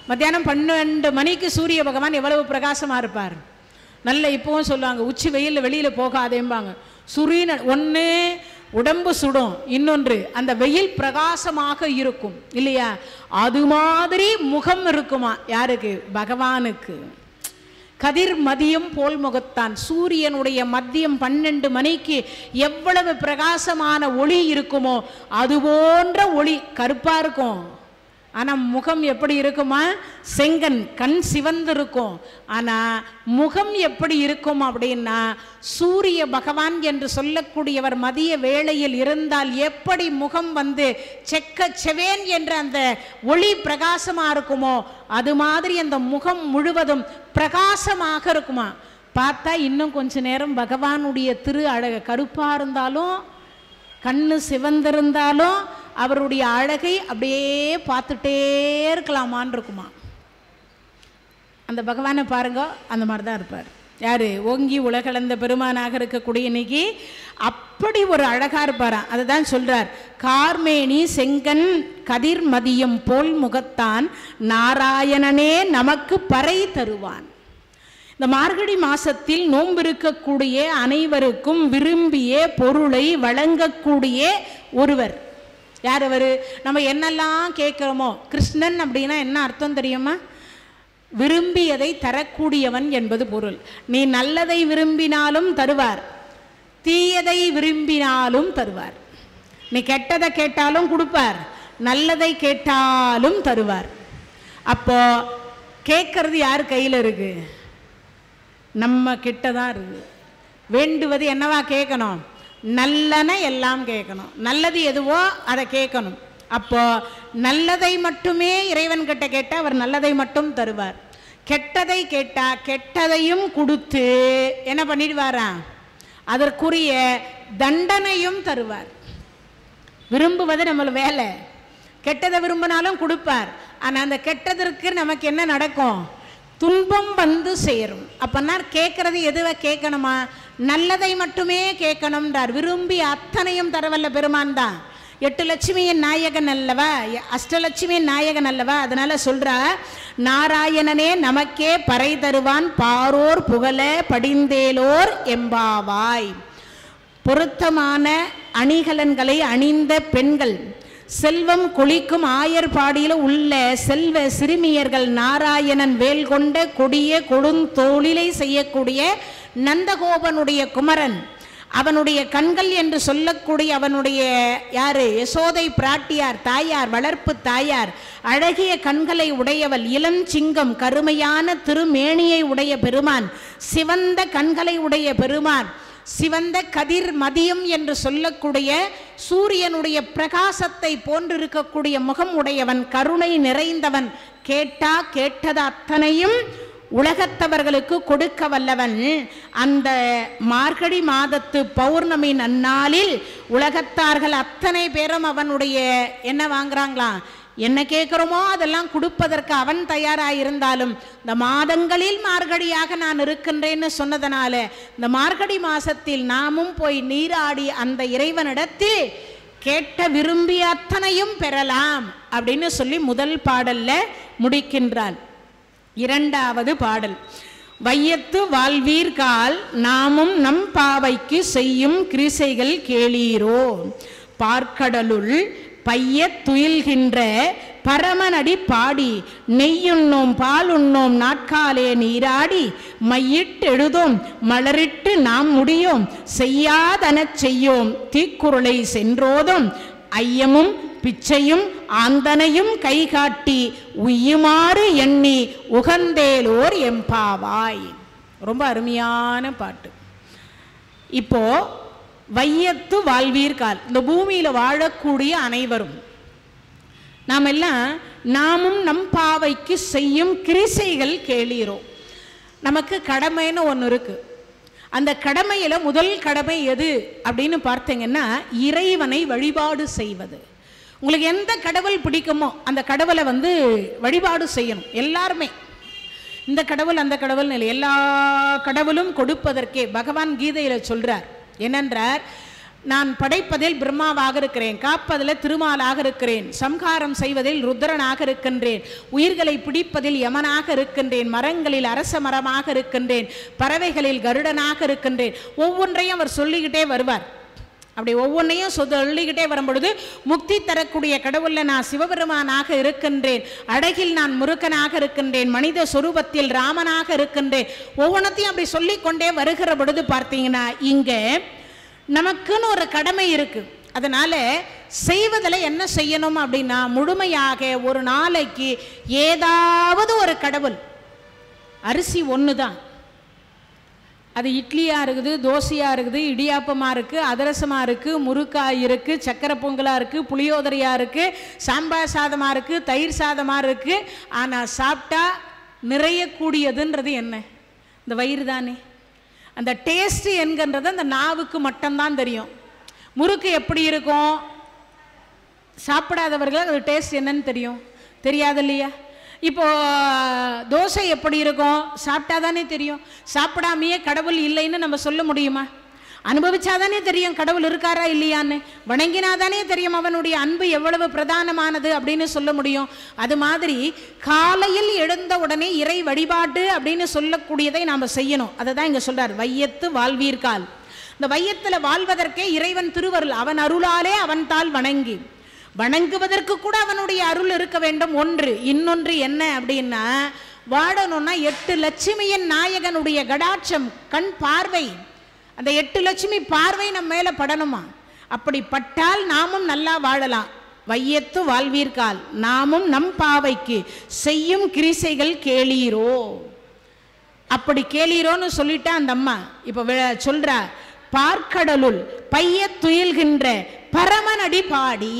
மத்தியானம் 12 மணிக்கு சூரிய பகவான் எவ்வளவு பிரகாசமாக இருப்பார். நல்ல இப்போவும் சொல்லுவாங்க, உச்சி வெயிலில் வெளியில் போகாதேம்பாங்க. சூரியன் ஒன்று உடம்பு சுடும், இன்னொன்று அந்த வெயில் பிரகாசமாக இருக்கும் இல்லையா. அது மாதிரி முகம் இருக்குமா யாருக்கு? பகவானுக்கு. கதிர் மதியம் போல் முகத்தான். சூரியனுடைய மதியம் 12 மணிக்கு எவ்வளவு பிரகாசமான ஒளி இருக்குமோ அது போன்ற ஒளி. கருப்பா இருக்கும், ஆனால் முகம் எப்படி இருக்குமா? செங்கன், கண் சிவந்து இருக்கும். ஆனால் முகம் எப்படி இருக்கும் அப்படின்னா, சூரிய பகவான் என்று சொல்லக்கூடியவர் மதிய வேளையில் இருந்தால் எப்படி முகம் வந்து செக்க செவேன் என்ற அந்த ஒளி பிரகாசமாக இருக்குமோ அது மாதிரி அந்த முகம் முழுவதும் பிரகாசமாக இருக்குமா. பார்த்தா இன்னும் கொஞ்ச நேரம் பகவானுடைய திரு அழகு, கருப்பாக இருந்தாலும் கண்ணு சிவந்திருந்தாலும் அவருடைய அழகை அப்படியே பார்த்துட்டே இருக்கலாமான் இருக்குமா. அந்த பகவானை பாருங்க, அந்த மாதிரி தான் இருப்பார். யாரு? ஓங்கி உலகளந்த பெருமானாக இருக்கக்கூடிய இன்னைக்கு அப்படி ஒரு அழகா இருப்பாராம். அதுதான் சொல்றார், கார்மேனி செங்கன் கதிர் மதியம் போல் முகத்தான் நாராயணனே நமக்கு பறை தருவான். இந்த மார்கழி மாசத்தில் நோம்பிருக்கக்கூடிய அனைவருக்கும் விரும்பிய பொருளை வழங்கக்கூடிய ஒருவர். யார் அவர்? நம்ம என்னெல்லாம் கேட்குறோமோ, கிருஷ்ணன் அப்படின்னா என்ன அர்த்தம் தெரியுமா? விரும்பியதை தரக்கூடியவன் என்பது பொருள். நீ நல்லதை விரும்பினாலும் தருவார், தீயதை விரும்பினாலும் தருவார். நீ கெட்டதை கேட்டாலும் கொடுப்பார், நல்லதை கேட்டாலும் தருவார். அப்போ கேட்கறது யார் கையில் இருக்கு? நம்ம கிட்ட தான் இருக்கு. வேண்டுவது என்னவா கேட்கணும்? நல்லன எல்லாம் கேட்கணும். நல்லது எதுவோ அதை கேட்கணும். அப்போ நல்லதை மட்டுமே இறைவன் கிட்ட கேட்டால் அவர் நல்லதை மட்டும் தருவார். கெட்டதை கேட்டால் கெட்டதையும் கொடுத்து என்ன பண்ணிடுவாரா? அதற்குரிய தண்டனையும் தருவார். விரும்புவது நம்மள வேலை. கெட்டதை விரும்பினாலும் கொடுப்பார். ஆனால் அந்த கெட்டதற்கு நமக்கு என்ன நடக்கும்? துன்பம் வந்து சேரும். அப்பன்னா கேட்கறது எதுவை கேட்கணுமா? நல்லதை மட்டுமே கேட்கணும்ன்றார். விரும்பி அத்தனையும் தரவல்ல பெருமான் தான். 8 லட்சுமியின் நாயகன் அல்லவா, அஷ்டலட்சுமியின் நாயகன் அல்லவா. அதனால சொல்ற, நாராயணனே நமக்கே பறை தருவான் பாரோர் புகழ படிந்தேலோர் எம்பாவாய். பொருத்தமான அணிகலன்களை அணிந்த பெண்கள், செல்வம் கொளிக்கும் ஆயர்பாடியில் உள்ள செல்வ சிறுமியர்கள், நாராயணன் வேல் கொண்ட கொடிய கொடுந்தோளிலை செய்யக்கூடிய நந்தகோபனுடைய குமரன், அவனுடைய கண்கள் என்று சொல்லக்கூடிய அவனுடைய யாரு? யசோதை பிராட்டியார், தாயார், வளர்ப்பு தாயார், அழகிய கண்களை உடையவள், இளஞ்சிங்கம், கருமையான திருமேனியை உடைய பெருமான், சிவந்த கண்களை உடைய பெருமான், சிவந்த கதிர் மதியம் என்று சொல்லக்கூடிய சூரியனுடைய பிரகாசத்தை போன்றிருக்கக்கூடிய முகம் உடையவன், கருணை நிறைந்தவன், கேட்டா கேட்டது அத்தனையும் உலகத்தவர்களுக்கு கொடுக்க வல்லவன். அந்த மார்கழி மாதத்து பௌர்ணமி நன்னாளில் உலகத்தார்கள் அத்தனை பேரும் அவனுடைய என்ன வாங்குறாங்களாம்? என்ன கேட்குறோமோ அதெல்லாம் கொடுப்பதற்கு அவன் தயாராயிருந்தாலும், இந்த மாதங்களில் மார்கழியாக நான் இருக்கின்றேன்னு சொன்னதனால இந்த மார்கழி மாசத்தில் நாமும் போய் நீராடி அந்த இறைவனிடத்தில் கேட்ட விரும்பிய அத்தனையும் பெறலாம் அப்படின்னு சொல்லி முதல் பாடல்ல முடிக்கின்றான். இரண்டாவது பாடல், வையத்து வாழ்வீர்கால் நாமும் நம் பாவைக்கு செய்யும் கிரிசைகள் கேளீரோ. பார்க்கடலுள் பைய துயில்கின்ற பரமனடி பாடி நெய்யுண்ணோம் பாலுண்ணோம் நாட்காலே நீராடி மையிட்டு எழுதோம் மலரிட்டு நாம் முடியோம் செய்யாதன செய்யோம் தீக்குறளை சென்றோதும் ஐயமும் பிச்சையும் ஆந்தனையும் கை காட்டி உய்யுமாறு எண்ணி உகந்தேலோர் எம்பாவாய். ரொம்ப அருமையான பாட்டு. இப்போ வையத்து வாழ்வீர்கால், இந்த பூமியில வாழக்கூடிய அனைவரும் நாம் எல்லாம் நாமும் நம் பாவைக்கு செய்யும் கிரிசைகள் கேளீரோ. நமக்கு கடமைன்னு ஒன்று இருக்கு. அந்த கடமையில முதல் கடமை எது அப்படின்னு பார்த்தீங்கன்னா, இறைவனை வழிபாடு செய்வது. உங்களுக்கு எந்த கடவுள் பிடிக்குமோ அந்த கடவுளை வழிபாடு செய்யணும். எல்லாருமே இந்த கடவுள் அந்த கடவுள் இல்லை, எல்லா கடவுளும் கொடுப்பதற்கே பகவான் கீதையில சொல்றார். என்னென்றார், நான் படைப்பதில் பிரம்மாவாக இருக்கிறேன், காப்பதில் திருமாலாக இருக்கிறேன், சம்ஹாரம் செய்வதில் ருத்ரனாக இருக்கின்றேன், உயிர்களை பிடிப்பதில் யமனாக இருக்கின்றேன், மரங்களில் அரச மரமாக இருக்கின்றேன், பறவைகளில் கருடனாக இருக்கின்றேன். ஒவ்வொன்றையும் அவர் சொல்லிக்கிட்டே வருவார். அப்படி ஒவ்வொன்றையும் சொல்லிக்கிட்டே வரும்பொழுது முக்தி தரக்கூடிய கடவுளில் நான் சிவபெருமானாக இருக்கின்றேன், அழகில் நான் முருகனாக இருக்கின்றேன், மனித சொரூபத்தில் ராமனாக இருக்கின்றேன், ஒவ்வொன்றத்தையும் அப்படி சொல்லிக்கொண்டே வருகிற பொழுது பார்த்தீங்கன்னா இங்கே நமக்குன்னு ஒரு கடமை இருக்கு. அதனால செய்வதில் என்ன செய்யணும் அப்படின்னா முழுமையாக ஒரு நாளைக்கு ஏதாவது ஒரு கடவுள், அரிசி ஒன்று தான், அது இட்லியாக இருக்குது, தோசையாக இருக்குது, இடியாப்பமாக இருக்குது, அதிரசமாக இருக்குது, முறுக்காய் இருக்குது, சக்கரை பொங்கலாக இருக்குது, புளியோதரையாக இருக்குது, சாம்பார் சாதமாக இருக்குது, தயிர் சாதமாக இருக்குது. ஆனால் சாப்பிட்டா நிறையக்கூடியதுன்றது என்ன? இந்த வயிறு தானே. அந்த டேஸ்ட்டு என்கின்றது அந்த நாவுக்கு மட்டும்தான் தெரியும். முறுக்கு எப்படி இருக்கும் சாப்பிடாதவர்கள் அது டேஸ்ட் என்னன்னு தெரியும், தெரியாது இல்லையா? இப்போ தோசை எப்படி இருக்கும் சாப்பிட்டா தானே தெரியும். சாப்பிடாமையே கடவுள் இல்லைன்னு நம்ம சொல்ல முடியுமா? அனுபவிச்சாதானே தெரியும் கடவுள் இருக்காரா இல்லையான்னு. வணங்கினாதானே தெரியும் அவனுடைய அன்பு எவ்வளவு பிரதானமானது அப்படின்னு சொல்ல முடியும். அது மாதிரி காலையில் எழுந்த உடனே இறை வழிபாடு அப்படின்னு சொல்லக்கூடியதை நாம் செய்யணும். அதை தான் இங்கே சொல்றார், வையத்து வாழ்வீர்கால். இந்த வையத்தில் வாழ்வதற்கே இறைவன் திருவருள், அவன் அருளாலே அவன் தாள் வணங்கி, வணங்குவதற்கு கூட அவனுடைய அருள் இருக்க வேண்டும். ஒன்று. இன்னொன்று என்ன அப்படின்னா, வாழணும்னா 8 லட்சுமியின் நாயகனுடைய கடாட்சம், கண் பார்வை, அந்த 8 லட்சுமி பார்வை நம்ம மேல படணுமா? அப்படி பட்டால் நாமும் நல்லா வாழலாம். வையத்து வாழ்வீர்கால், நாமும் நம் பாவைக்கு செய்யும் கிரிசைகள் கேளீரோ. அப்படி கேளீரோன்னு சொல்லிட்டா அந்த அம்மா இப்ப சொல்றா, பார்க்கடலுள் பைய துயில்கின்ற பரமனடி பாடி.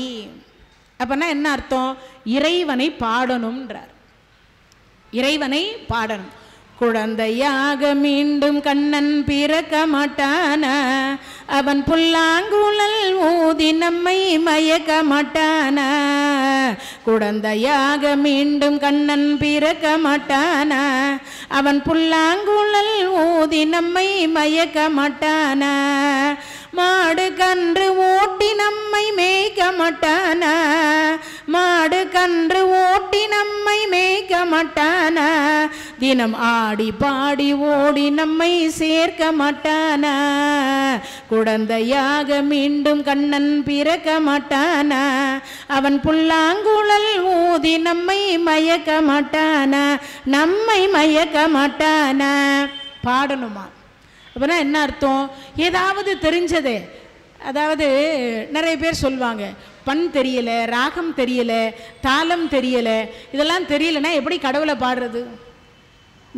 அப்பனா என்ன அர்த்தம்? இறைவனை பாடணும்ன்றார். இறைவனை பாடணும். குழந்தையாக மீண்டும் கண்ணன் பிறக்க மாட்டான, அவன் புல்லாங்குழல் ஊதி நம்மை மயக்க மாட்டான. குழந்தையாக மீண்டும் கண்ணன் பிறக்க மாட்டான, அவன் புல்லாங்குழல் ஊதி நம்மை மயக்க மாட்டான. மாடு கன்று ஓட்டி நம்மை மேய்க்க மாட்டான, மாடு கன்று ஓட்டி நம்மை மேய்க்க மாட்டான. தினம் ஆடி பாடி ஓடி நம்மை சேர்க்க மாட்டான. குழந்தையாக மீண்டும் கண்ணன் பிறக்க மாட்டான, அவன் புல்லாங்குழல் ஊதி நம்மை மயக்க மாட்டான, நம்மை மயக்க மாட்டான. பாடணுமா? அப்படின்னா என்ன அர்த்தம்? ஏதாவது தெரிஞ்சதே, அதாவது நிறைய பேர் சொல்லுவாங்க, பண் தெரியல, ராகம் தெரியல, தாளம் தெரியல, இதெல்லாம் தெரியலன்னா எப்படி கடவுளை பாடுறது?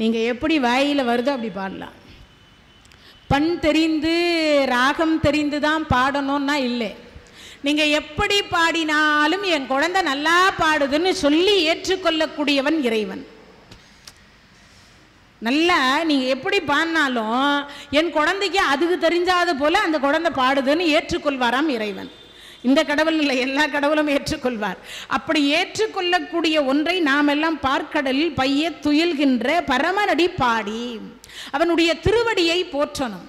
நீங்கள் எப்படி வாயில் வருதோ அப்படி பாடலாம். பண் தெரிந்து ராகம் தெரிந்து தான் பாடணும்னா இல்லை. நீங்கள் எப்படி பாடினாலும் என் குழந்தை நல்லா பாடுதுன்னு சொல்லி ஏற்றுக்கொள்ளக்கூடியவன் இறைவன். நல்லா நீங்கள் எப்படி பாடினாலும் என் குழந்தைக்கு அதுக்கு தெரிஞ்சாது போல அந்த குழந்தை பாடுதுன்னு ஏற்றுக்கொள்வாராம் இறைவன். இந்த கடவுள் இல்லை, எல்லா கடவுளும் ஏற்றுக்கொள்வார். அப்படி ஏற்றுக்கொள்ளக்கூடிய ஒன்றை நாம் எல்லாம் பார்க்கடலில் பைய துயில்கின்ற பரமனடி பாடி அவனுடைய திருவடியை போற்றணும்.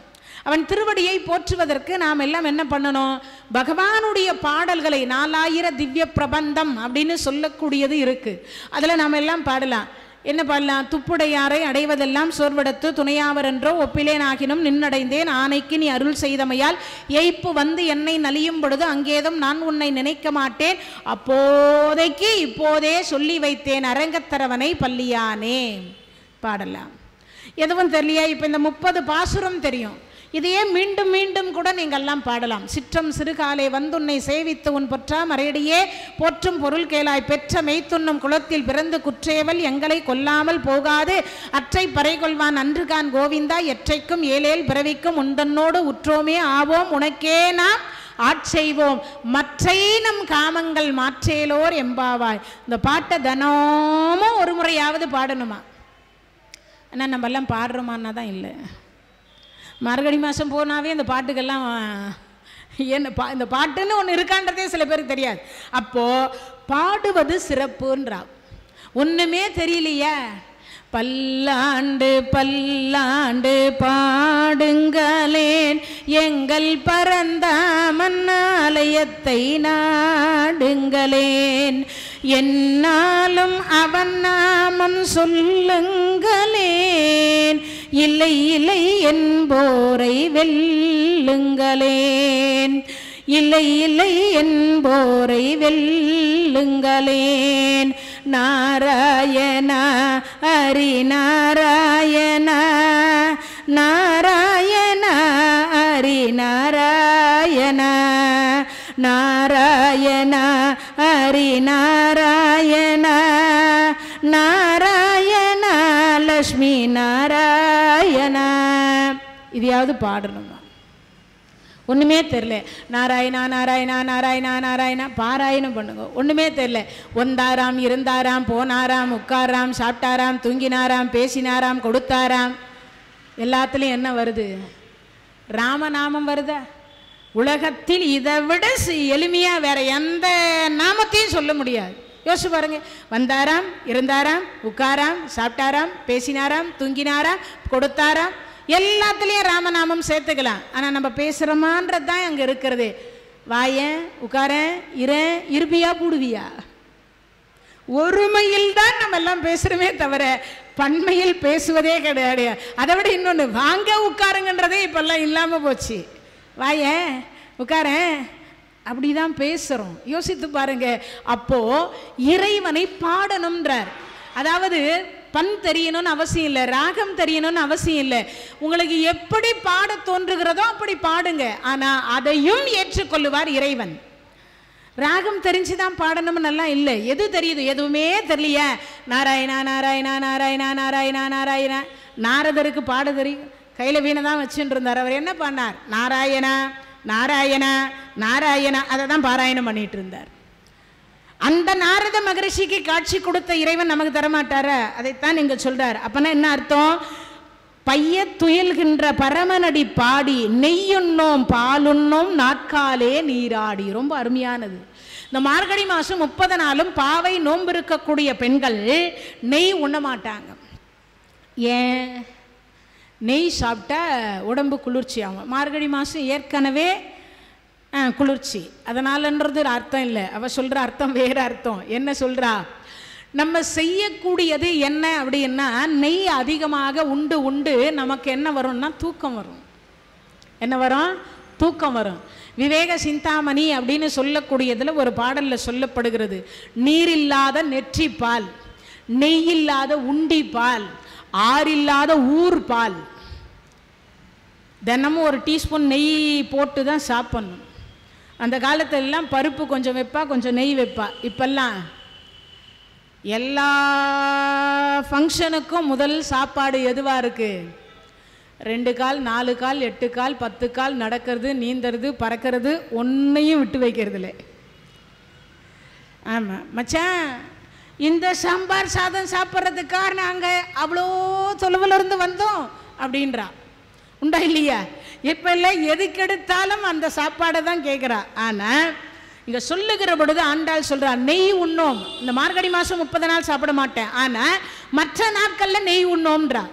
அவன் திருவடியை போற்றுவதற்கு நாம் எல்லாம் என்ன பண்ணணும்? பகவானுடைய பாடல்களை 4000 திவ்ய பிரபந்தம் அப்படின்னு சொல்லக்கூடியது இருக்கு. அதில் நாம் எல்லாம் பாடலாம். என்ன பாடலாம்? துப்புடையாரை அடைவதெல்லாம் சோர்வெடுத்து துணையாவர் என்றோ ஒப்பிலேன் ஆகினும் நின்னடைந்தேன், ஆனைக்கு நீ அருள் செய்தமையால் எய்ப்பு வந்து என்னை நலியும் பொழுது அங்கேதும் நான் உன்னை நினைக்க மாட்டேன், அப்போதைக்கு இப்போதே சொல்லி வைத்தேன் அரங்கத்தரவனை பள்ளியானே. பாடலாம். எதுவும் தெரியலையா? இப்போ இந்த 30 பாசுரம் தெரியும். இதையே மீண்டும் மீண்டும் கூட நீங்கள்லாம் பாடலாம். சிற்றம் சிறுகாலை வந்துன்னை சேவித்து உன் பொற்றா மறையடியே போற்றும் பொருள் கேளாய் பெற்ற மெய்த்துண்ணும் குளத்தில் பிறந்து குற்றேவல் எங்களை கொல்லாமல் போகாது அற்றை பறை கொள்வான் அன்றுகான் கோவிந்தா எற்றைக்கும் ஏழேல் பிறவிக்கும் உந்தன்னோடு உற்றோமே ஆவோம் உனக்கே நாம் ஆட்செய்வோம் மற்றை நம் காமங்கள் மாற்றேலோர் எம்பாவாய். இந்த பாட்டை தினமும் ஒரு முறையாவது பாடணுமா? ஆனால் நம்ம எல்லாம் பாடுறோமான்னா தான் இல்லை. மார்கழி மாதம் போனாவே இந்த பாட்டுக்கெல்லாம் என்ன இந்த பாட்டுன்னு ஒன்று இருக்கான்றதே சில பேருக்கு தெரியாது. அப்போது பாடுவது சிறப்புன்றா. ஒன்றுமே தெரியலையே, பல்லாண்டு பல்லாண்டு பாடுங்களேன் எங்கள் பரந்த மன்னாலயத்தை நாடுங்களேன், என்னாலும் அவன் நாமம் சொல்லுங்களேன், இல்லை இல்லை என்போரை வெல்லுங்களேன். இல்லை இல்லை என்போரை வெல்லுங்களேன். நாராயண ஹரி நாராயண நாராயண ஹரி நாராயண நாராயண ஹரி நாராயண நாராயண லக்ஷ்மி நாராயண. இதையாவது பாடணுமா? ஒன்றுமே தெரில. நாராயணா நாராயணா நாராயணா நாராயணா பாராயணம் பண்ணுங்க. ஒன்றுமே தெரில. வந்தாராம், இருந்தாராம், போனாராம், உட்காராம், சாப்பிட்டாராம், தூங்கினாராம், பேசினாராம், கொடுத்தாராம். எல்லாத்துலேயும் என்ன வருது? ராமநாமம் வருதா? உலகத்தில் இதை விட எளிமையாக வேற எந்த நாமத்தையும் சொல்ல முடியாது. யோசிச்சு பாருங்க. வந்தாராம், இருந்தாராம், உட்காராம், சாப்பிட்டாராம், பேசினாராம், தூங்கினாராம், கொடுத்தாராம். எல்லாத்துலேயும் ராமநாமம் சேர்த்துக்கலாம். ஆனால் நம்ம பேசுகிறோமான்றது தான் அங்கே இருக்கிறது. வாயன், உட்காரன், இருப்பியா பூடுவியா? ஒருமையில் தான் நம்ம எல்லாம் பேசுகிறோமே தவிர பன்மையில் பேசுவதே கிடையாது. அதை விட இன்னொன்று, வாங்க உட்காருங்கன்றதே இப்பெல்லாம் இல்லாமல் போச்சு. வாயன், உட்காரன், அப்படிதான் பேசுகிறோம். யோசித்து பாருங்க. அப்போ இறைவனை பாடணும்ன்றார். அதாவது பண் தெரியணும்னு அவசியம் இல்லை, ராகம் தெரியணும்னு அவசியம் இல்லை. உங்களுக்கு எப்படி பாட தோன்றுகிறதோ அப்படி பாடுங்க. ஆனால் அதையும் ஏற்றுக்கொள்ளுவார் இறைவன். ராகம் தெரிஞ்சுதான் பாடணும்னு நல்லா இல்லை. எது தெரியுது? எதுவுமே தெரியலையா? நாராயணா நாராயணா நாராயணா நாராயணா நாராயணா. நாரதருக்கு பாட தெரியும், கையில் வீணை தான் வச்சுட்டு இருந்தார். அவர் என்ன பண்ணார்? நாராயணா நாராயணா நாராயணா, அதை தான் பாராயணம் பண்ணிட்டு இருந்தார். அந்த நாரத மகரிஷிக்கு காட்சி கொடுத்த இறைவன் நமக்கு தரமாட்டாரா? அதைத்தான் இங்க சொல்றார். அப்பனா என்ன அர்த்தம்? பைய துயில்கின்ற பரமனடி பாடி நெய்யுண்ணோம் பாலுண்ணோம் நாட்காலே நீராடி. ரொம்ப அருமையானது. இந்த மார்கழி மாதம் 30 நாளும் பாவை நோன்பு இருக்கக்கூடிய பெண்கள் நெய் உண்ண மாட்டாங்க. ஏன்? நெய் சாப்பிட்டா உடம்பு குளிர்ச்சி ஆகும். மார்கழி மாதம் ஏற்கனவே குளிர்ச்சி, அதனாலன்றது அர்த்தம் இல்லை. அவள் சொல்கிற அர்த்தம் வேறு அர்த்தம். என்ன சொல்கிறா? நம்ம செய்யக்கூடியது என்ன அப்படின்னா, நெய் அதிகமாக உண்டு உண்டு நமக்கு என்ன வரும்னா தூக்கம் வரும். என்ன வரும்? தூக்கம் வரும். விவேக சிந்தாமணி அப்படின்னு சொல்லக்கூடியதில் ஒரு பாடலில் சொல்லப்படுகிறது, நீரில்லாத நெற்றி பால், நெய் இல்லாத உண்டி பால், ஆறில்லாத ஊர் பால். தினமும் ஒரு டீஸ்பூன் நெய் போட்டு தான் சாப்பிடணும். அந்த காலத்திலெல்லாம் பருப்பு கொஞ்சம் வைப்பா, கொஞ்சம் நெய் வைப்பா. இப்பெல்லாம் எல்லா ஃபங்க்ஷனுக்கும் முதல் சாப்பாடு எதுவாக இருக்குது? 2 கால் 4 கால் 8 கால் 10 கால் நடக்கிறது, நீந்துறது, பறக்கிறது, ஒன்றையும் விட்டு வைக்கிறதில்ல. ஆமாம் மச்சான், இந்த சாம்பார் சாதம் சாப்பிட்றதுக்காக நாங்கள் அவ்வளோ தொலைவில் இருந்து வந்தோம் அப்படின்றா. உண்டா இல்லையா? இப்போ இல்லை, எதுக்கெடுத்தாலும் அந்த சாப்பாடை தான் கேட்குறா. ஆனால் இங்கே சொல்லுகிற பொழுது ஆண்டாள் சொல்கிறா, நெய் உண்ணோம். இந்த மார்கழி மாதம் 30 நாள் சாப்பிட மாட்டேன், ஆனால் மற்ற நாட்களில் நெய் உண்ணோம்ன்றா.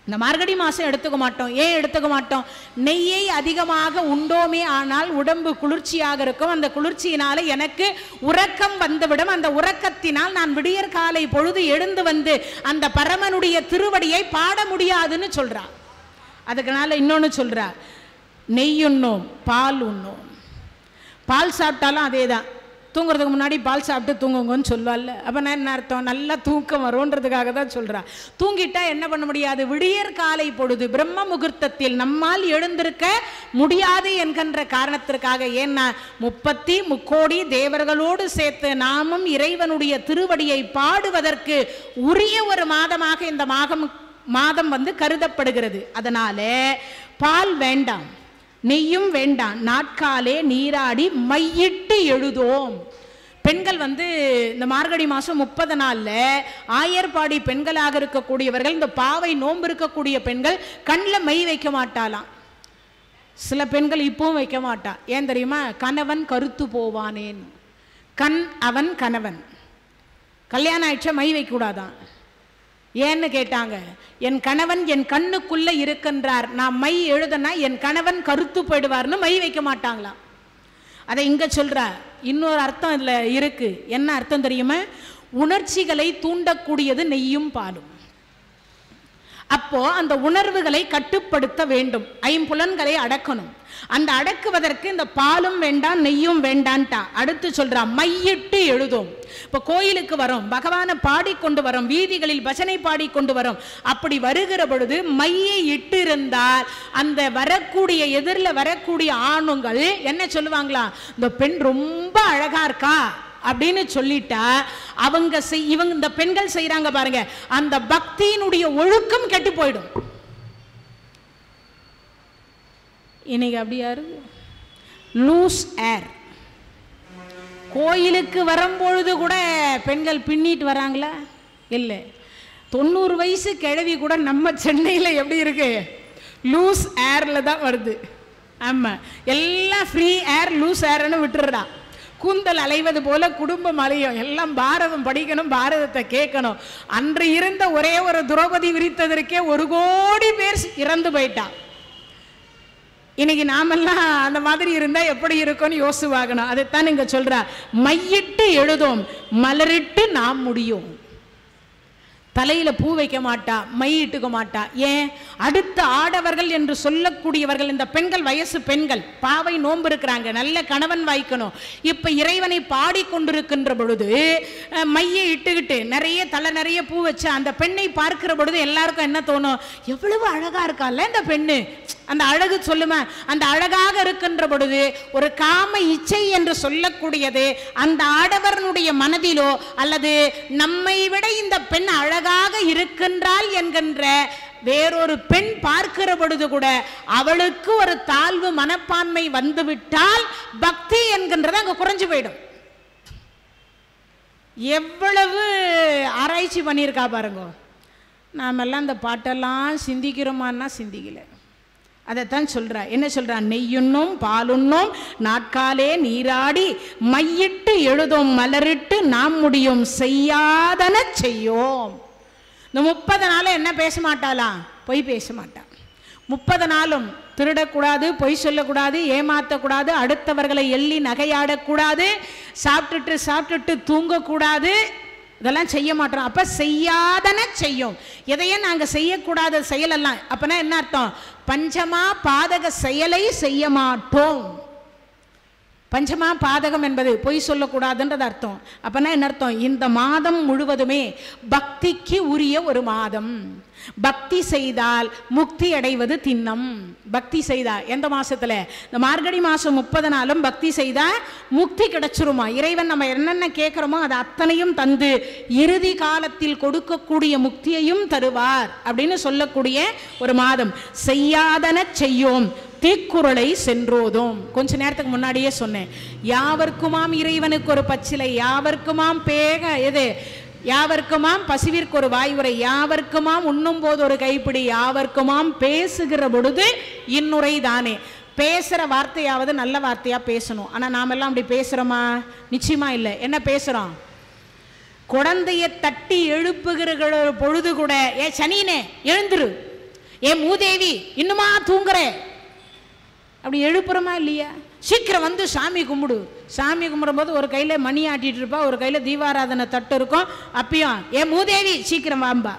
இந்த மார்கழி மாதம் எடுத்துக்க மாட்டோம். ஏன் எடுத்துக்க மாட்டோம்? நெய்யை அதிகமாக உண்டோமே ஆனால் உடம்பு குளிர்ச்சியாக இருக்கும். அந்த குளிர்ச்சியினால் எனக்கு உறக்கம் வந்துவிடும். அந்த உறக்கத்தினால் நான் விடியற் காலை பொழுது எழுந்து வந்து அந்த பரமனுடைய திருவடியை பாட முடியாதுன்னு சொல்கிறா. அதுக்குனால இன்னொன்று சொல்கிறா, நெய் உண்ணோம் பால் உண்ணோம். பால் சாப்பிட்டாலும் அதே தான், தூங்குறதுக்கு முன்னாடி பால் சாப்பிட்டு தூங்குங்கன்னு சொல்லுவாள்ல. அப்போ நான் என்ன அர்த்தம்? நல்லா தூக்கம் வரும்ன்றதுக்காக தான் சொல்கிறா. தூங்கிட்டா என்ன பண்ண முடியாது? விடியற் காலை பொழுது பிரம்ம முகூர்த்தத்தில் நம்மால் எழுந்திருக்க முடியாது என்கின்ற காரணத்திற்காக. ஏன்னா 33 தேவர்களோடு சேர்த்து நாமும் இறைவனுடைய திருவடியை பாடுவதற்கு உரிய ஒரு மாதமாக இந்த மாதம் வந்து கருதப்படுகிறது. அதனால பால் வேண்டாம், நெய்யும் வேண்டாம், நாட்காலே நீராடி மையிட்டு எழுதோம். பெண்கள் வந்து இந்த மார்கழி மாதம் 30 நாளில் ஆயர்பாடி பெண்களாக இருக்கக்கூடியவர்கள், இந்த பாவை நோன்பு இருக்கக்கூடிய பெண்கள் கண்ணில் மை வைக்க மாட்டாலாம். சில பெண்கள் இப்பவும் வைக்க மாட்டா. ஏன் தெரியுமா? கணவன் கருத்து போவானேன். கண் அவன் கணவன், கல்யாணம் ஆயிடுச்சா மை வைக்கக்கூடாதான். ஏன்னு கேட்டாங்க. என் கணவன் என் கண்ணுக்குள்ள இருக்கின்றார், நான் மை எழுதுனா என் கணவன் கருத்து போயிடுவார்னு மை வைக்க மாட்டாங்களாம். அதை இங்க சொல்ற. இன்னொரு அர்த்தம் இதுல இருக்கு. என்ன அர்த்தம் தெரியுமா? உணர்ச்சிகளை தூண்டக்கூடியது நெய்யும் பாலும். அப்போ அந்த உணர்வுகளை கட்டுப்படுத்த வேண்டும், ஐம்புலன்களை அடக்கணும். அந்த அடக்குவதற்கு இந்த பாலும் வேண்டாம் நெய்யும் வேண்டான்ட்டா. அடுத்து சொல்றா மையிட்டு எழுதும். இப்போ கோயிலுக்கு வரோம், பகவானை பாடிக்கொண்டு வரோம், வீதிகளில் பஜனை பாடிக்கொண்டு வரோம். அப்படி வருகிற பொழுது மையை இட்டு இருந்தால் அந்த வரக்கூடிய எதிரில் வரக்கூடிய ஆணுங்கள் என்ன சொல்லுவாங்களா, இந்த பெண் ரொம்ப அழகா இருக்கா அப்படின்னு சொல்லிட்டா அவங்க இந்த பெண்கள் செய்யறாங்க பாருங்க, அந்த பக்தியினுடைய ஒழுக்கம் கெட்டு போயிடும். இன்னைக்கு அப்படியா இருக்கு. லூஸ் ஏர். கோயிலுக்கு வரும்பொழுது கூட பெண்கள் பின்னிட்டு வராங்களா? இல்லை. 90 வயசு கிழவி கூட நம்ம சென்னையில் எப்படி இருக்கு, லூஸ் ஏர்ல தான் வருது. ஆமா, எல்லாம் ஃப்ரீ ஏர் லூஸ் ஏர்னு விட்டுறா. கூந்தல் அலைவது போல குடும்பம் அலையும். எல்லாம் பாரதம் படிக்கணும், பாரதத்தை கேட்கணும். அன்று இருந்த ஒரே ஒரு திரௌபதி விரித்ததற்கே 1 கோடி பேர் இறந்து போயிட்டான். இன்னைக்கு நாமெல்லாம் அந்த மாதிரி இருந்தா எப்படி இருக்கும்னு யோசிவாகணும். அதைத்தான் இங்க சொல்ற, மையிட்டு எழுதும் மலரிட்டு நாம் முடியும். தலையில பூ வைக்க மாட்டா, மை இட்டுக்க மாட்டா. ஏன்? அடுத்த ஆடவர்கள் என்று சொல்லக்கூடியவர்கள் இந்த பெண்கள், வயசு பெண்கள், பாவை நோன்பு இருக்கிறாங்க, நல்ல கணவன் வாய்க்கணும். இப்ப இறைவனை பாடிக்கொண்டிருக்கின்ற பொழுது மையை இட்டுக்கிட்டு நிறைய தலை நிறைய பூ வச்சு அந்த பெண்ணை பார்க்கிற பொழுது எல்லாருக்கும் என்ன தோணும், எவ்வளவு அழகா இருக்கால இந்த பெண்ணு. அந்த அழகு சொல்லுமா, அந்த அழகாக இருக்கின்ற பொழுது ஒரு காம இச்சை என்று சொல்லக்கூடியது அந்த ஆடவனுடைய மனதிலோ அல்லது நம்மை விட இந்த பெண் அழகாக இருக்கின்றாள் என்கின்ற வேறொரு பெண் பார்க்கிற பொழுது கூட அவளுக்கு ஒரு தாழ்வு மனப்பான்மை வந்துவிட்டால் பக்தி என்கின்றது அங்க குறைஞ்சு போயிடும். எவ்வளவு ஆராய்ச்சி பண்ணியிருக்கா பாருங்க. நாமெல்லாம் இந்த பாட்டெல்லாம் சிந்திக்கிறோமான்னா சிந்திக்கல. அதைத்தான் சொல்ற. என்ன சொல்ற, நெய்யுண்ணும் பாலுண்ணும் நாட்காலே நீராடி மையிட்டு எழுதும் மலரிட்டு நாம் முடியும் செய்யாதன செய்யோம். இந்த 30 நாள் என்ன பேச மாட்டாளாம், பொய் பேச மாட்டான். 30 நாளும் திருடக்கூடாது, பொய் சொல்லக்கூடாது, ஏமாற்றக்கூடாது, அடுத்தவர்களை எள்ளி நகையாடக்கூடாது, சாப்பிட்டுட்டு தூங்கக்கூடாது, இதெல்லாம் செய்ய மாட்டோம். அப்ப செய்யாதன செய்யும். எதையும் நாங்க செய்யக்கூடாத செயலெல்லாம். அப்பனா என்ன அர்த்தம், பஞ்சமா பாதக செயலை செய்ய மாட்டோம். பஞ்சமா பாதகம் என்பது பொய் சொல்லக்கூடாதுன்றது அர்த்தம். அப்பனா என்ன அர்த்தம், இந்த மாதம் முழுவதுமே பக்திக்கு உரிய ஒரு மாதம். பக்தி செய்தால் முக்தி அடைவது திண்ணம். பக்தி செய்தா எந்த மாசத்துல, இந்த மார்கழி மாசம் 30 நாளும் பக்தி செய்தா முக்தி கிடைச்சிருமா. இறைவன் நம்ம என்னென்ன கேட்கிறோமோ அது அத்தனையும் தந்து இறுதி காலத்தில் கொடுக்கக்கூடிய முக்தியையும் தருவார் அப்படின்னு சொல்லக்கூடிய ஒரு மாதம். செய்யாதன செய்யோம் தீக்குறளை சென்றோதும். கொஞ்ச நேரத்துக்கு முன்னாடியே சொன்னேன், யாவர்க்குமாம் இறைவனுக்கு ஒரு பச்சிலை, யாவர்க்குமாம் பேக எது, யாவர்க்குமாம் பசுவிற்கு ஒரு வாயுரை, யாவர்க்குமாம் உண்ணும் போது ஒரு கைப்பிடி, யாவர்க்குமாம் பேசுகிற பொழுது இன்னுரை தானே. பேசுற வார்த்தையாவது நல்ல வார்த்தையா பேசணும். ஆனா நாமெல்லாம் அப்படி பேசுறோமா? நிச்சயமா இல்லை. என்ன பேசுறோம், குழந்தைய தட்டி எழுப்புகிற பொழுது கூட ஏ சனினே எழுந்துரு, ஏ மூதேவி இன்னுமா தூங்குற, அப்படி எழுப்புறமா இல்லையா? சீக்கிரம் வந்து சாமி கும்பிடு. சாமி கும்பிடும் போது ஒரு கையில மணி ஆட்டிட்டு இருப்பா, ஒரு கையில தீபாராதனை தட்டு இருக்கும். அப்பயும் ஏ மூதேவி சீக்கிரம் வாம்பா.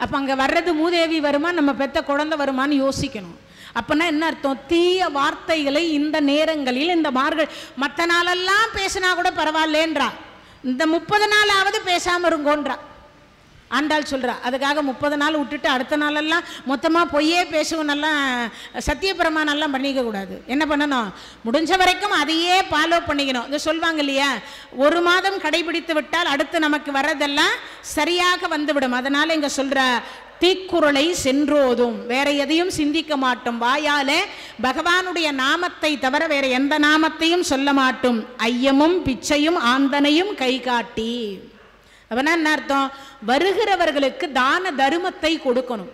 அப்ப அங்க வர்றது மூதேவி வருமா, நம்ம பெத்த குழந்தை வருமானு யோசிக்கணும். அப்பனா என்ன அர்த்தம், தீய வார்த்தைகளை இந்த நேரங்களில், இந்த மார்கழி மற்ற நாளெல்லாம் பேசினா கூட பரவாயில்லேன்றா, இந்த 30 நாளாவது பேசாம இருங்கோன்றா ஆண்டாள் சொல்றா. அதுக்காக 30 நாள் விட்டுட்டு அடுத்த நாளெல்லாம் மொத்தமா பொய்யே பேசுவோம், நல்லா சத்தியப்பிரமாணம் பண்ணிக்க கூடாது. என்ன பண்ணணும், முடிஞ்ச வரைக்கும் அதையே ஃபாலோ பண்ணிக்கணும். இது சொல்வாங்க இல்லையா, 1 மாதம் கடைபிடித்து விட்டால் அடுத்து நமக்கு வர்றதெல்லாம் சரியாக வந்துவிடும். அதனால இங்க சொல்ற தீக்குறளை சென்றோதும், வேற எதையும் சிந்திக்க மாட்டோம். வாயால பகவானுடைய நாமத்தை தவிர வேற எந்த நாமத்தையும் சொல்ல மாட்டோம். ஐயமும் பிச்சையும் ஆந்தனையும் கை காட்டி. அப்படின்னா என்ன அர்த்தம், வருகிறவர்களுக்கு தான தர்மத்தை கொடுக்கணும்.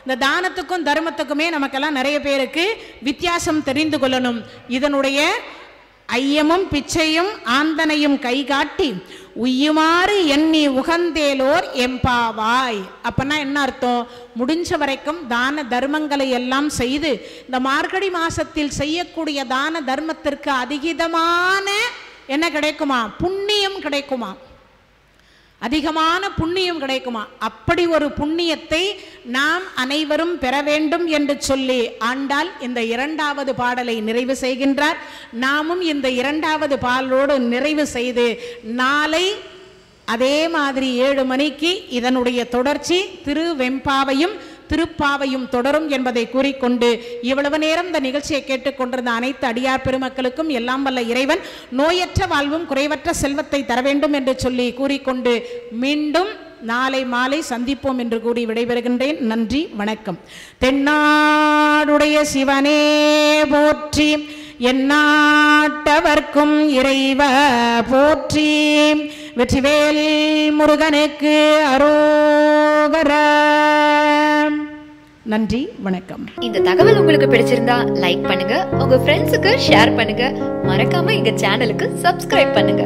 இந்த தானத்துக்கும் தர்மத்துக்குமே நமக்கெல்லாம் நிறைய பேருக்கு வித்தியாசம் தெரிந்து கொள்ளணும். இதனுடைய ஐயமும் பிச்சையும் ஆந்தனையும் கை காட்டி உய்யுமாறு எண்ணி உகந்தேலோர் எம்பாவாய். அப்பனா என்ன அர்த்தம், முடிஞ்ச வரைக்கும் தான தர்மங்களை எல்லாம் செய்து இந்த மார்கழி மாசத்தில் செய்யக்கூடிய தான தர்மத்திற்கு அதிகமான என்ன கிடைக்குமா, புண்ணியம் கிடைக்குமா. அதிகமான புண்ணியம் கிடைக்குமா. அப்படி ஒரு புண்ணியத்தை நாம் அனைவரும் பெற வேண்டும் என்று சொல்லி ஆண்டாள் இந்த 2வது பாடலை நிறைவு செய்கின்றார். நாமும் இந்த 2வது பாடலோடு நிறைவு செய்து நாளை அதே மாதிரி 7 மணிக்கு இதனுடைய தொடர்ச்சி திருவெம்பாவையும் திருப்பாவையும் தொடரும் என்பதை கூறிக்கொண்டு இவ்வளவு நேரம் இந்த நிகழ்ச்சியை கேட்டுக்கொண்டிருந்த அனைத்து அடியார் பெருமக்களுக்கும் எல்லாம் வல்ல இறைவன் நோயற்ற வாழ்வும் குறைவற்ற செல்வத்தை தர வேண்டும் என்று சொல்லி கூறிக்கொண்டு மீண்டும் நாளை மாலை சந்திப்போம் என்று கூறி விடைபெறுகின்றேன். நன்றி, வணக்கம். தென்னாடுடைய சிவனே போற்றி, எந்நாட்டவர்க்கும் இறைவ போற்றி, வெற்றிவேல் முருகனுக்கு அரோகரா. நன்றி, வணக்கம். இந்த தகவல் உங்களுக்கு பிடிச்சிருந்தா லைக் பண்ணுங்க, உங்க ஃப்ரெண்ட்ஸுக்கு ஷேர் பண்ணுங்க, மறக்காம எங்க சேனலுக்கு சப்ஸ்கிரைப் பண்ணுங்க.